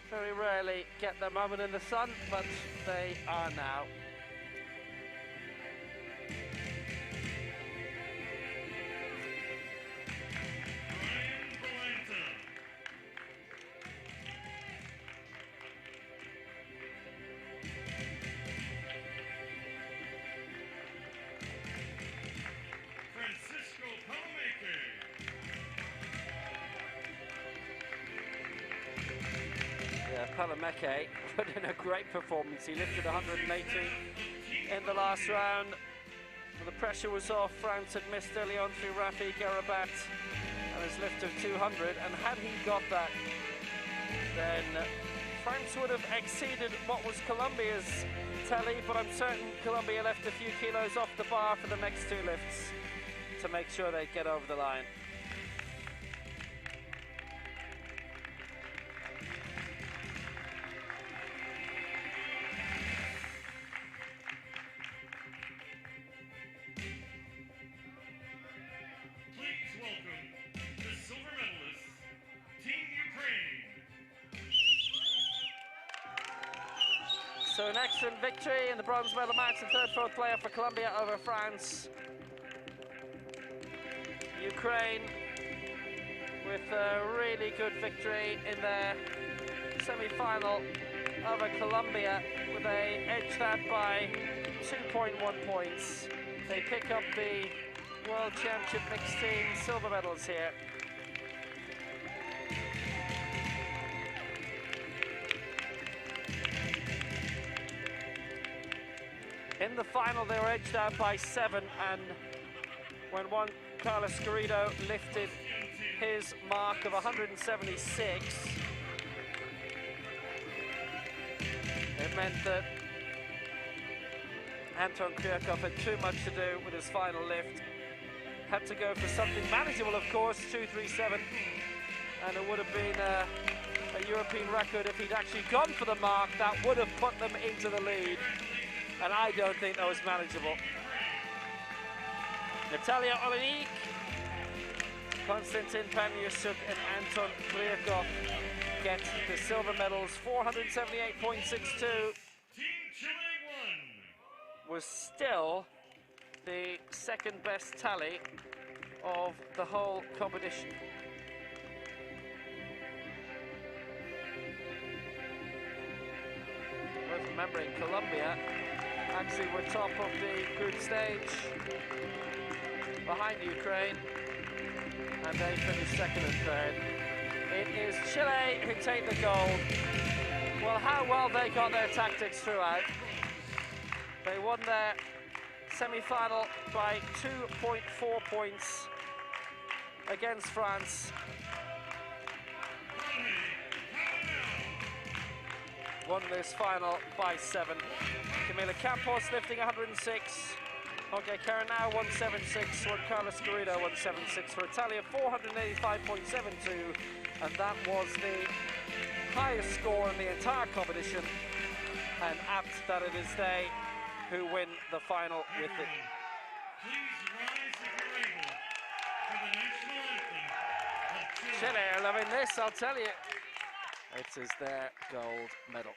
very rarely get their moment in the sun, but they are now. Paralympic put in a great performance. He lifted 180 in the last round. The pressure was off. France had missed early on through Rafi Garabat and his lift of 200. And had he got that, then France would have exceeded what was Colombia's tally. But I'm certain Colombia left a few kilos off the bar for the next 2 lifts to make sure they get over the line. So an excellent victory in the bronze medal match, the 3rd, 4th player for Colombia over France. Ukraine with a really good victory in their semi-final over Colombia, where they edged that by 2.1 points. They pick up the World Championship mixed team silver medals here. In the final, they were edged out by 7, and when Juan Carlos Garrido lifted his mark of 176, it meant that Anton Kryakov had too much to do with his final lift. Had to go for something manageable, of course, 237, and it would have been a European record if he'd actually gone for the mark. That would have put them into the lead. And I don't think that was manageable. Natalia Olenik, Konstantin Panyashuk and Anton Kryakov get the silver medals. 478.62 was still the 2nd best tally of the whole competition. Worth remembering, Colombia actually were top of the group stage behind Ukraine, and they finished 2nd and 3rd. It is Chile who take the gold. Well, how well they got their tactics throughout. They won their semi-final by 2.4 points against France. Won this final by 7. Camila Campos lifting 106. Jorge Caranao 176. Juan Carlos Garrido 176 for Italia, 485.72. And that was the highest score in the entire competition. And apt that it is they who win the final with it.
Please rise if you're able for the national anthem of Chile.
Chile are loving this, I'll tell you. It is their gold medal.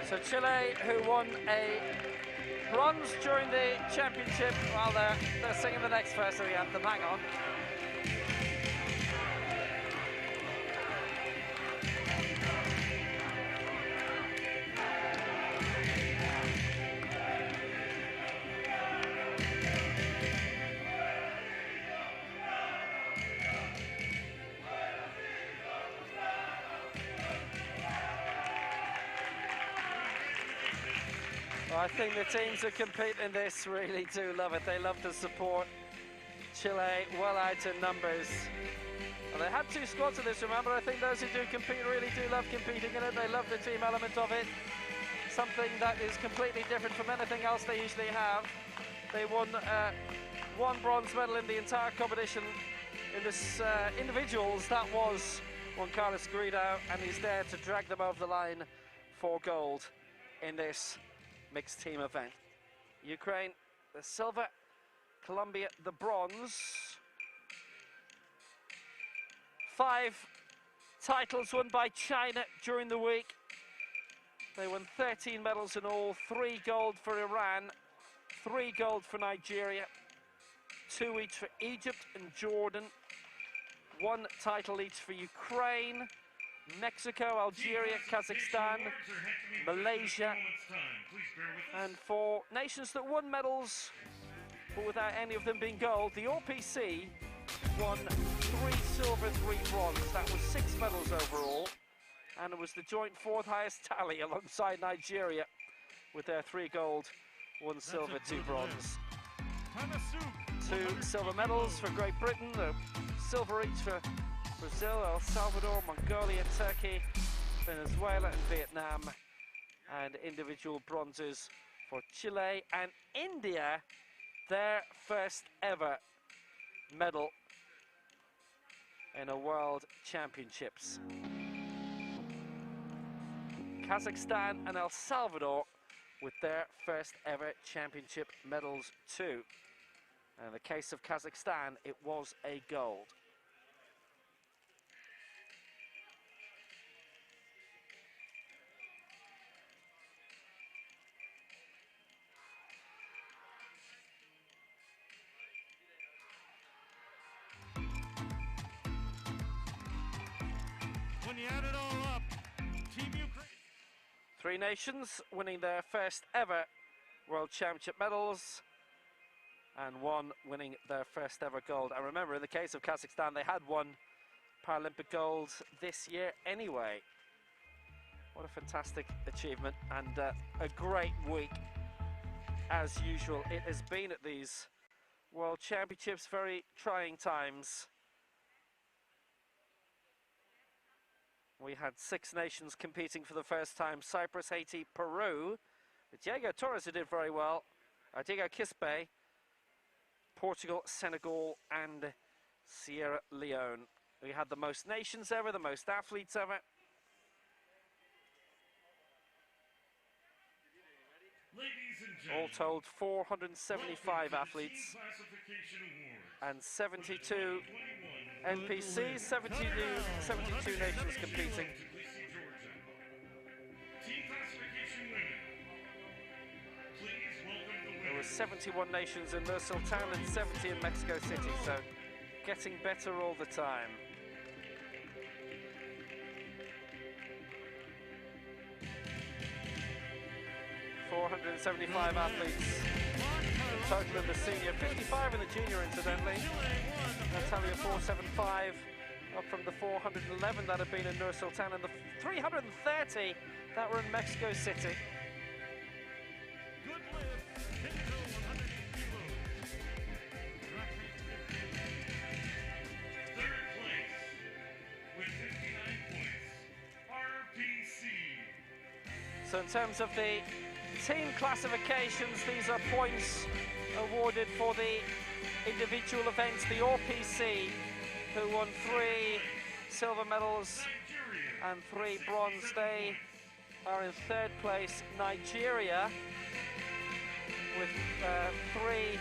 So Chile, who won a bronze during the championship, well, they're singing the next verse of the anthem. Hang on. Well, I think the teams who compete in this really do love it. They love to support Chile well out in numbers. Well, they had two squads in this, remember. I think those who do compete really do love competing in it. They love the team element of it. Something that is completely different from anything else they usually have. They won one bronze medal in the entire competition. In this individuals, that was Juan Carlos Garrido, and he's there to drag them over the line for gold in this mixed team event. Ukraine, the silver, Colombia, the bronze. 5 titles won by China during the week. They won 13 medals in all, 3 gold for Iran, 3 gold for Nigeria, 2 each for Egypt and Jordan, 1 title each for Ukraine, Mexico, Algeria, Kazakhstan, Malaysia, and for nations that won medals but without any of them being gold, the RPC won 3 silver, 3 bronze. That was 6 medals overall, and it was the joint 4th highest tally alongside Nigeria with their 3 gold, 1 silver, 2 bronze. 2 silver medals for Great Britain, silver each for Brazil, El Salvador, Mongolia, Turkey, Venezuela and Vietnam, and individual bronzes for Chile and India, their first ever medal in a World Championships. Kazakhstan and El Salvador with their first ever championship medals too. And in the case of Kazakhstan, it was a gold.
When you add it all up, Team Ukraine.
3 nations winning their first ever World Championship medals, and 1 winning their first ever gold. And remember, in the case of Kazakhstan, they had 1 Paralympic gold this year anyway. What a fantastic achievement, and a great week as usual. It has been at these World Championships, very trying times. We had 6 nations competing for the first time: Cyprus, Haiti, Peru, Diego Torres, who did very well, Diego Quispe, Portugal, Senegal and Sierra Leone. We had the most nations ever, the most athletes ever.
Ladies and
All told, 475 athletes and 72 NPCs, 72 nations competing. There were 71 nations in Nur Sultan and 70 in Mexico City, so getting better all the time. .475 athletes in total in the senior, 55 in the junior incidentally. Natalia 475 up from the 411 that had been in Nur Sultan and the 330 that were in Mexico City.
Good lift, Pinto 100 kilos. Third place with 59 points, RPC.
So in terms of the team classifications, these are points awarded for the individual events. The RPC, who won 3 silver medals and 3 bronze, they are in third place. Nigeria with 3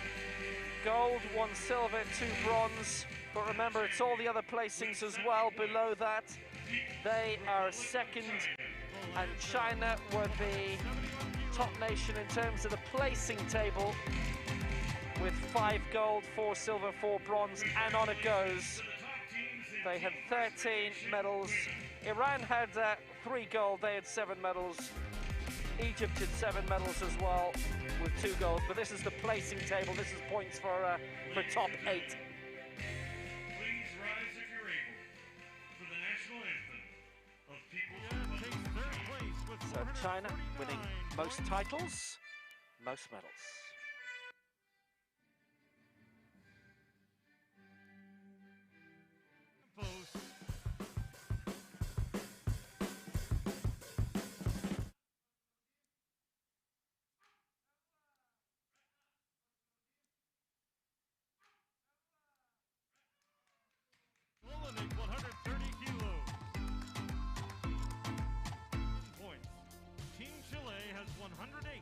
gold, 1 silver, 2 bronze. But remember, it's all the other placings as well below that. They are second, and China were the top nation in terms of the placing table with 5 gold, 4 silver, 4 bronze, and on it goes. They had 13 medals. Iran had 3 gold, they had 7 medals. Egypt had 7 medals as well with 2 gold, but this is the placing table. This is points for top 8.
Please rise if you're able for the national anthem of People's Republic. Third place with
So China winning most titles, most medals.
Olympic 130 kilos. Points. Team Chile has 108.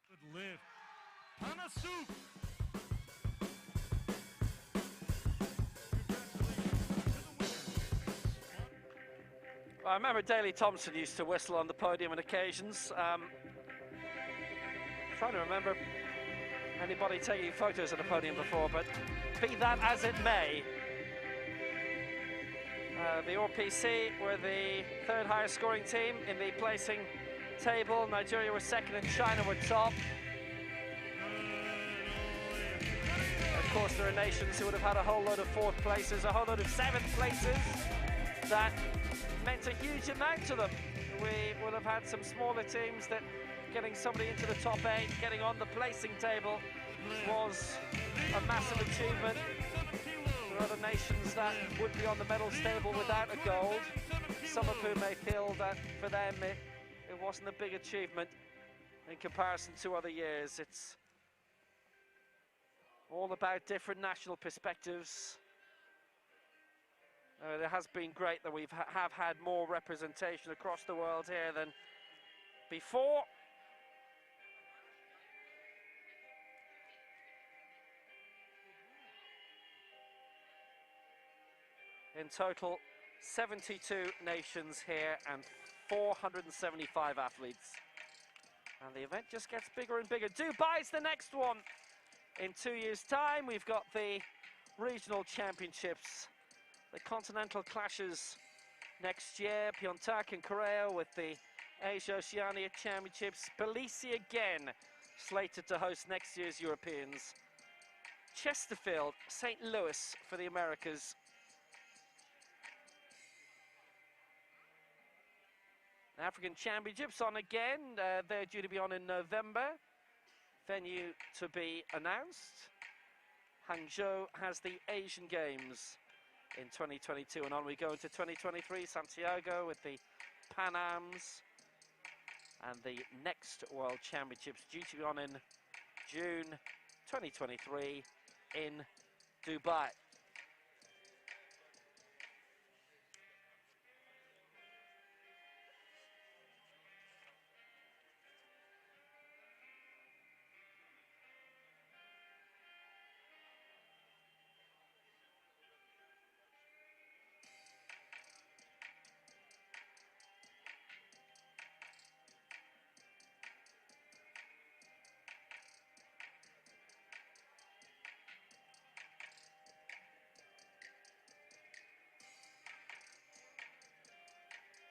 Good lift. Panasuk.
I remember Daley Thompson used to whistle on the podium on occasions. Trying to remember anybody taking photos at the podium before, but be that as it may, the RPC were the 3rd highest scoring team in the placing table. Nigeria were 2nd and China were top. Of course, there are nations who would have had a whole load of 4th places, a whole load of 7th places. That meant a huge amount to them. We would have had some smaller teams that getting somebody into the top 8, getting on the placing table was a massive achievement. There are other nations that would be on the medal table without a gold, some of whom may feel that for them it wasn't a big achievement in comparison to other years. It's all about different national perspectives. It has been great that we have had more representation across the world here than before. In total, 72 nations here and 475 athletes. And the event just gets bigger and bigger. Dubai's the next one. In 2 years' time, we've got the regional championships, the continental clashes next year, Pyeongtaek in Korea with the Asia-Oceania Championships. Tbilisi again, slated to host next year's Europeans. Chesterfield, St. Louis for the Americas. African Championships on again. They're due to be on in November. Venue to be announced. Hangzhou has the Asian Games in 2022, and on we go into 2023. Santiago with the Pan Ams, and the next World Championships due to be on in June 2023 in Dubai.